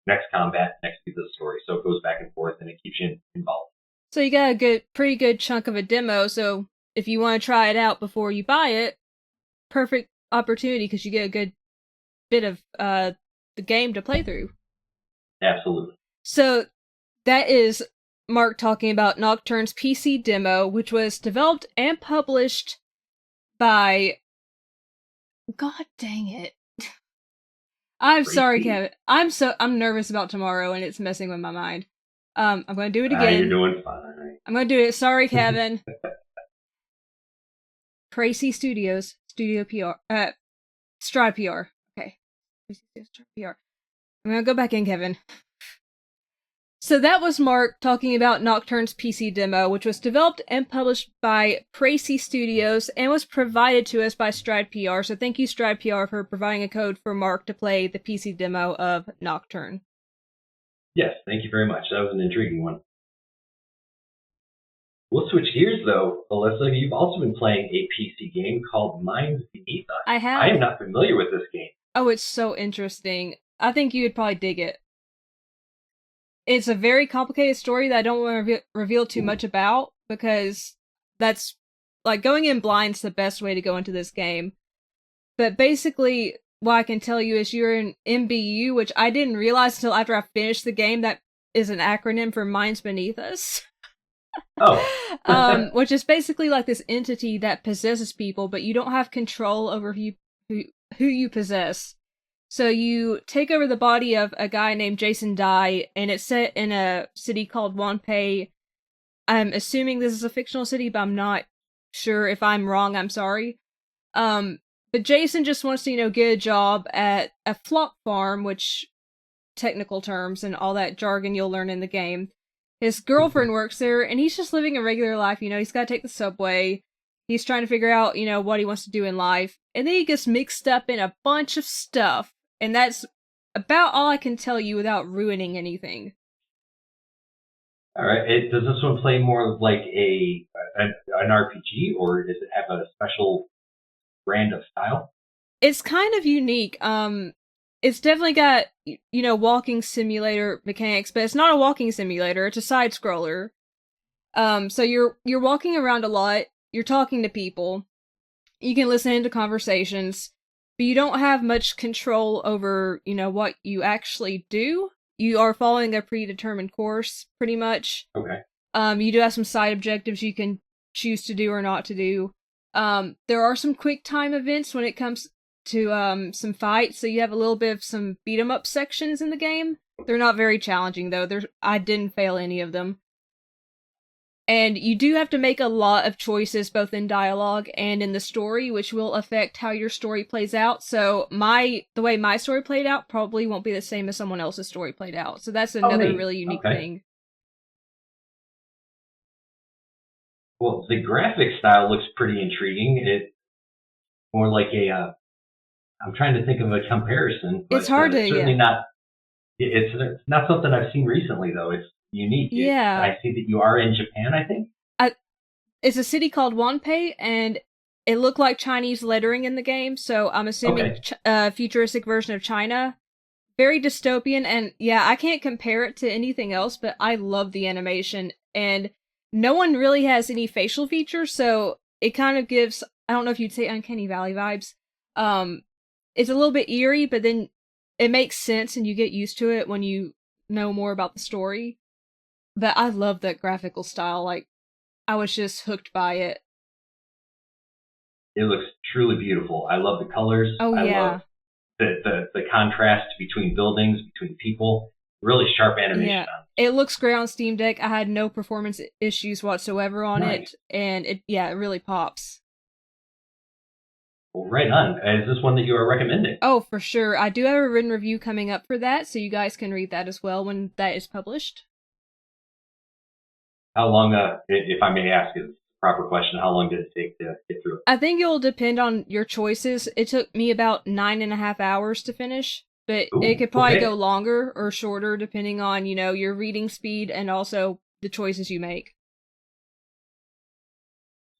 next combat, next piece of the story. So it goes back and forth, and it keeps you involved. So you got a pretty good chunk of a demo, so if you want to try it out before you buy it, perfect opportunity because you get a good bit of the game to play through. Absolutely. So That is Mark talking about Nocturne's PC demo, which was developed and published by... God dang it. I'm sorry, Kevin. I'm nervous about tomorrow, and it's messing with my mind. I'm going to do it again. You're doing fine. I'm going to do it. Sorry, Kevin. Crazy Studios, Studio PR, Stride PR. Okay. Stride PR. I'm going to go back in, Kevin. So that was Mark talking about Nocturne's PC demo, which was developed and published by Crazy Studios and was provided to us by Stride PR. So thank you, Stride PR, for providing a code for Mark to play the PC demo of Nocturne. Yes, thank you very much. That was an intriguing one. We'll switch gears, though. Alyssa, you've also been playing a PC game called Minds Beneath Us. I have. I am not familiar with this game. Oh, it's so interesting. I think you would probably dig it. It's a very complicated story that I don't want to reveal too much about, because that's, like, going in blind's the best way to go into this game. But basically, what I can tell you is you're in MBU, which I didn't realize until after I finished the game that is an acronym for Minds Beneath Us. Oh. Which is basically like this entity that possesses people, but you don't have control over who you possess. So you take over the body of a guy named Jason Dye, and it's set in a city called Wanpei. I'm assuming this is a fictional city, but I'm not sure. If I'm wrong, I'm sorry. But Jason just wants to, get a job at a flock farm, which technical terms and all that jargon you'll learn in the game. His girlfriend works there, and he's just living a regular life. He's got to take the subway. He's trying to figure out, what he wants to do in life. And then he gets mixed up in a bunch of stuff. And that's about all I can tell you without ruining anything. All right. Does this one play more like an RPG, or does it have a special brand of style? It's kind of unique. It's definitely got, walking simulator mechanics, but it's not a walking simulator. It's a side scroller. So you're walking around a lot. You're talking to people. You can listen into conversations, but you don't have much control over, what you actually do. You are following a predetermined course, pretty much. Okay. You do have some side objectives you can choose to do or not to do. There are some quick time events when it comes to some fights, so you have a little bit of some beat 'em up sections in the game. They're not very challenging though. I didn't fail any of them. And you do have to make a lot of choices both in dialogue and in the story, which will affect how your story plays out. So the way my story played out probably won't be the same as someone else's story played out. So that's another really unique thing. Well, the graphic style looks pretty intriguing. It's more like I'm trying to think of a comparison. But it's hard to, certainly not. It's not something I've seen recently, though. It's unique. Yeah. I see that you are in Japan, I think. It's a city called Wanpei, and it looked like Chinese lettering in the game, so I'm assuming a futuristic version of China. Very dystopian, and yeah, I can't compare it to anything else, but I love the animation, and no one really has any facial features, so it kind of gives, I don't know if you'd say Uncanny Valley vibes. It's a little bit eerie, but then it makes sense, and you get used to it when you know more about the story. But I love that graphical style, like, I was just hooked by it. It looks truly beautiful. I love the colors. Oh, I yeah. love the contrast between buildings, between people. Really sharp animation. Yeah, it looks great on Steam Deck. I had no performance issues whatsoever on it, and it really pops. Well, right on. Is this one that you are recommending? Oh, for sure. I do have a written review coming up for that, so you guys can read that as well when that is published. How long, if I may ask, is the proper question, how long did it take to get through it? I think it will depend on your choices. It took me about 9.5 hours to finish, but it could probably go longer or shorter depending on, your reading speed and also the choices you make.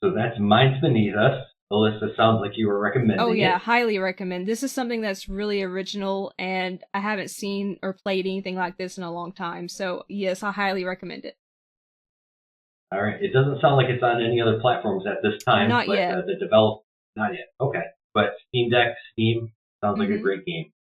So that's Minds Beneath Us. Alyssa, sounds like you were recommending it. Oh yeah, highly recommend. This is something that's really original, and I haven't seen or played anything like this in a long time. So yes, I highly recommend it. All right. It doesn't sound like it's on any other platforms at this time. Not yet. Not yet. Okay. But Steam Deck, Steam, sounds like a great game.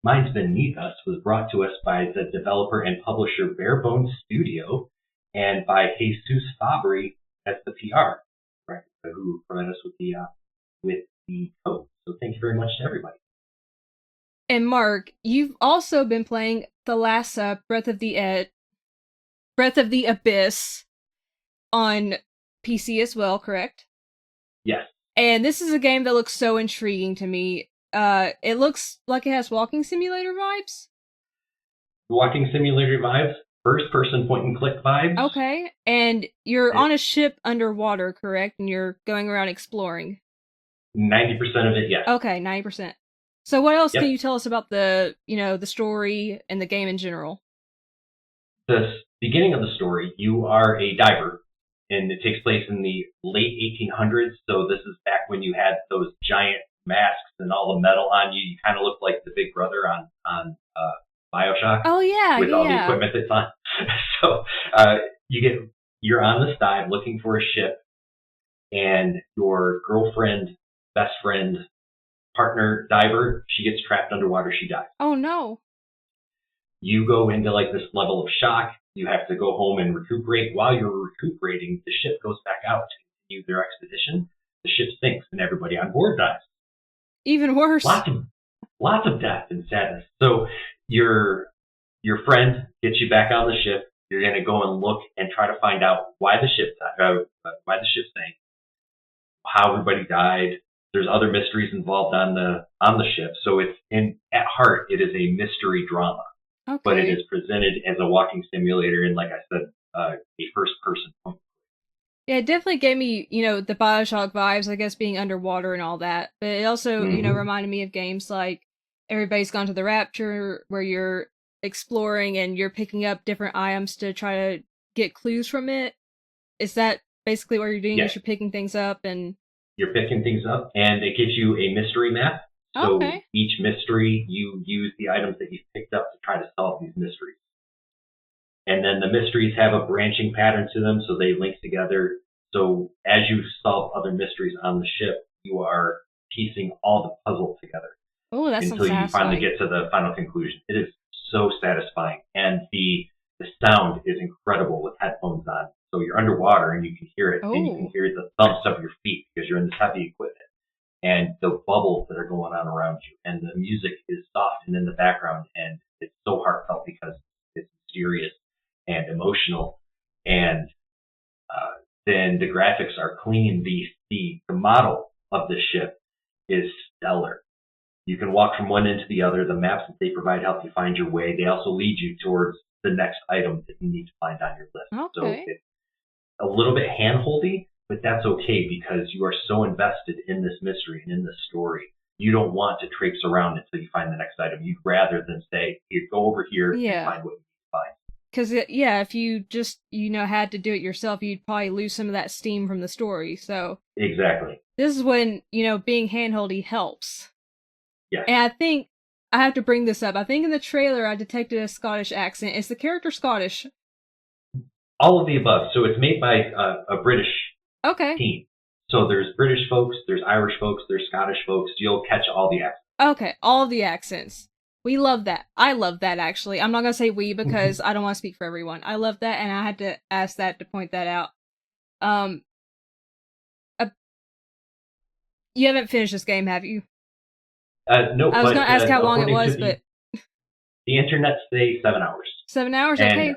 Minds Beneath Us was brought to us by the developer and publisher Barebones Studio and by Jesus Fabry as the PR, right, who provided us with the code. So thank you very much to everybody. And Mark, you've also been playing Thalassa, Breath of the Abyss on PC as well, correct? Yes. And this is a game that looks so intriguing to me. It looks like it has walking simulator vibes. Walking simulator vibes, first-person point-and-click vibes. Okay, and you're on a ship underwater, correct? And you're going around exploring. 90% of it, yes. Okay, 90%. So what else can you tell us about the story and the game in general? The beginning of the story, you are a diver, and it takes place in the late 1800s. So this is back when you had those giant masks and all the metal on you. You kind of look like the Big Brother on BioShock. Oh yeah, with all the equipment that's on. So you're on this dive looking for a ship, and your girlfriend, best friend, partner diver, she gets trapped underwater. She dies. Oh no. You go into like this level of shock. You have to go home and recuperate. While you're recuperating, the ship goes back out to continue their expedition. The ship sinks and everybody on board dies. Even worse. Lots of death and sadness. So your friend gets you back on the ship. You're going to go and look and try to find out why the ship sank, how everybody died. There's other mysteries involved on the ship. So at heart, it is a mystery drama. Okay. But it is presented as a walking simulator and, like I said, a first-person point. Yeah, it definitely gave me, the BioShock vibes, I guess, being underwater and all that. But it also, reminded me of games like Everybody's Gone to the Rapture, where you're exploring and you're picking up different items to try to get clues from it. Is that basically what you're doing? Yes. You're picking things up and... You're picking things up, and it gives you a mystery map. So each mystery, you use the items that you've picked up to try to solve these mysteries. And then the mysteries have a branching pattern to them, so they link together. So as you solve other mysteries on the ship, you are piecing all the puzzle together. Oh, that's until you finally get to the final conclusion. It is so satisfying, and the sound is incredible with headphones on. So you're underwater and you can hear it, and you can hear the thumps of your feet because you're in this heavy equipment. And the bubbles that are going on around you, and the music is soft and in the background, and it's so heartfelt because it's serious and emotional. And then the graphics are clean. The model of the ship is stellar. You can walk from one end to the other. The maps that they provide help you find your way. They also lead you towards the next item that you need to find on your list. Okay. So it's a little bit hand-holdy, but that's okay because you are so invested in this mystery and in this story. You don't want to traipse around until you find the next item. You'd rather than say, here, go over here and find what you need to find. Because, if you just, had to do it yourself, you'd probably lose some of that steam from the story, so... Exactly. This is when, being handholdy helps. Yeah. And I think, I have to bring this up, I think in the trailer I detected a Scottish accent. Is the character Scottish? All of the above. So it's made by a British team. So there's British folks, there's Irish folks, there's Scottish folks. You'll catch all the accents. Okay, all of the accents. We love that. I love that, actually. I'm not going to say we because I don't want to speak for everyone. I love that, and I had to ask that to point that out. You haven't finished this game, have you? No. I was going to ask how long it was, but... The internet say 7 hours. 7 hours? And okay.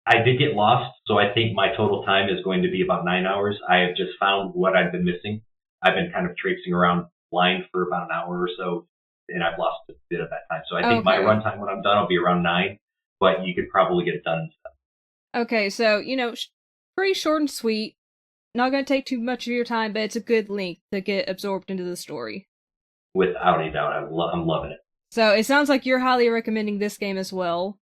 I did get lost, so I think my total time is going to be about 9 hours. I have just found what I've been missing. I've been kind of traipsing around blind for about an hour or so, and I've lost a bit of that time. So I think my runtime when I'm done will be around 9, but you could probably get it done in 7. Okay, so, pretty short and sweet. Not going to take too much of your time, but it's a good length to get absorbed into the story. Without a doubt. I'm loving it. So it sounds like you're highly recommending this game as well.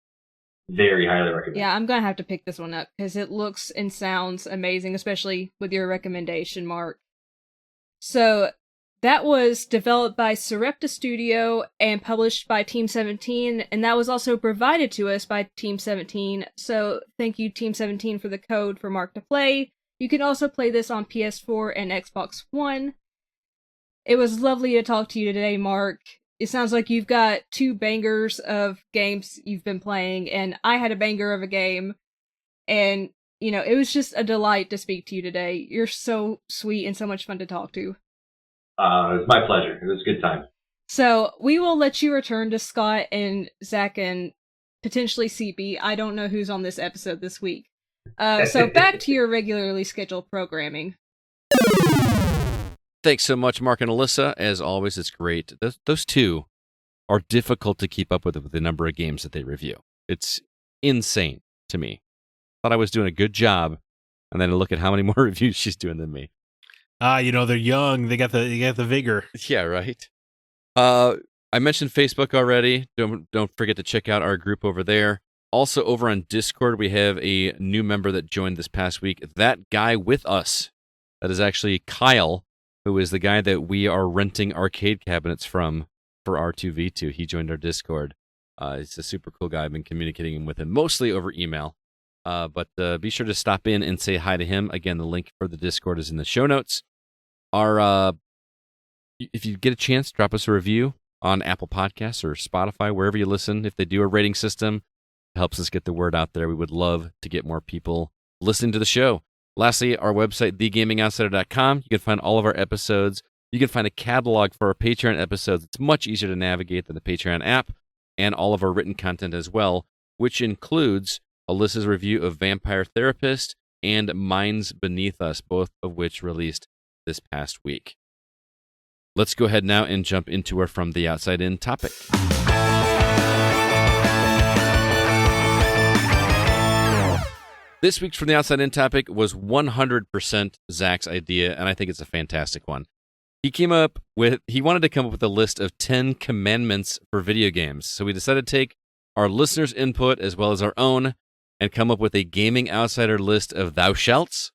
Very highly recommended. Yeah, I'm going to have to pick this one up because it looks and sounds amazing, especially with your recommendation, Mark. So that was developed by Sarepta Studio and published by Team 17, and that was also provided to us by Team 17. So thank you, Team 17, for the code for Mark to play. You can also play this on PS4 and Xbox One. It was lovely to talk to you today, Mark. it sounds like you've got 2 bangers of games you've been playing, and I had a banger of a game, and, it was just a delight to speak to you today. You're so sweet and so much fun to talk to. It was my pleasure. It was a good time. So, we will let you return to Scott and Zack and potentially CB. I don't know who's on this episode this week. So, back to your regularly scheduled programming. Thanks so much, Mark and Alyssa. As always, it's great. Those two are difficult to keep up with the number of games that they review. It's insane to me. Thought I was doing a good job, and then I look at how many more reviews she's doing than me. They're young. They got the vigor. Yeah, right. I mentioned Facebook already. Don't forget to check out our group over there. Also, over on Discord, we have a new member that joined this past week. That guy with us. That is actually Kyle, who is the guy that we are renting arcade cabinets from for R2V2. He joined our Discord. He's a super cool guy. I've been communicating with him mostly over email. But be sure to stop in and say hi to him. Again, the link for the Discord is in the show notes. If you get a chance, drop us a review on Apple Podcasts or Spotify, wherever you listen. If they do a rating system, it helps us get the word out there. We would love to get more people listening to the show. Lastly, our website, thegamingoutsider.com. You can find all of our episodes. You can find a catalog for our Patreon episodes. It's much easier to navigate than the Patreon app, and all of our written content as well, which includes Alyssa's review of Vampire Therapist and Minds Beneath Us, both of which released this past week. Let's go ahead now and jump into our From the Outside In topic. This week's From the Outside In topic was 100% Zach's idea, and I think it's a fantastic one. He wanted to come up with a list of 10 commandments for video games. So we decided to take our listeners' input as well as our own and come up with a Gaming Outsider list of thou shalts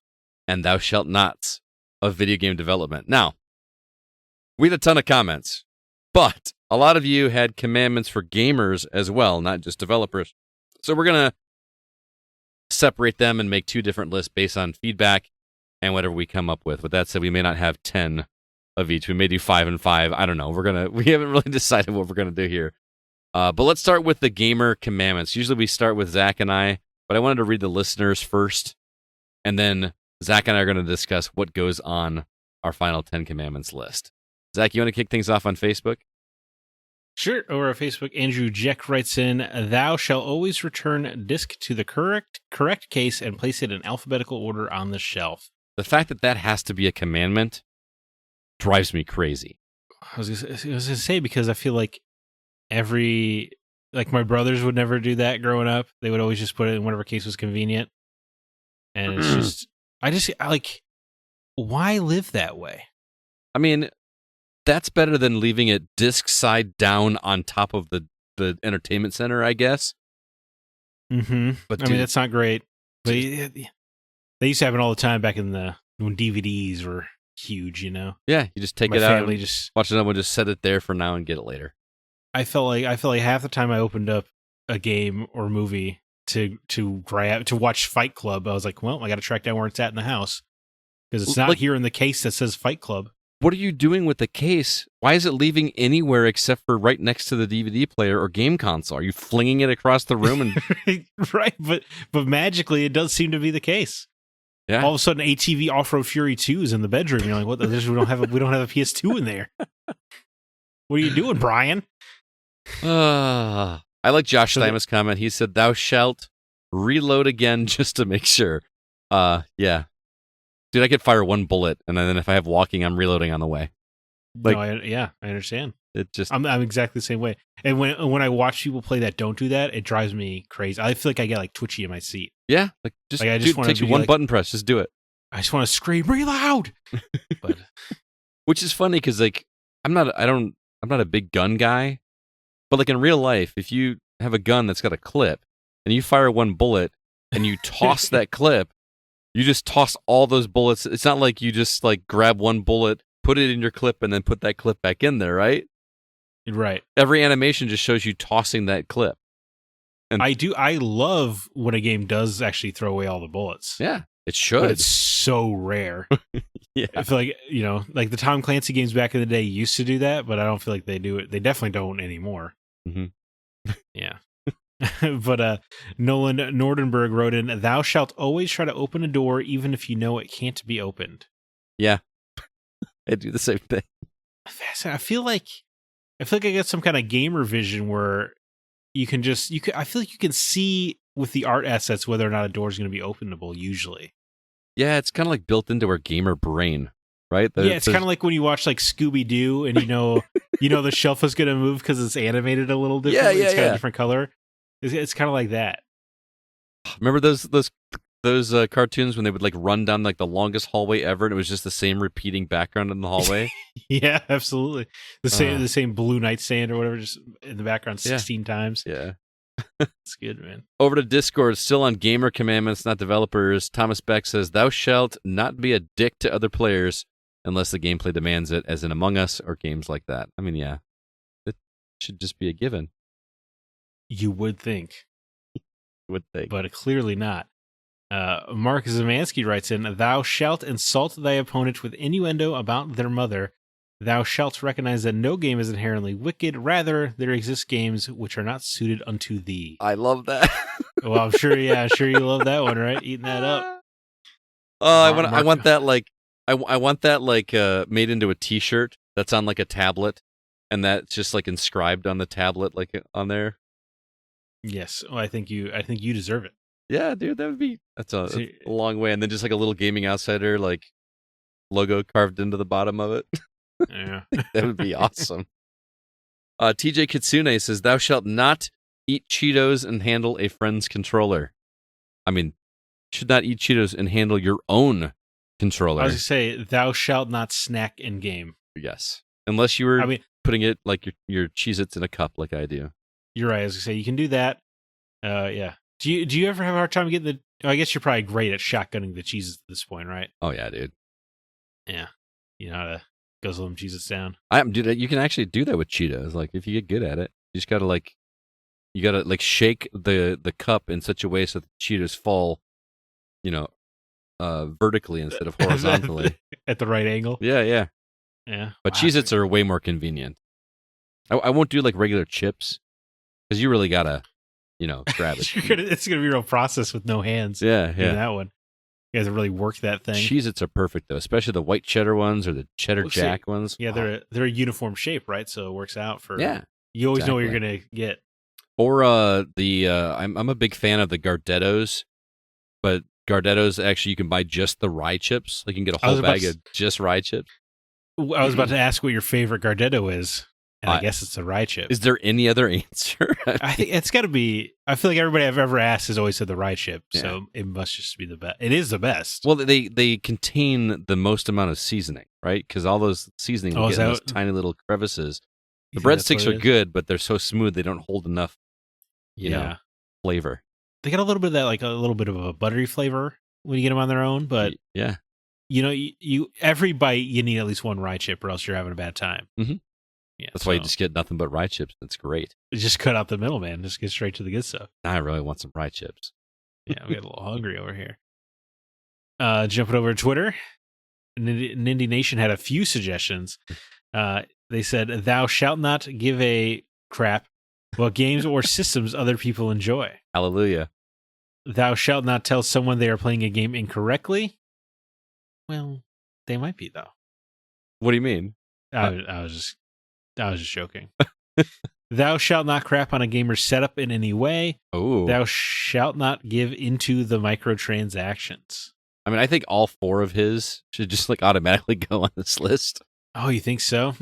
and thou shalt nots of video game development. Now, we had a ton of comments, but a lot of you had commandments for gamers as well, not just developers. So we're going to separate them and make 2 different lists based on feedback and whatever we come up with. With that said, we may not have 10 of each. We may do 5 and 5. I don't know. We haven't really decided what we're going to do here. But let's start with the gamer commandments. Usually we start with Zach and I, but I wanted to read the listeners first, and then Zach and I are going to discuss what goes on our final 10 commandments list. Zach, you want to kick things off on Facebook? Sure. Over on Facebook, Andrew Jeck writes in, "Thou shall always return disc to the correct case and place it in alphabetical order on the shelf." The fact that has to be a commandment drives me crazy. I was going to say, because I feel like my brothers would never do that growing up. They would always just put it in whatever case was convenient. And it's just, why live that way? I mean, that's better than leaving it disc side down on top of the entertainment center, I guess. Mm-hmm. But that's not great. But they used to have it all the time back in when DVDs were huge, Yeah, you just take it out and just watch another one, just set it there for now and get it later. I felt like half the time I opened up a game or movie to watch Fight Club, I was like, well, I got to track down where it's at in the house because it's not here in the case that says Fight Club. What are you doing with the case? Why is it leaving anywhere except for right next to the DVD player or game console? Are you flinging it across the room? And right, but magically it does seem to be the case. Yeah. All of a sudden, ATV Off-Road Fury 2 is in the bedroom. You're like, what? We don't have a PS2 in there. What are you doing, Brian? I like Josh Steinman's comment. He said, "Thou shalt reload again just to make sure." Yeah. Dude, I could fire 1 bullet, and then if I have walking, I'm reloading on the way. I understand. It just I'm exactly the same way. And when I watch people play that don't do that, it drives me crazy. I feel like I get twitchy in my seat. Yeah, I just want to take one button press. Just do it. I just want to scream, reload. But which is funny because I'm not a big gun guy, but in real life, if you have a gun that's got a clip and you fire 1 bullet and you toss that clip, you just toss all those bullets. It's not like you just grab 1 bullet, put it in your clip, and then put that clip back in there, right? Right. Every animation just shows you tossing that clip. And I love when a game does actually throw away all the bullets. Yeah. It should. But it's so rare. Yeah. I feel like, like the Tom Clancy games back in the day used to do that, but I don't feel like they do it. They definitely don't anymore. Mm-hmm. Yeah. But Nolan Nordenberg wrote in, "Thou shalt always try to open a door even if you know it can't be opened." Yeah. I do the same thing. I feel like I got some kind of gamer vision where I feel like you can see with the art assets whether or not a door is going to be openable usually. Yeah, it's kind of like built into our gamer brain, right? It's kind of like when you watch like Scooby-Doo and the shelf is going to move because it's animated a little differently. It's got a different color. It's kind of like that. Remember those cartoons when they would like run down like the longest hallway ever, and it was just the same repeating background in the hallway? Yeah, absolutely. The same blue nightstand or whatever, just in the background 16 times. Yeah. It's good, man. Over to Discord, still on gamer commandments, not developers. Thomas Beck says, "Thou shalt not be a dick to other players unless the gameplay demands it, as in Among Us or games like that." I mean, yeah, it should just be a given. You would think. But clearly not. Mark Zamansky writes in, "Thou shalt insult thy opponent with innuendo about their mother. Thou shalt recognize that no game is inherently wicked. Rather, there exist games which are not suited unto thee." I love that. Well, I'm sure you love that one, right? Eating that up. Oh, I want that made into a T-shirt that's on like a tablet, and that's just like inscribed on the tablet, like on there. Yes, well, I think you deserve it. Yeah, dude, that's a long way, and then just like a little Gaming Outsider like logo carved into the bottom of it. Yeah, that would be awesome. TJ Kitsune says, "Thou shalt not eat Cheetos and handle a friend's controller." I mean, you should not eat Cheetos and handle your own controller. I was going to say, "Thou shalt not snack in game." Yes, unless you were putting it like your Cheez-Its in a cup, like I do. You're right. I was going to say you can do that. Yeah. Do you ever have a hard time getting I guess you're probably great at shotgunning the Cheez-Its at this point, right? Oh yeah, dude. Yeah, you know how to guzzle them Cheez-Its down. Dude, you can actually do that with Cheetos. Like if you get good at it, you just gotta shake the cup in such a way so that the Cheetos fall, vertically instead of horizontally at the right angle. Yeah. But wow. Cheez-Its are way more convenient. I won't do like regular chips because you really gotta, grab it. It's gonna be a real process with no hands. Yeah. That one. You guys have really worked that thing. Cheez-Its are perfect though, especially the white cheddar ones or the cheddar jack ones. Yeah, they're a uniform shape, right? So it works out for. Yeah, you always know what you're gonna get. Or I'm a big fan of the Gardettos, but Gardettos actually you can buy just the rye chips. Like you can get a whole bag of just rye chips. I was about to ask what your favorite Gardetto is. And I guess it's a rye chip. Is there any other answer? I think it's got to be. I feel like everybody I've ever asked has always said the rye chip, so it must just be the best. It is the best. Well, they contain the most amount of seasoning, right? Because all those seasoning get in those tiny little crevices. The breadsticks are good, but they're so smooth they don't hold enough, flavor. They got a little bit of that, like a little bit of a buttery flavor when you get them on their own. But you every bite you need at least one rye chip, or else you're having a bad time. Mm-hmm. Yeah, that's why you just get nothing but rye chips. That's great. Just cut out the middle, man. Just get straight to the good stuff. I really want some rye chips. Yeah, we got a little hungry over here. Jumping over to Twitter, Nindy Nation had a few suggestions. They said, "Thou shalt not give a crap what games or systems other people enjoy." Hallelujah. "Thou shalt not tell someone they are playing a game incorrectly." Well, they might be though. What do you mean? I was just joking. "Thou shalt not crap on a gamer's setup in any way." Oh. "Thou shalt not give into the microtransactions." I mean, I think all four of his should just like automatically go on this list. Oh, you think so?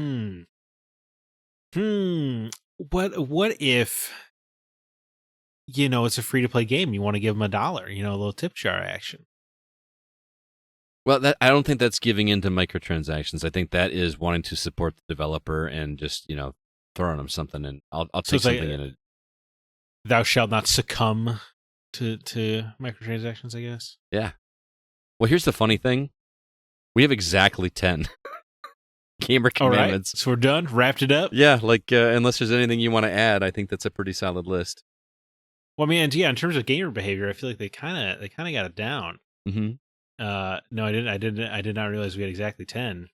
What if it's a free to play game? You want to give them $1, a little tip jar action. Well, I don't think that's giving into microtransactions. I think that is wanting to support the developer and just, throwing them something, and I'll take something in it. Thou shalt not succumb to microtransactions, I guess. Yeah. Well, here's the funny thing. We have exactly 10 gamer commandments. All right. So we're done? Wrapped it up? Yeah, unless there's anything you want to add, I think that's a pretty solid list. Well, I mean, in terms of gamer behavior, I feel like they kind of got it down. Mm-hmm. No, I didn't. I did not realize we had exactly 10.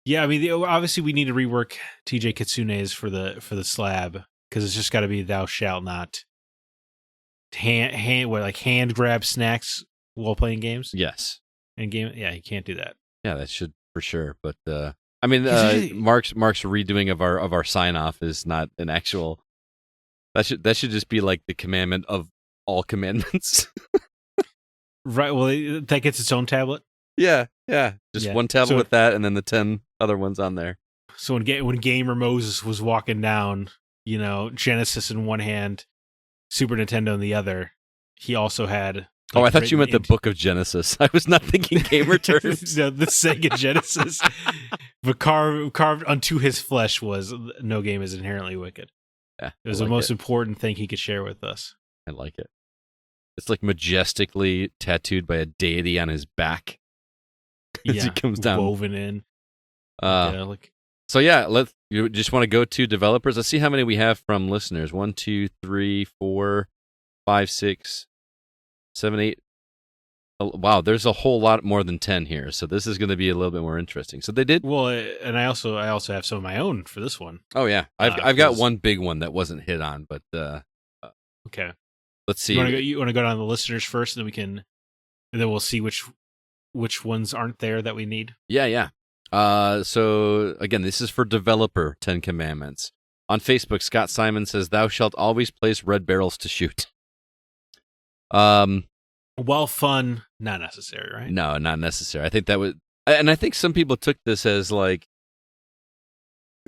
Yeah, I mean, obviously we need to rework TJ Kitsune's for the slab because it's just got to be "Thou shalt not hand grab snacks while playing games." Yes. And game, yeah, you can't do that. Yeah, that should for sure. But I mean, Mark's redoing of our sign off is not an actual. That should just be like the commandment of all commandments. Right. Well, that gets its own tablet. Yeah. Just one tablet with that, and then the 10 other ones on there. So when Gamer Moses was walking down, Genesis in one hand, Super Nintendo in the other, he also had. Oh, I thought you meant the Book of Genesis. I was not thinking gamer terms. No, the Sega Genesis. But carved onto his flesh was "No game is inherently wicked." Yeah, it was the most important thing he could share with us. I like it. It's like majestically tattooed by a deity on his back. As he comes down, woven in. So yeah, you just want to go to developers. Let's see how many we have from listeners. 1, 2, 3, 4, 5, 6, 7, 8. Oh, wow, there's a whole lot more than 10 here. So this is going to be a little bit more interesting. So they did. Well, and I also have some of my own for this one. Oh yeah, I've got one big one that wasn't hit on, but okay. Let's see. You want to go down the listeners first, and then we'll see which ones aren't there that we need. Yeah. So again, this is for developer 10 Commandments. On Facebook, Scott Simon says, "Thou shalt always place red barrels to shoot." Well, fun, not necessary, right? No, not necessary. I think that would, and I think some people took this as like,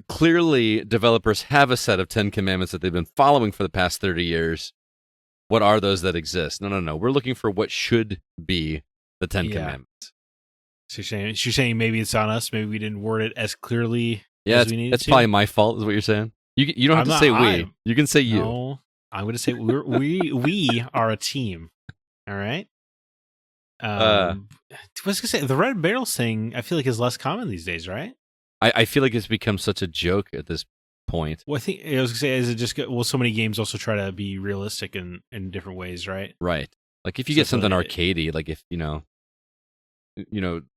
clearly developers have a set of 10 Commandments that they've been following for the past 30 years. What are those that exist? No. We're looking for what should be the 10 Commandments. So you're saying maybe it's on us. Maybe we didn't word it as clearly as we needed to. That's probably my fault, is what you're saying. You don't have to say we. You can say you. No, I'm going to say we are a team. All right. I was going to say, the red barrels thing, I feel like is less common these days, right? I feel like it's become such a joke at this point. Well, I think I was going to say, is it just so many games also try to be realistic in different ways, right? Right. Like if you get something arcadey, like if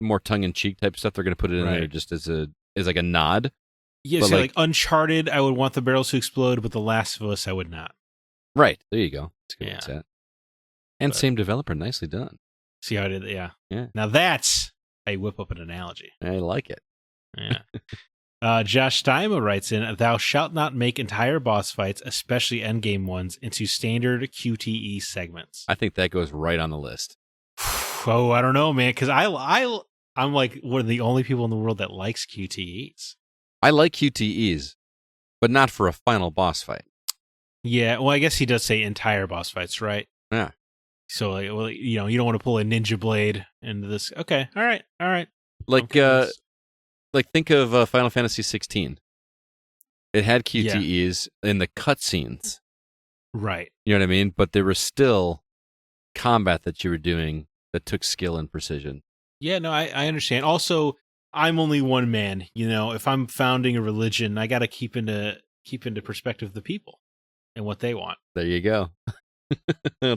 more tongue in cheek type stuff, they're going to put it in there just as like a nod. Yeah, so like Uncharted, I would want the barrels to explode, but The Last of Us, I would not. Right. There you go. That's a good set. And same developer, nicely done. See how I did that? Yeah. Now that's how you whip up an analogy. I like it. Yeah. Josh Steima writes in, "Thou shalt not make entire boss fights, especially endgame ones, into standard QTE segments." I think that goes right on the list. Oh, I don't know, man, because I'm like one of the only people in the world that likes QTEs. I like QTEs, but not for a final boss fight. Yeah, well, I guess he does say entire boss fights, right? Yeah. So, like, well, you don't want to pull a ninja blade into this. Okay, all right. Like think of Final Fantasy 16. It had QTEs in the cutscenes, right? You know what I mean? But there was still combat that you were doing that took skill and precision. Yeah, no, I understand. Also, I'm only one man. If I'm founding a religion, I got to keep into perspective the people and what they want. There you go.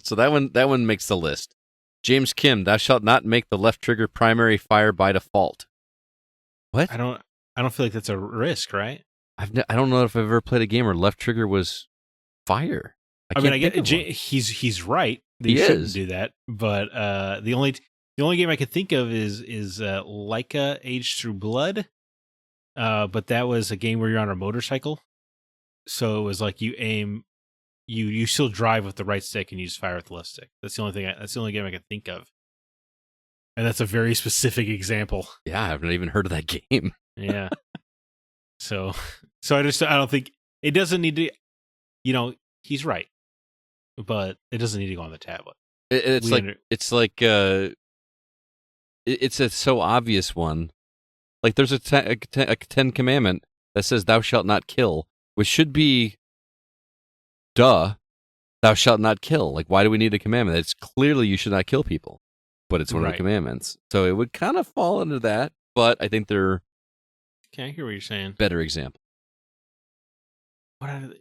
So that one makes the list. James Kim, "Thou shalt not make the left trigger primary fire by default." What? I don't feel like that's a risk, right? I don't know if I've ever played a game where left trigger was fire. I get he's right. They shouldn't do that. But the only game I could think of is Laika Age Through Blood. But that was a game where you're on a motorcycle, so it was like you aim. You still drive with the right stick and you just fire with the left stick. That's the only game I can think of. And that's a very specific example. Yeah, I've not even heard of that game. Yeah. So I don't think it doesn't need to, he's right, but it doesn't need to go on the tablet. It's a so obvious one. Like there's a 10 Commandment that says "Thou shalt not kill," which should be thou shalt not kill. Like, why do we need a commandment? It's clearly you should not kill people, but it's one of the commandments. So it would kind of fall under that, but I think they're I hear what you're saying. Better example.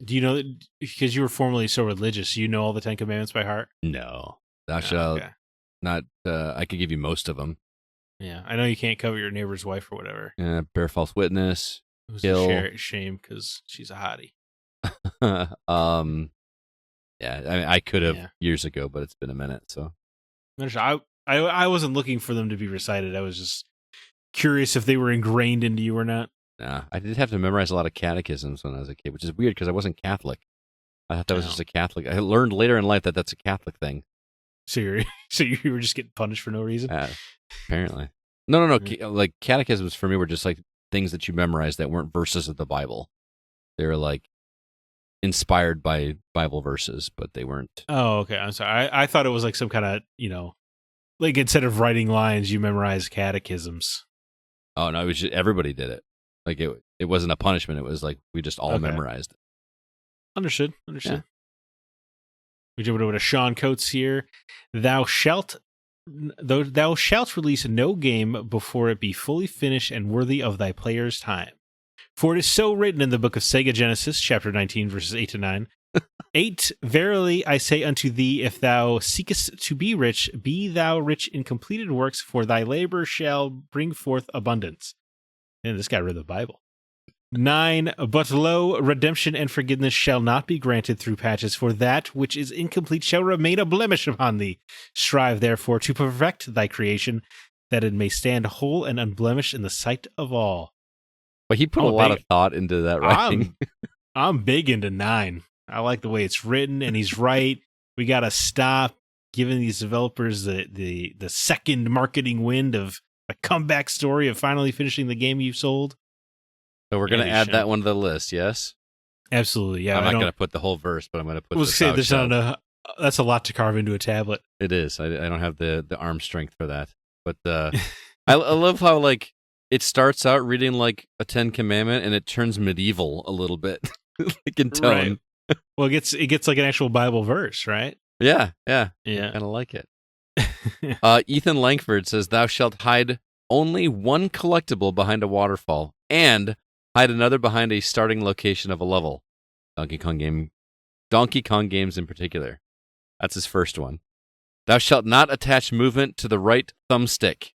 Do you know, because you were formerly so religious, you know all the 10 Commandments by heart? No. Thou shalt I could give you most of them. Yeah, I know you can't cover your neighbor's wife or whatever. Bear false witness. It was kill. a shame because she's a hottie. Yeah, I could have years ago, but it's been a minute. So I wasn't looking for them to be recited. I was just curious if they were ingrained into you or not. Nah, I did have to memorize a lot of catechisms when I was a kid, which is weird because I wasn't Catholic. I thought that was just a Catholic. I learned later in life that that's a Catholic thing. So you were just getting punished for no reason? Apparently. No. Like catechisms for me were just like things that you memorized that weren't verses of the Bible. They were like inspired by Bible verses, but they weren't. Oh, okay. I'm sorry. I thought it was like some kind of, like instead of writing lines, you memorized catechisms. Oh, no, it was just, everybody did it. Like it wasn't a punishment. It was like we just all memorized it. Understood. Yeah. We jump over to Sean Coates here. Thou shalt release no game before it be fully finished and worthy of thy player's time. For it is so written in the book of Sega Genesis, chapter 19, verses 8 to 9. 8, verily I say unto thee, if thou seekest to be rich, be thou rich in completed works, for thy labor shall bring forth abundance. And this guy read the Bible. 9, but lo, redemption and forgiveness shall not be granted through patches, for that which is incomplete shall remain a blemish upon thee. Strive therefore to perfect thy creation, that it may stand whole and unblemished in the sight of all. But he put a lot of thought into that writing. I'm big into 9. I like the way it's written, and he's right. We got to stop giving these developers the second marketing wind of a comeback story of finally finishing the game you've sold. So we're going to add that one to the list, yes? Absolutely, yeah. I'm not going to put the whole verse, but I'm going to put that's a lot to carve into a tablet. It is. I don't have the arm strength for that. But I love how, like, it starts out reading like a Ten Commandment, and it turns medieval a little bit, like in tone. Right. Well, it gets like an actual Bible verse, right? Yeah. Yeah. Kind of like it. Ethan Langford says, "Thou shalt hide only one collectible behind a waterfall, and hide another behind a starting location of a level." Donkey Kong games in particular. That's his first one. "Thou shalt not attach movement to the right thumbstick."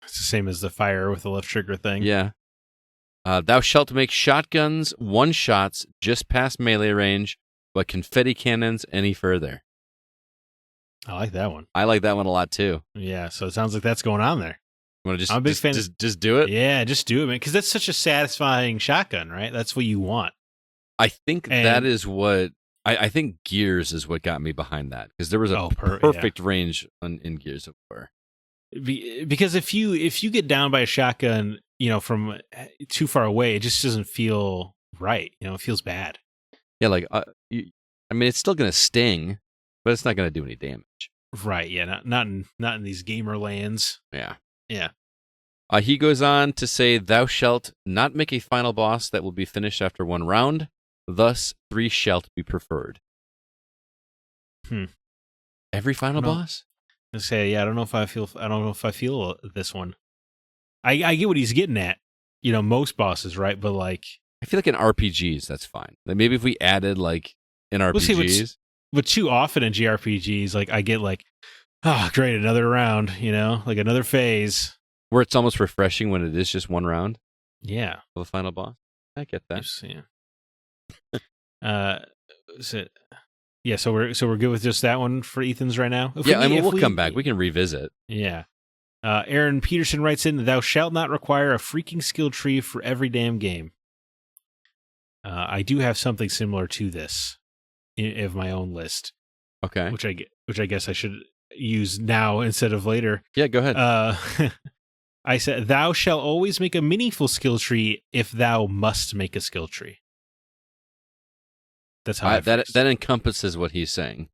It's the same as the fire with the left trigger thing. Yeah. "Thou shalt make shotguns one-shots just past melee range, but confetti cannons any further." I like that one. I like that one a lot too. Yeah, so it sounds like that's going on there. You want to I'm a big fan. Just do it? Yeah, just do it, man. Because that's such a satisfying shotgun, right? That's what you want. I think that is what... I think Gears is what got me behind that. Because there was a perfect range in Gears of War. Because if you get down by a shotgun, from too far away, it just doesn't feel right. It feels bad. Yeah, like it's still gonna sting, but it's not gonna do any damage. Right? Yeah, not in these gamer lands. Yeah. Yeah. He goes on to say, "Thou shalt not make a final boss that will be finished after one round. Thus, 3 shalt be preferred." Every final boss? I say, I don't know if I feel this one. I get what he's getting at. Most bosses, right? But like, I feel like in RPGs, that's fine. Like maybe if we added like in RPGs, but too often in JRPGs, like I get like, oh great, another round. Like another phase where it's almost refreshing when it is just one round. Yeah, of a final boss. I get that. Yeah. So we're good with just that one for Ethan's right now. We'll come back. We can revisit. Yeah. Aaron Peterson writes in, "Thou shalt not require a freaking skill tree for every damn game." I do have something similar to this of my own list. Okay. Which I guess I should use now instead of later. Yeah, go ahead. I said, "Thou shalt always make a meaningful skill tree if thou must make a skill tree." That's how that encompasses what he's saying.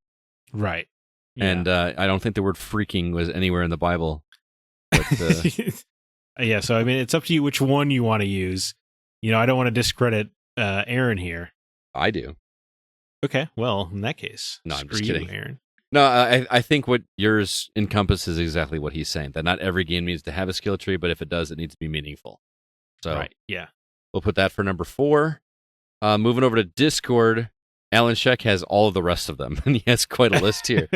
Right. Yeah. And I don't think the word freaking was anywhere in the Bible. But, yeah, so I mean, it's up to you which one you want to use. I don't want to discredit Aaron here. I do. Okay, well, in that case, no, I'm just kidding, Aaron. No, I think what yours encompasses exactly what he's saying. That not every game needs to have a skill tree, but if it does, it needs to be meaningful. So, right, yeah, we'll put that for number 4. Moving over to Discord, Alan Sheck has all of the rest of them, and he has quite a list here.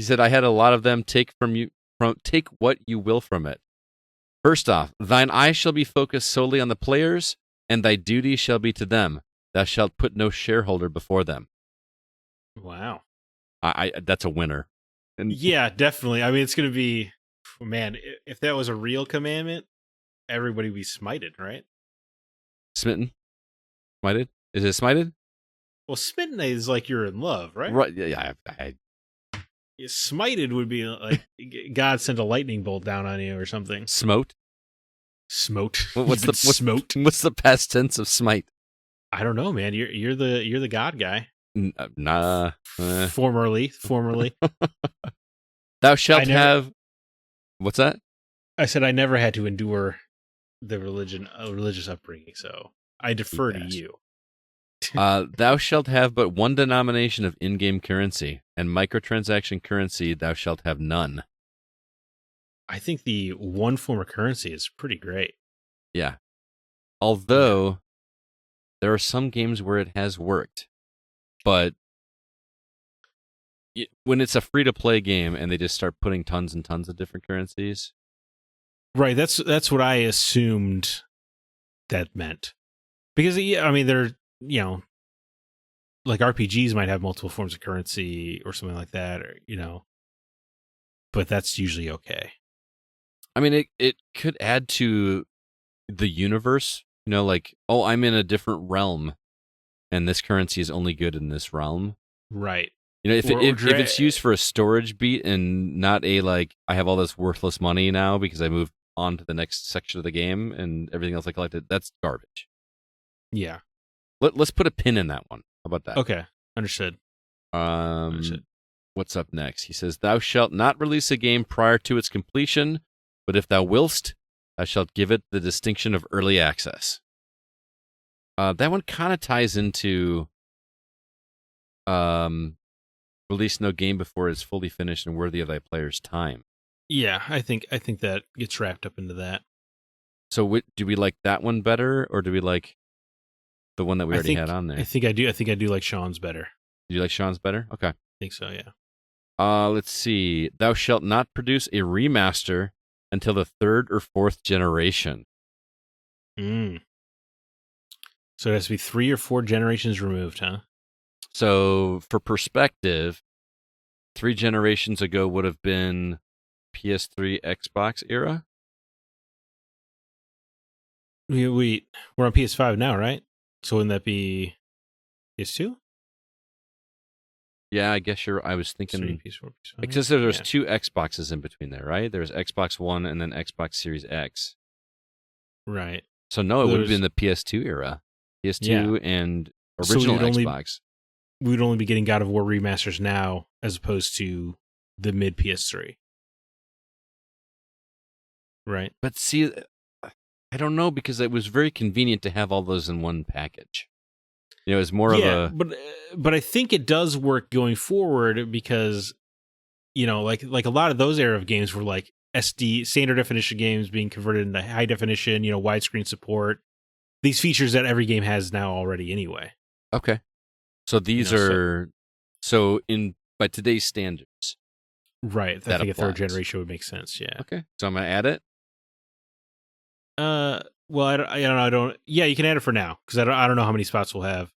He said, "I had a lot of them. Take what you will from it. First off, thine eye shall be focused solely on the players, and thy duty shall be to them. Thou shalt put no shareholder before them." Wow. That's a winner. And Yeah, definitely. I mean, it's going to be, man, if that was a real commandment, everybody would be smited, right? smitten, smited. Is it smited? Well, smitten is like you're in love, right? Right. Yeah. Yeah, smited would be like God sent a lightning bolt down on you or something. Smote. Smote. What's the smote? What's the past tense of smite? I don't know, man. You're the God guy. Nah. Formerly. Thou shalt have. What's that? I said I never had to endure the religious upbringing, so I defer to you. Thou shalt have but one denomination of in-game currency, and microtransaction currency thou shalt have none. I think the one form of currency is pretty great. Yeah. Although there are some games where it has worked, but when it's a free-to-play game and they just start putting tons and tons of different currencies. Right, that's what I assumed that meant. Because, I mean, they're, like RPGs might have multiple forms of currency or something like that, or, but that's usually okay. I mean, it could add to the universe, like, oh, I'm in a different realm, and this currency is only good in this realm. Right. If it's used for a storage beat and not a, like, I have all this worthless money now because I moved on to the next section of the game and everything else I collected, that's garbage. Yeah. Let's put a pin in that one. How about that? Okay. Understood. What's up next? He says, thou shalt not release a game prior to its completion, but if thou willst, thou shalt give it the distinction of early access. That one kind of ties into release no game before it's fully finished and worthy of thy player's time. Yeah, I think that gets wrapped up into that. So do we like that one better, or do we like the one that we already had on there? I think I do like Sean's better. Do you like Sean's better? Okay. I think so, yeah. Let's see. Thou shalt not produce a remaster until the 3rd or 4th generation. So it has to be 3 or 4 generations removed, huh? So, for perspective, 3 generations ago would have been PS3, Xbox era. We're on PS5 now, right? So wouldn't that be PS2? Yeah, I guess I was thinking. PS4, PS5. Because there's 2 Xboxes in between there, right? There's Xbox One and then Xbox Series X. Right. So no, it would have been the PS2 era. PS2 and original Xbox. We would only be getting God of War remasters now as opposed to the mid PS3. Right. But see, I don't know, because it was very convenient to have all those in one package. It was more of a... But I think it does work going forward because, like a lot of those era of games were like SD, standard definition games being converted into high definition, widescreen support. These features that every game has now already anyway. Okay. So these are... So by today's standards. Right. I think a 3rd generation would make sense, yeah. Okay. So I'm going to add it? Well, I don't. Yeah, you can add it for now because I don't know how many spots we'll have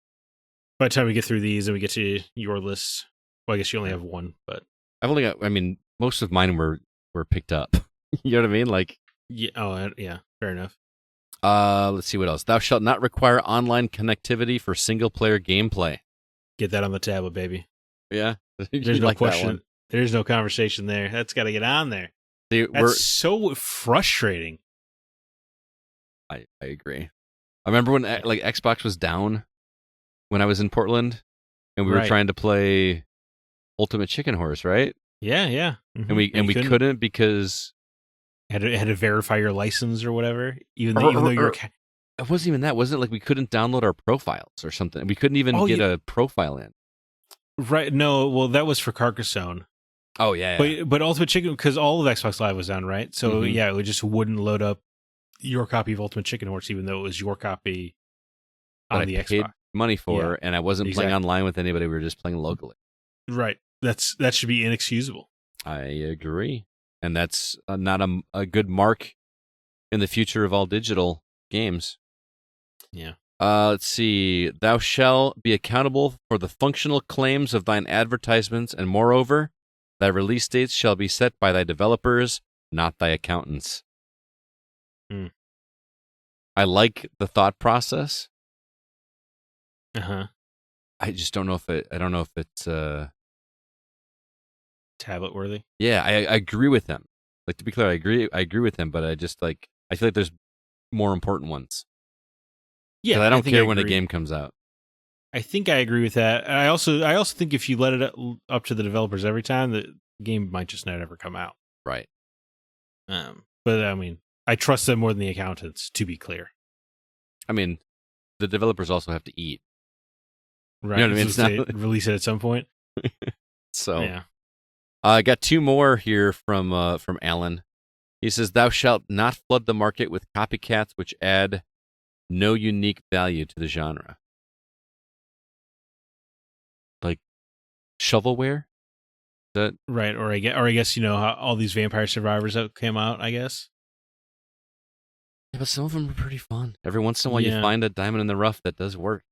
by the time we get through these and we get to your list. Well, I guess you only have one, but I've only got. I mean, most of mine were picked up. You know what I mean? Like, yeah. Oh, yeah. Fair enough. Let's see what else. Thou shalt not require online connectivity for single player gameplay. Get that on the tablet, baby. Yeah, there's no question. There's no conversation there. That's got to get on there. That's so frustrating. I agree. I remember when Xbox was down when I was in Portland, and we were trying to play Ultimate Chicken Horse, right? Yeah. Mm-hmm. And we couldn't because had to verify your license or whatever. Even though you're. It wasn't even that. Wasn't it like we couldn't download our profiles or something? We couldn't even get a profile in. Right. No. Well, that was for Carcassonne. Oh yeah. But Ultimate Chicken, because all of Xbox Live was down, right? So it just wouldn't load up your copy of Ultimate Chicken Horse, even though it was your copy on the Xbox. Paid money for, and I wasn't playing online with anybody. We were just playing locally. Right. That should be inexcusable. I agree. And that's not a good mark in the future of all digital games. Yeah. Let's see. Thou shalt be accountable for the functional claims of thine advertisements, and moreover, thy release dates shall be set by thy developers, not thy accountants. I like the thought process. Uh-huh. I just don't know if it's tablet worthy. Yeah, I agree with him. Like, to be clear, I agree with him, but I feel like there's more important ones. Yeah, I don't care when a game comes out. I think I agree with that. I also think if you let it up to the developers every time, the game might just not ever come out. Right. But I mean, I trust them more than the accountants, to be clear. I mean, the developers also have to eat. Right. You know what I mean? It's not release it at some point. So yeah. I got two more here from Alan. He says, "Thou shalt not flood the market with copycats which add no unique value to the genre." Like shovelware? That right? Or I guess how all these Vampire Survivors that came out. I guess. Yeah, but some of them are pretty fun. Every once in a while, you find a diamond in the rough that does work.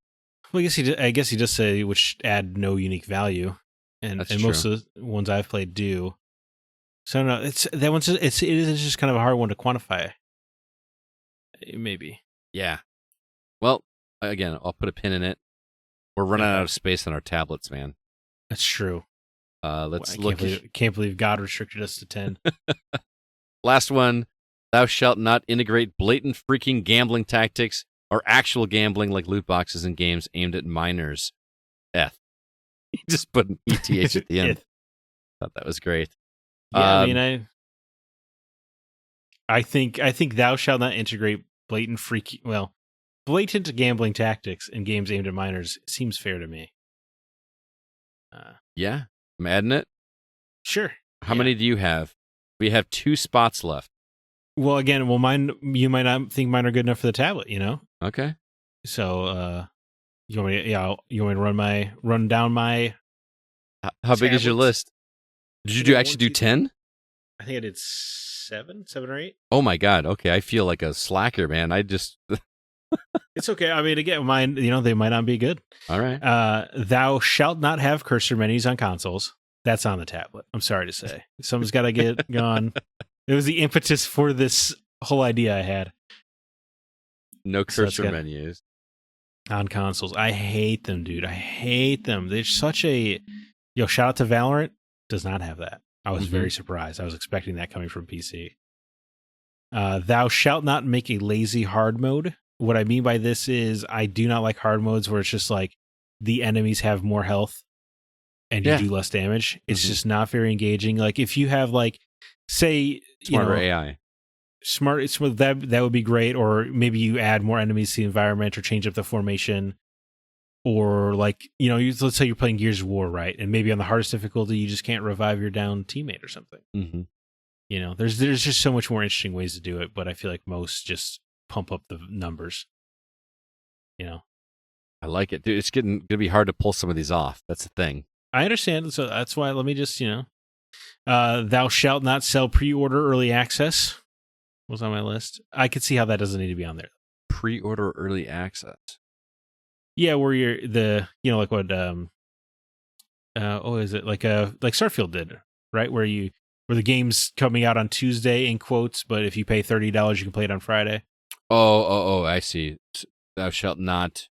Well, I guess he does say which add no unique value, and most of the ones I've played do. So no, it is just kind of a hard one to quantify. Maybe. Yeah. Well, again, I'll put a pin in it. We're running out of space on our tablets, man. That's true. Let's look. Can't believe God restricted us to 10. Last one. Thou shalt not integrate blatant freaking gambling tactics or actual gambling like loot boxes in games aimed at minors. F. He just put an ETH at the end. Thought that was great. Yeah, I mean, I think thou shalt not integrate blatant gambling tactics in games aimed at minors seems fair to me. Yeah, I'm adding it. Sure. How many do you have? We have 2 spots left. Well, again, mine. You might not think mine are good enough for the tablet. Okay. So, you want me to run down my? How big is your list? Did you actually do 10? I think I did 7 or 8. Oh my god! Okay, I feel like a slacker, man. I just. It's okay. I mean, again, mine. They might not be good. All right. Thou shalt not have cursor menus on consoles. That's on the tablet. I'm sorry to say, someone's got to get gone. It was the impetus for this whole idea I had. No cursor menus on consoles. I hate them, dude. I hate them. They're such a... shout out to Valorant. Does not have that. I was very surprised. I was expecting that coming from PC. Thou shalt not make a lazy hard mode. What I mean by this is I do not like hard modes where it's just like the enemies have more health and you do less damage. It's just not very engaging. Like if you have say smarter AI. That would be great. Or maybe you add more enemies to the environment or change up the formation. Or let's say you're playing Gears of War, right? And maybe on the hardest difficulty, you just can't revive your down teammate or something. Mm-hmm. There's just so much more interesting ways to do it, but I feel like most just pump up the numbers. I like it, dude. It's gonna be hard to pull some of these off. That's the thing. I understand. So that's why let me just thou shalt not sell pre-order early access was on my list. I could see how that doesn't need to be on there. Pre-order early access. Yeah, where you're like what is it like Starfield did, right? Where the game's coming out on Tuesday in quotes, but if you pay $30, you can play it on Friday. Oh, I see. Thou shalt not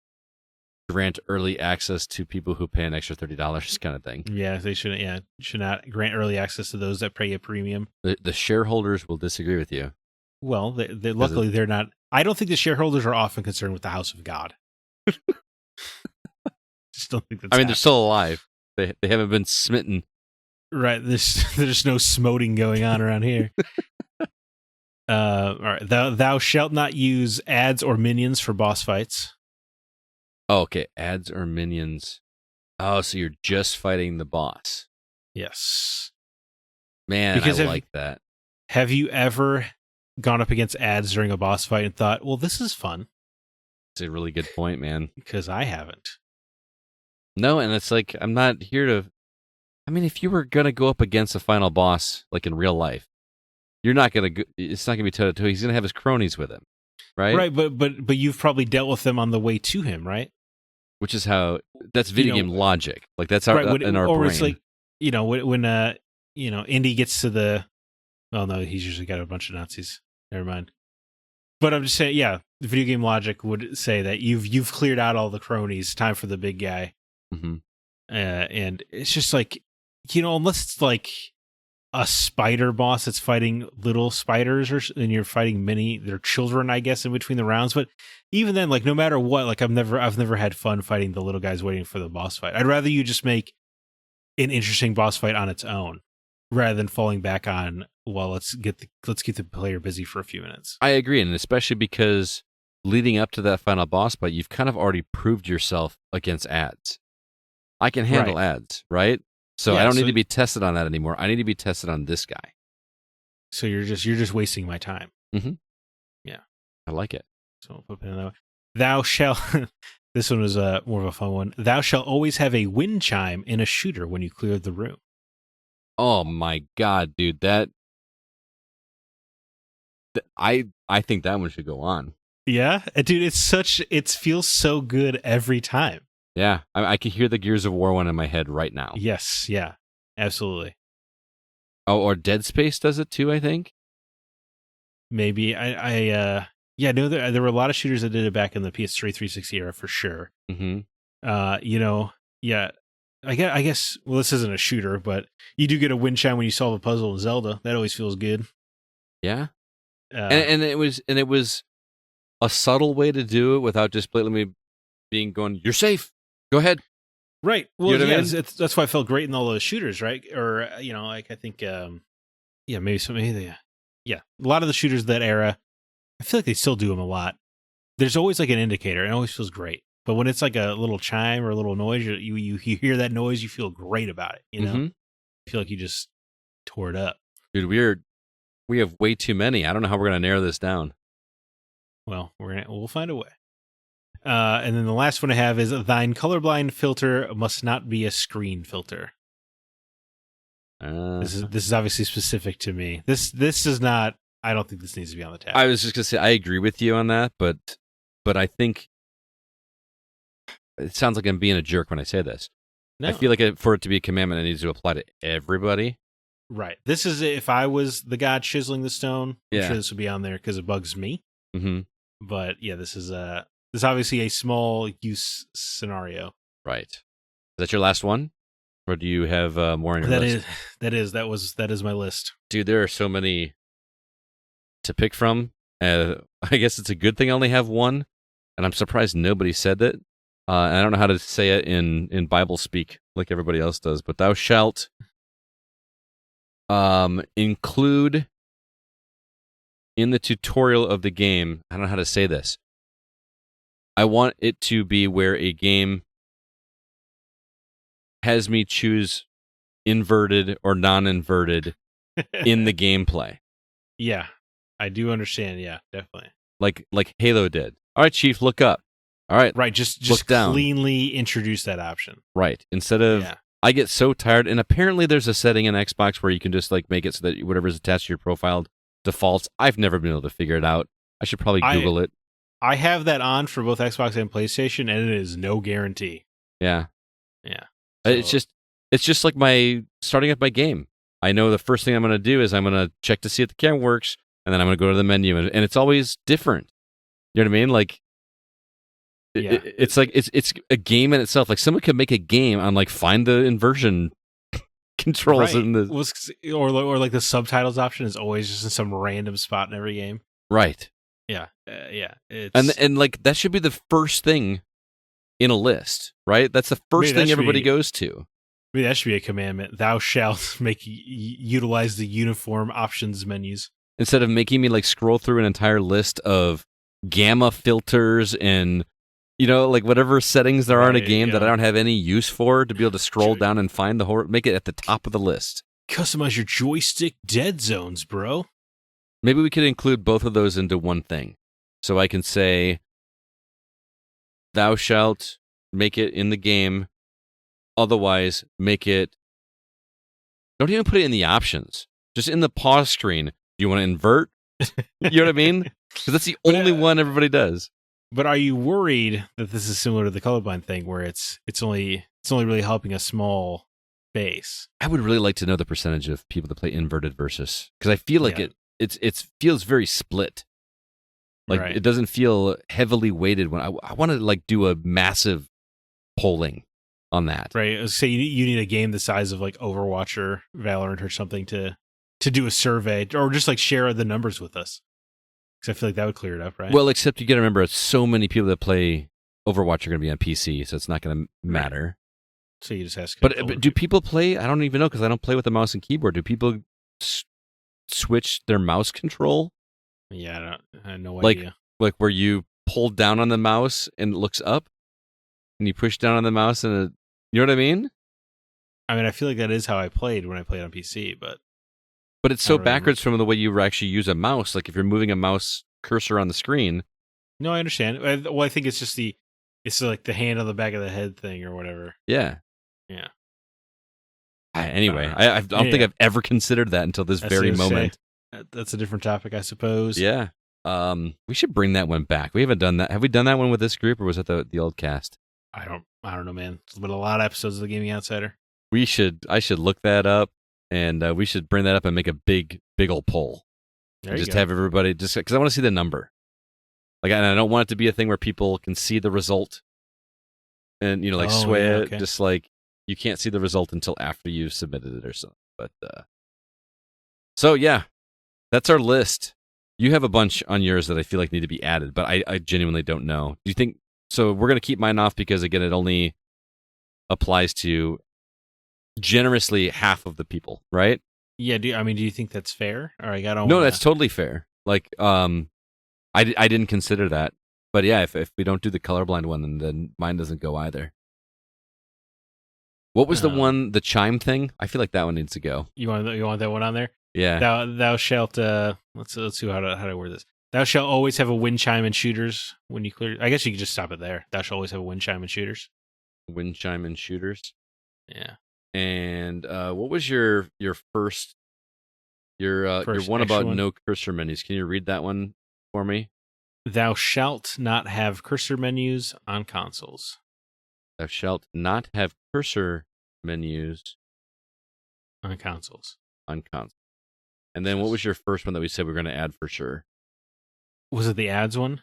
grant early access to people who pay an extra $30 kind of thing. Yeah, they shouldn't. Yeah, should not grant early access to those that pay a premium. The shareholders will disagree with you. Well, they luckily they're not. I don't think the shareholders are often concerned with the house of God. Just don't think that's they're still alive. They haven't been smitten. Right. There's no smoting going on around here. All right. Thou shalt not use ads or minions for boss fights. Oh, okay. Ads or minions. Oh, so you're just fighting the boss. Yes. Man, because I like that. Have you ever gone up against ads during a boss fight and thought, well, this is fun? It's a really good point, man. Because I haven't. No, and it's like, I'm not here to I mean, if you were gonna go up against a final boss like in real life, you're not gonna. It's not gonna be toe-to-toe. He's gonna have his cronies with him, right? Right, but you've probably dealt with them on the way to him, right? Which is how that's video game logic. Like that's our right, in our or brain. it's like when Indy gets to the. Well, no, he's usually got a bunch of Nazis. Never mind. But I'm just saying, yeah, the video game logic would say that you've cleared out all the cronies. Time for the big guy. Mm-hmm. And it's just like, unless it's like a spider boss that's fighting little spiders, and you're fighting their children, I guess, in between the rounds. But even then, like, no matter what, like I've never had fun fighting the little guys waiting for the boss fight. I'd rather you just make an interesting boss fight on its own, rather than falling back on, well, let's keep the player busy for a few minutes. I agree, and especially because leading up to that final boss fight, you've kind of already proved yourself against ads. I can handle ads, right? So I don't need to be tested on that anymore. I need to be tested on this guy. So you're just wasting my time. Mm-hmm. Yeah, I like it. So I'll put it in that way. Thou shalt. This one was more of a fun one. Thou shalt always have a wind chime in a shooter when you clear the room. Oh my god, dude! I think that one should go on. Yeah, dude, it feels so good every time. Yeah, I can hear the Gears of War one in my head right now. Yes, yeah, absolutely. Oh, or Dead Space does it too, I think. Maybe yeah, no, there were a lot of shooters that did it back in the PS3 360 era for sure. Mm-hmm. Yeah, I guess. Well, this isn't a shooter, but you do get a wind chime when you solve a puzzle in Zelda. That always feels good. Yeah, and it was a subtle way to do it without just blatantly going. You're safe. Go ahead. Right. Well, you know yeah, what I mean? that's why I felt great in all those shooters, right? Or like I think, maybe a lot of the shooters of that era, I feel like they still do them a lot. There's always like an indicator, and it always feels great. But when it's like a little chime or a little noise, you hear that noise, you feel great about it. Mm-hmm. You feel like you just tore it up. Dude, we have way too many. I don't know how we're gonna narrow this down. Well, we'll find a way. And then the last one I have is thine colorblind filter must not be a screen filter. This is obviously specific to me. This is not. I don't think this needs to be on the tab. I was just gonna say I agree with you on that, but I think it sounds like I'm being a jerk when I say this. No. I feel like for it to be a commandment, it needs to apply to everybody. Right. This is if I was the god chiseling the stone. I'm sure this would be on there because it bugs me. Mm-hmm. But yeah, this is obviously a small use scenario. Right. Is that your last one, or do you have more on your list? That is my list. Dude, there are so many to pick from. I guess it's a good thing I only have one, and I'm surprised nobody said that. And I don't know how to say it in Bible speak like everybody else does, but thou shalt include in the tutorial of the game. I don't know how to say this. I want it to be where a game has me choose inverted or non-inverted in the gameplay. Yeah, I do understand. Yeah, definitely. Like Halo did. All right, Chief, look up. All right. Right, just look down. Cleanly introduce that option. Right. Instead of I get so tired, and apparently there's a setting in Xbox where you can just like make it so that whatever's attached to your profile defaults. I've never been able to figure it out. I should probably Google it. I have that on for both Xbox and PlayStation, and it is no guarantee. Yeah. Yeah. So. It's just like my starting up my game. I know the first thing I'm going to do is I'm going to check to see if the camera works, and then I'm going to go to the menu, and it's always different. You know what I mean? Like, it's like it's a game in itself. Like someone could make a game on like find the inversion controls in the or like the subtitles option is always just in some random spot in every game. Right. Yeah. Yeah. And like that should be the first thing in a list, right? That's the first thing everybody goes to. I mean, that should be a commandment. Thou shalt utilize the uniform options menus instead of making me like scroll through an entire list of gamma filters and like whatever settings there are in a game that I don't have any use for to be able to scroll down and find the horror. Make it at the top of the list. Customize your joystick dead zones, bro. Maybe we could include both of those into one thing. So I can say, thou shalt make it in the game. Otherwise, make it Don't even put it in the options. Just in the pause screen. Do you want to invert? You know what I mean? Because that's the only one everybody does. But are you worried that this is similar to the colorblind thing, where it's only really helping a small base? I would really like to know the percentage of people that play inverted versus, because I feel like it feels very split. Like Right. It doesn't feel heavily weighted. When I want to like do a massive polling on that. Right. So you need a game the size of like Overwatch or Valorant or something to do a survey, or just like share the numbers with us. Because I feel like that would clear it up, right? Well, except you got to remember, so many people that play Overwatch are going to be on PC, so it's not going to matter. Right. So you just ask. But do people play? I don't even know, because I don't play with a mouse and keyboard. Do people switch their mouse control? Yeah, I have no like, idea. Like where you pull down on the mouse and it looks up, and you push down on the mouse and you know what I mean? I mean, I feel like that is how I played when I played on PC, but it's so backwards from the way you actually use a mouse. Like if you're moving a mouse cursor on the screen. No, I understand. Well, I think it's just it's like the hand on the back of the head thing or whatever. Yeah. Yeah. Anyway, I don't think I've ever considered that until this very moment. That's a different topic, I suppose. Yeah. We should bring that one back. We haven't done that. Have we done that one with this group, or was it the old cast? I don't know, man. It's been a lot of episodes of the Gaming Outsider. I should look that up, and we should bring that up and make a big old poll. Just have everybody, just because I want to see the number. Like, and I don't want it to be a thing where people can see the result and sway it. Okay. Just like you can't see the result until after you've submitted it or something. But so yeah, that's our list. You have a bunch on yours that I feel like need to be added, but I genuinely don't know. Do you think so? We're gonna keep mine off because again, it only applies to generously half of the people, right? Yeah. Do you think that's fair? Or I don't. No, that's totally fair. Like, I didn't consider that, but yeah, if we don't do the colorblind one, then mine doesn't go either. What was the one, the chime thing? I feel like that one needs to go. You want that one on there? Yeah. Thou shalt. Let's see how do I word this. Thou shalt always have a wind chime and shooters when you clear. I guess you could just stop it there. Thou shalt always have a wind chime and shooters. Wind chime and shooters. Yeah. And what was your first one about no cursor menus? Can you read that one for me? Thou shalt not have cursor menus on consoles. Thou shalt not have cursor menus on consoles. And then what was your first one that we said we were going to add for sure? Was it the ads one?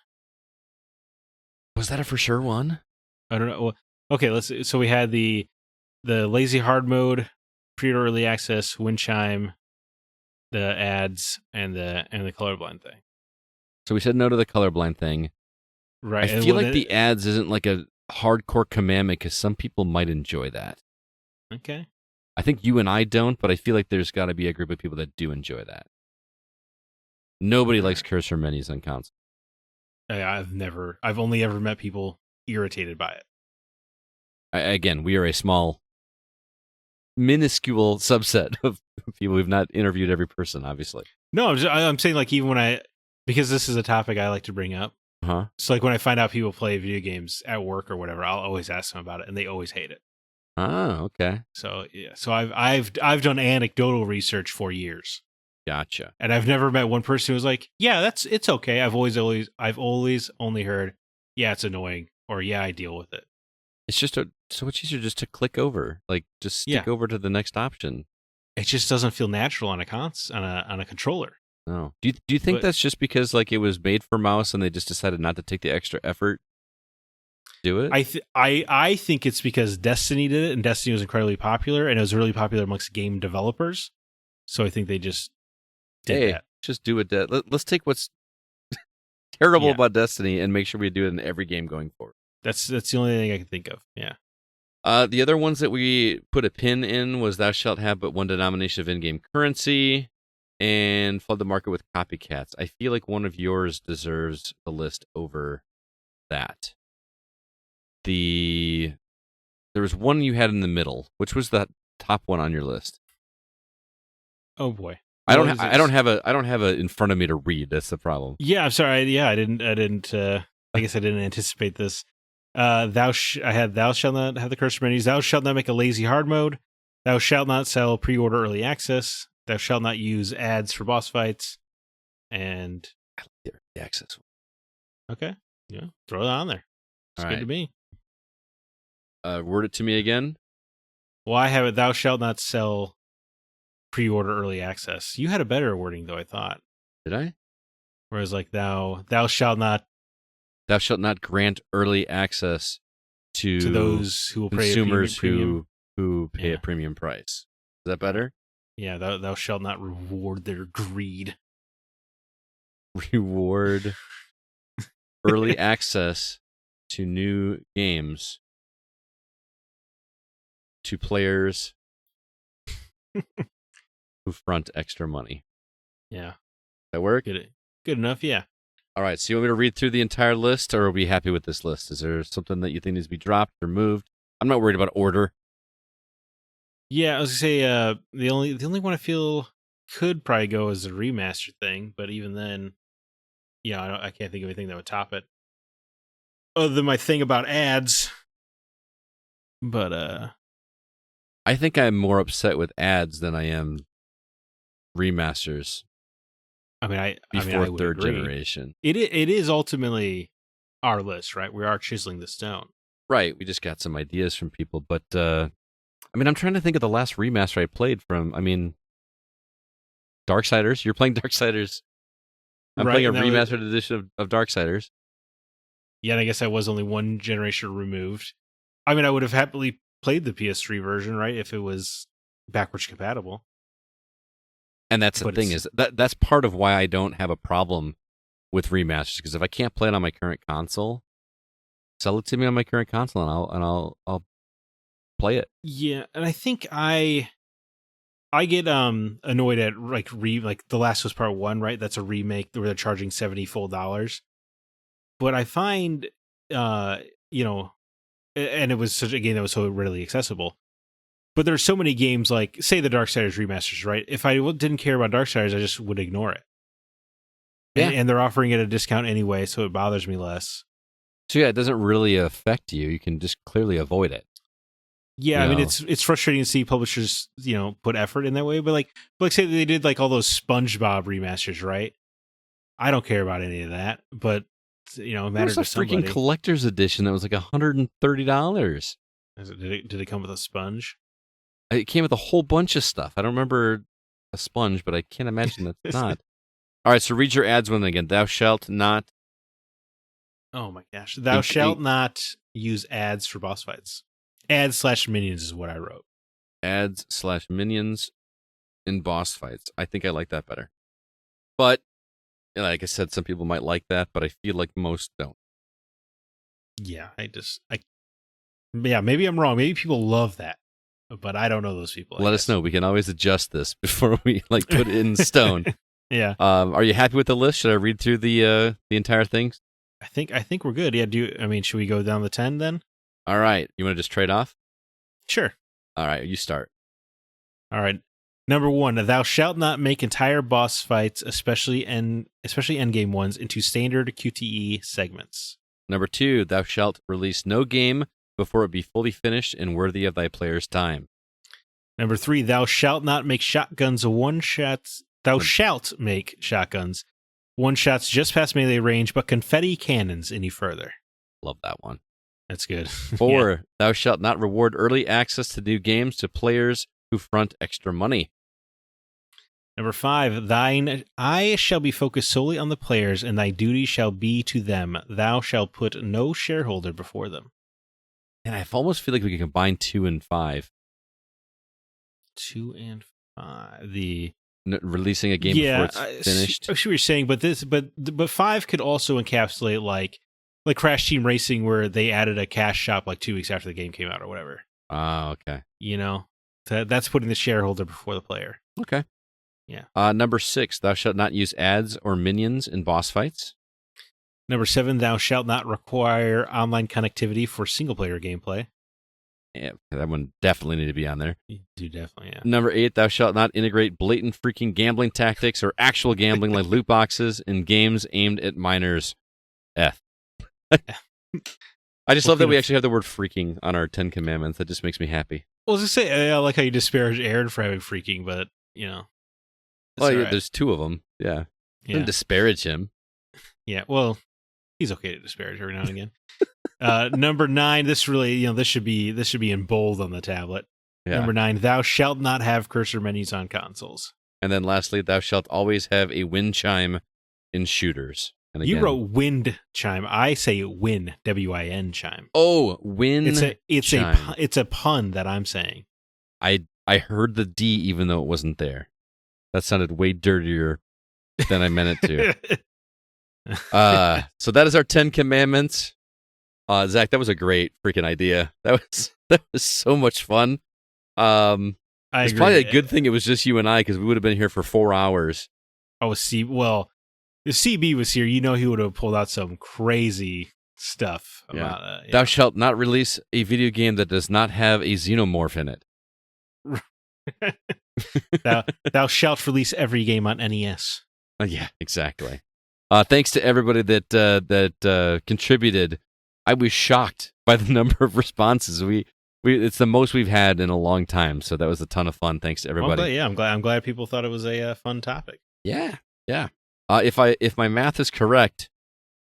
Was that a for sure one? I don't know. Okay, so we had the lazy hard mode, pre-order early access, wind chime, the ads, and the colorblind thing. So we said no to the colorblind thing. Right. I feel like the ads isn't like a hardcore commandment because some people might enjoy that. Okay. I think you and I don't, but I feel like there's got to be a group of people that do enjoy that. Nobody likes cursor menus on console. I've only ever met people irritated by it. Again, we are a small, minuscule subset of people. We've not interviewed every person, obviously. No, I'm saying like even because this is a topic I like to bring up. Uh-huh. So like when I find out people play video games at work or whatever, I'll always ask them about it, and they always hate it. Oh, okay. So yeah, so I've done anecdotal research for years. Gotcha. And I've never met one person who was like, "Yeah, it's okay." I've always only heard, "Yeah, it's annoying," or "Yeah, I deal with it." It's just so much easier just to click over, like just stick over to the next option. It just doesn't feel natural on a controller. No. Do you think that's just because like it was made for mouse and they just decided not to take the extra effort to do it? I think it's because Destiny did it, and Destiny was incredibly popular, and it was really popular amongst game developers. So I think they just did that. Just do it. Let's take what's terrible about Destiny and make sure we do it in every game going forward. That's the only thing I can think of. Yeah. The other ones that we put a pin in was thou shalt have but one denomination of in-game currency and flood the market with copycats. I feel like one of yours deserves the list over that. There was one you had in the middle. Which was the top one on your list? Oh boy. I don't have it in front of me to read. That's the problem. Yeah, I'm sorry. I didn't. I guess I didn't anticipate this. I had thou shalt not have the cursor menus. Thou shalt not make a lazy hard mode. Thou shalt not sell pre-order early access. Thou shalt not use ads for boss fights. And The access one. okay, yeah, throw that on there. It's All good right. to me. Word it to me again. Well, I have it. Thou shalt not sell pre-order early access. You had a better wording though, I thought. Did I? Whereas like thou shalt not Thou shalt not grant early access to those who will pay consumers a premium. who pay Yeah. a premium price. Is that better? Yeah, thou shalt not reward their greed. Reward early access to new games to players who front extra money. Yeah, That work? good enough. Yeah. All right. So you want me to read through the entire list, or are we happy with this list? Is there something that you think needs to be dropped or moved? I'm not worried about order. Yeah, I was gonna say the only one I feel could probably go as a remaster thing, but even then, yeah, I can't think of anything that would top it. Other than my thing about ads, but I think I'm more upset with ads than I am remasters I mean, I before would third agree. generation. It is ultimately our list, right? We are chiseling the stone. Right. We just got some ideas from people, but I mean, I'm trying to think of the last remaster I played from. I mean, Darksiders. You're playing Darksiders. I'm Right, playing a and that was- remastered edition of Darksiders. Yeah, and I guess I was only one generation removed. I mean, I would have happily played the PS3 version, right, if it was backwards compatible. And that's the But thing it's- is that's part of why I don't have a problem with remasters, because if I can't play it on my current console, sell it to me on my current console, and I'll play it. Yeah, and I think I get annoyed at like The Last of Us Part 1, right? That's a remake where they're charging $70 full. But I find you know, and it was such a game that was so readily accessible. But there's so many games like, say, the Darksiders remasters, right? If I didn't care about Darksiders, I just would ignore it. Yeah. And they're offering it at a discount anyway, so it bothers me less. So yeah, it doesn't really affect you. You can just clearly avoid it. Yeah, I You mean, know. it's frustrating to see publishers, put effort in that way. But like say they did like all those SpongeBob remasters, right? I don't care about any of that, but it matters There's a to somebody. freaking collector's edition that was like $130. Did it come with a sponge? It came with a whole bunch of stuff. I don't remember a sponge, but I can't imagine that's not. All right, so read your ads one again. Thou shalt not. Oh my gosh! Thou It- shalt it- not use ads for boss fights. Ads/minions is what I wrote. Ads/minions in boss fights. I think I like that better. But like I said, some people might like that, but I feel like most don't. Yeah, yeah, maybe I'm wrong. Maybe people love that, but I don't know those people. I Let guess. us know. We can always adjust this before we like put it in stone. Yeah, Are you happy with the list? Should I read through the entire thing? I think we're good. Yeah, should we go down the 10 then? All right. You want to just trade off? Sure. All right. You start. All right. Number 1, thou shalt not make entire boss fights, especially endgame ones, into standard QTE segments. Number 2, thou shalt release no game before it be fully finished and worthy of thy player's time. Number 3, thou shalt not make shotguns one-shots. Thou shalt make shotguns one-shots just past melee range, but confetti cannons any further. Love that one. That's good. 4, thou shalt not reward early access to new games to players who front extra money. Number 5, thine eye shall be focused solely on the players, and thy duty shall be to them. Thou shalt put no shareholder before them. And I almost feel like we can combine 2 and 5. 2 and 5. Releasing a game before it's finished. I see what you're saying, but 5 could also encapsulate like Crash Team Racing, where they added a cash shop like 2 weeks after the game came out or whatever. Oh, okay. That's putting the shareholder before the player. Okay. Yeah. Number 6, thou shalt not use ads or minions in boss fights. Number 7, thou shalt not require online connectivity for single player gameplay. Yeah, that one definitely need to be on there. You do definitely, yeah. Number 8, thou shalt not integrate blatant freaking gambling tactics or actual gambling like loot boxes in games aimed at minors. F. I just love that we actually have the word freaking on our 10 Commandments. That just makes me happy. Well, I was going to say, I like how you disparage Aaron for having freaking, but, Well, yeah, there's two of them. Yeah. Don't disparage him. Yeah, well, he's okay to disparage every now and again. Number 9, this really, this should be in bold on the tablet. Yeah. Number 9, thou shalt not have cursor menus on consoles. And then lastly, thou shalt always have a wind chime in shooters. And again, you wrote wind chime. I say win, W-I-N chime. Oh, wind chime. It's a pun that I'm saying. I heard the D even though it wasn't there. That sounded way dirtier than I meant it to. So that is our 10 Commandments. Zach, that was a great freaking idea. That was so much fun. It's probably a good thing it was just you and I, because we would have been here for 4 hours. Oh, if CB was here, he would have pulled out some crazy stuff about that. Yeah. Thou shalt not release a video game that does not have a xenomorph in it. thou shalt release every game on NES. Yeah, exactly. Thanks to everybody that contributed. I was shocked by the number of responses. It's the most we've had in a long time, so that was a ton of fun. Thanks to everybody. I'm glad people thought it was a fun topic. Yeah. If my math is correct,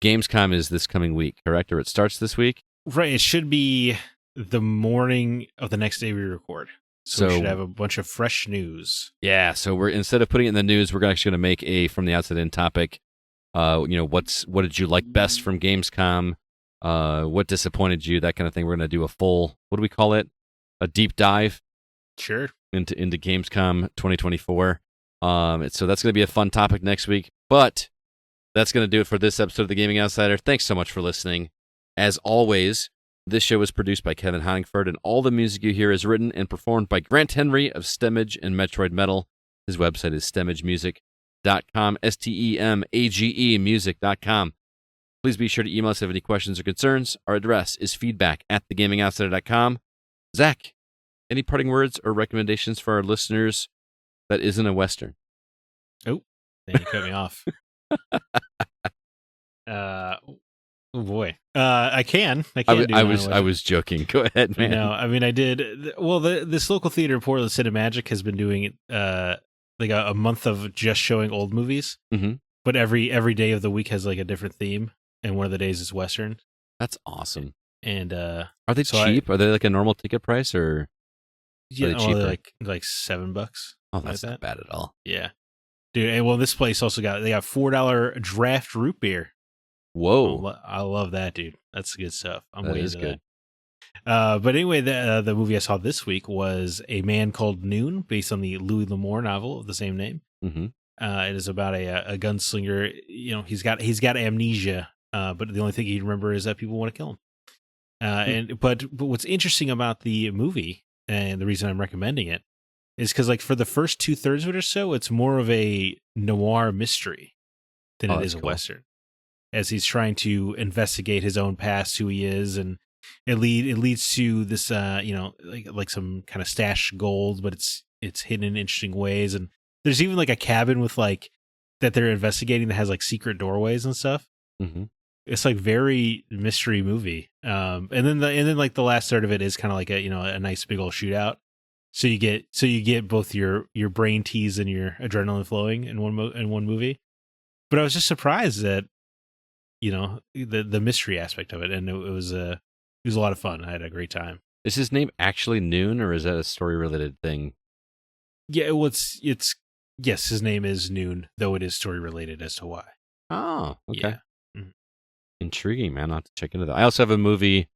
Gamescom is this coming week, correct? Or it starts this week? Right. It should be the morning of the next day we record. So we should have a bunch of fresh news. Yeah. So we're, instead of putting it in the news, we're actually going to make a from the outside in topic. What did you like best from Gamescom? What disappointed you? That kind of thing. We're going to do a full, what do we call it? A deep dive. Sure. Into Gamescom 2024. So that's going to be a fun topic next week. But that's going to do it for this episode of The Gaming Outsider. Thanks so much for listening. As always, this show is produced by Kevin Honingford, and all the music you hear is written and performed by Grant Henry of Stemage and Metroid Metal. His website is stemagemusic.com, STEMAGE music.com. Please be sure to email us if you have any questions or concerns. Our address is feedback@thegamingoutsider.com. Zach, any parting words or recommendations for our listeners that isn't a Western? Oh, then you cut me off. Oh boy. I can. I was joking. Go ahead, man. No, I mean I did. Well, this local theater in Portland, Cinemagic, has been doing like a month of just showing old movies. Mm-hmm. But every day of the week has like a different theme, and one of the days is Western. That's awesome. And are they cheap? Are they like a normal ticket price, or yeah, they're like $7? Oh, that's not bad at all. Yeah, dude. And well, this place also got $4 draft root beer. Whoa, I love that, dude. That's good stuff. I'm that way is into good. That. But anyway, the movie I saw this week was A Man Called Noon, based on the Louis L'Amour novel of the same name. Mm-hmm. It is about a gunslinger. He's got amnesia, but the only thing he can remember is that people want to kill him. But what's interesting about the movie, and the reason I'm recommending it, is because like for the first 2/3 of it or so, it's more of a noir mystery than it is a Western, as he's trying to investigate his own past, who he is, and it leads to this like some kind of stashed gold, but it's hidden in interesting ways. And there's even like a cabin with like that they're investigating that has like secret doorways and stuff. Mm-hmm. It's like very mystery movie. And then like the last third of it is kind of like a nice big old shootout. So you get both your brain tease and your adrenaline flowing in one movie. But I was just surprised that the mystery aspect of it, and it was a lot of fun. I had a great time. Is his name actually Noon, or is that a story related thing? Yeah, well, it's yes, his name is Noon, though it is story related as to why. Oh, okay. Yeah. Mm-hmm. Intriguing, man. I'll have to check into that. I also have a movie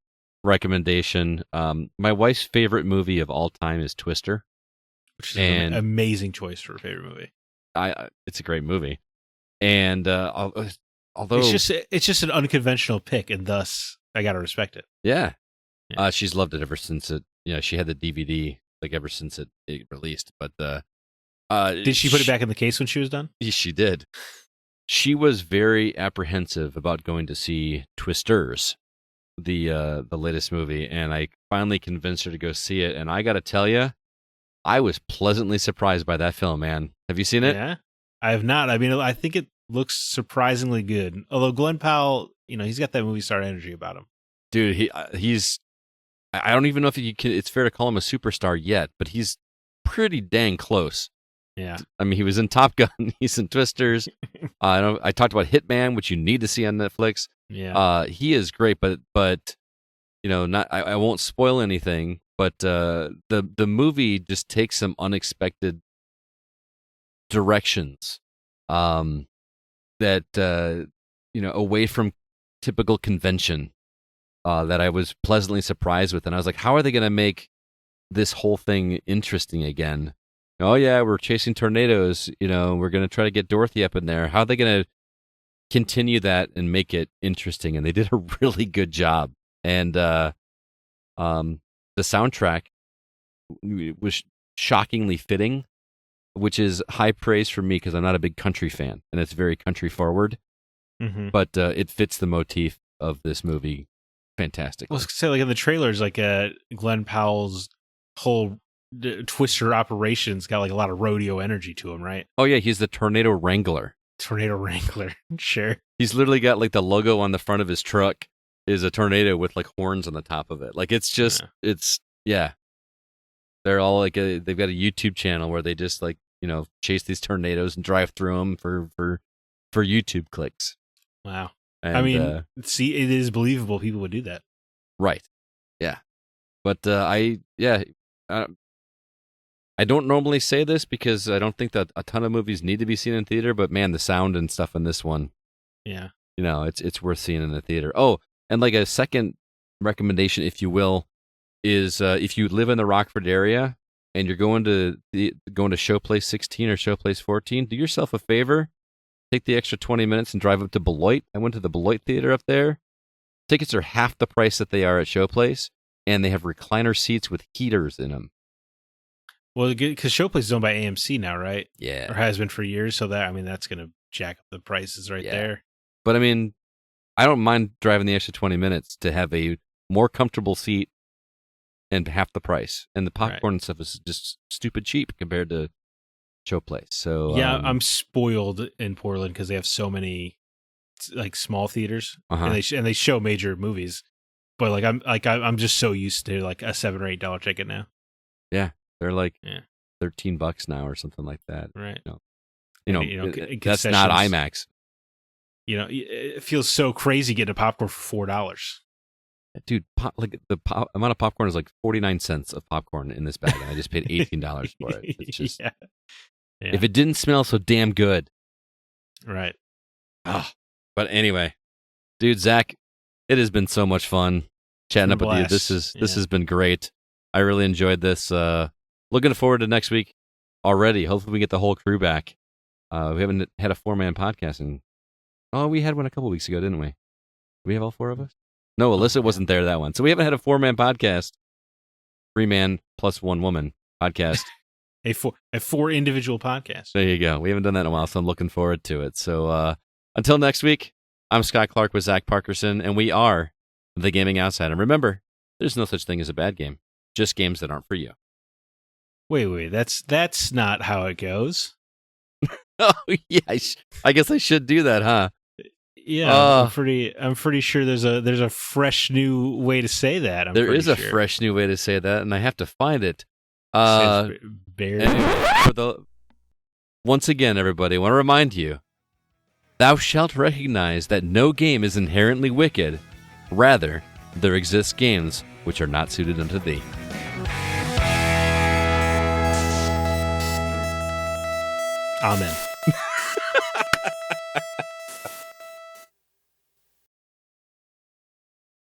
recommendation. My wife's favorite movie of all time is Twister, which is an amazing choice for a favorite movie. It's a great movie, and although it's just an unconventional pick, and thus I gotta respect it. Yeah. She's loved it ever since it. She had the DVD like ever since it released. But did she put it back in the case when she was done? She did. She was very apprehensive about going to see Twisters, the latest movie, and I finally convinced her to go see it. And I got to tell you, I was pleasantly surprised by that film, man. Have you seen it? Yeah, I have not. I mean, I think it looks surprisingly good. Although Glenn Powell, he's got that movie star energy about him. Dude, he's. I don't even know if it's fair to call him a superstar yet, but he's pretty dang close. Yeah. I mean, he was in Top Gun. He's in Twisters. I talked about Hitman, which you need to see on Netflix. Yeah. He is great, but I won't spoil anything. But the movie just takes some unexpected directions, that away from typical convention, that I was pleasantly surprised with, and I was like, how are they going to make this whole thing interesting again? Oh yeah, we're chasing tornadoes. We're going to try to get Dorothy up in there. How are they going to continue that and make it interesting? And they did a really good job. And the soundtrack was shockingly fitting, which is high praise for me because I'm not a big country fan, and it's very country forward. Mm-hmm. But it fits the motif of this movie fantastically. Well, I was gonna say, like in the trailers, like Glenn Powell's whole Twister operations got like a lot of rodeo energy to him, right? Oh yeah, he's the Tornado Wrangler. Tornado Wrangler, sure. He's literally got like the logo on the front of his truck is a tornado with like horns on the top of it. Like it's just, yeah. They're all like they've got a YouTube channel where they just like chase these tornadoes and drive through them for YouTube clicks. Wow. And, I mean, see, it is believable people would do that. Right. Yeah. But I don't normally say this because I don't think that a ton of movies need to be seen in theater, but man, the sound and stuff in this one, yeah, it's worth seeing in the theater. Oh, and like a second recommendation, if you will, is if you live in the Rockford area and you're going to Showplace 16 or Showplace 14, do yourself a favor. Take the extra 20 minutes and drive up to Beloit. I went to the Beloit Theater up there. Tickets are half the price that they are at Showplace, and they have recliner seats with heaters in them. Well, because Showplace is owned by AMC now, right? Yeah. Or has been for years, so that's going to jack up the prices right there. But I mean, I don't mind driving the extra 20 minutes to have a more comfortable seat and half the price. And the popcorn and stuff is just stupid cheap compared to Showplace. So yeah, I'm spoiled in Portland because they have so many like small theaters, and they show major movies. But I'm just so used to like a $7 or $8 ticket now. Yeah, they're like $13 now or something like that. Right. That's not IMAX. It feels so crazy getting a popcorn for $4. Dude, the amount of popcorn is like 49 cents of popcorn in this bag, and I just paid $18 for it. It's just, yeah. If it didn't smell so damn good. Right. But anyway, dude, Zach, it has been so much fun chatting up with you. This has been great. I really enjoyed this. Looking forward to next week already. Hopefully we get the whole crew back. We haven't had a 4-man podcast we had one a couple weeks ago, didn't we? Did we have all 4 of us? No, Alyssa wasn't there that one. So we haven't had a 4-man podcast. 3-man plus 1 woman podcast. A 4 individual podcast. There you go. We haven't done that in a while, so I'm looking forward to it. So until next week, I'm Scott Clark with Zach Parkerson, and we are The Gaming Outsider. Remember, there's no such thing as a bad game, just games that aren't for you. Wait, that's not how it goes. Oh yeah, I guess I should do that, huh? Yeah, I'm pretty sure there's a fresh new way to say that. There is a fresh new way to say that, and I have to find it. Once again, everybody, I want to remind you, thou shalt recognize that no game is inherently wicked. Rather, there exist games which are not suited unto thee. Amen.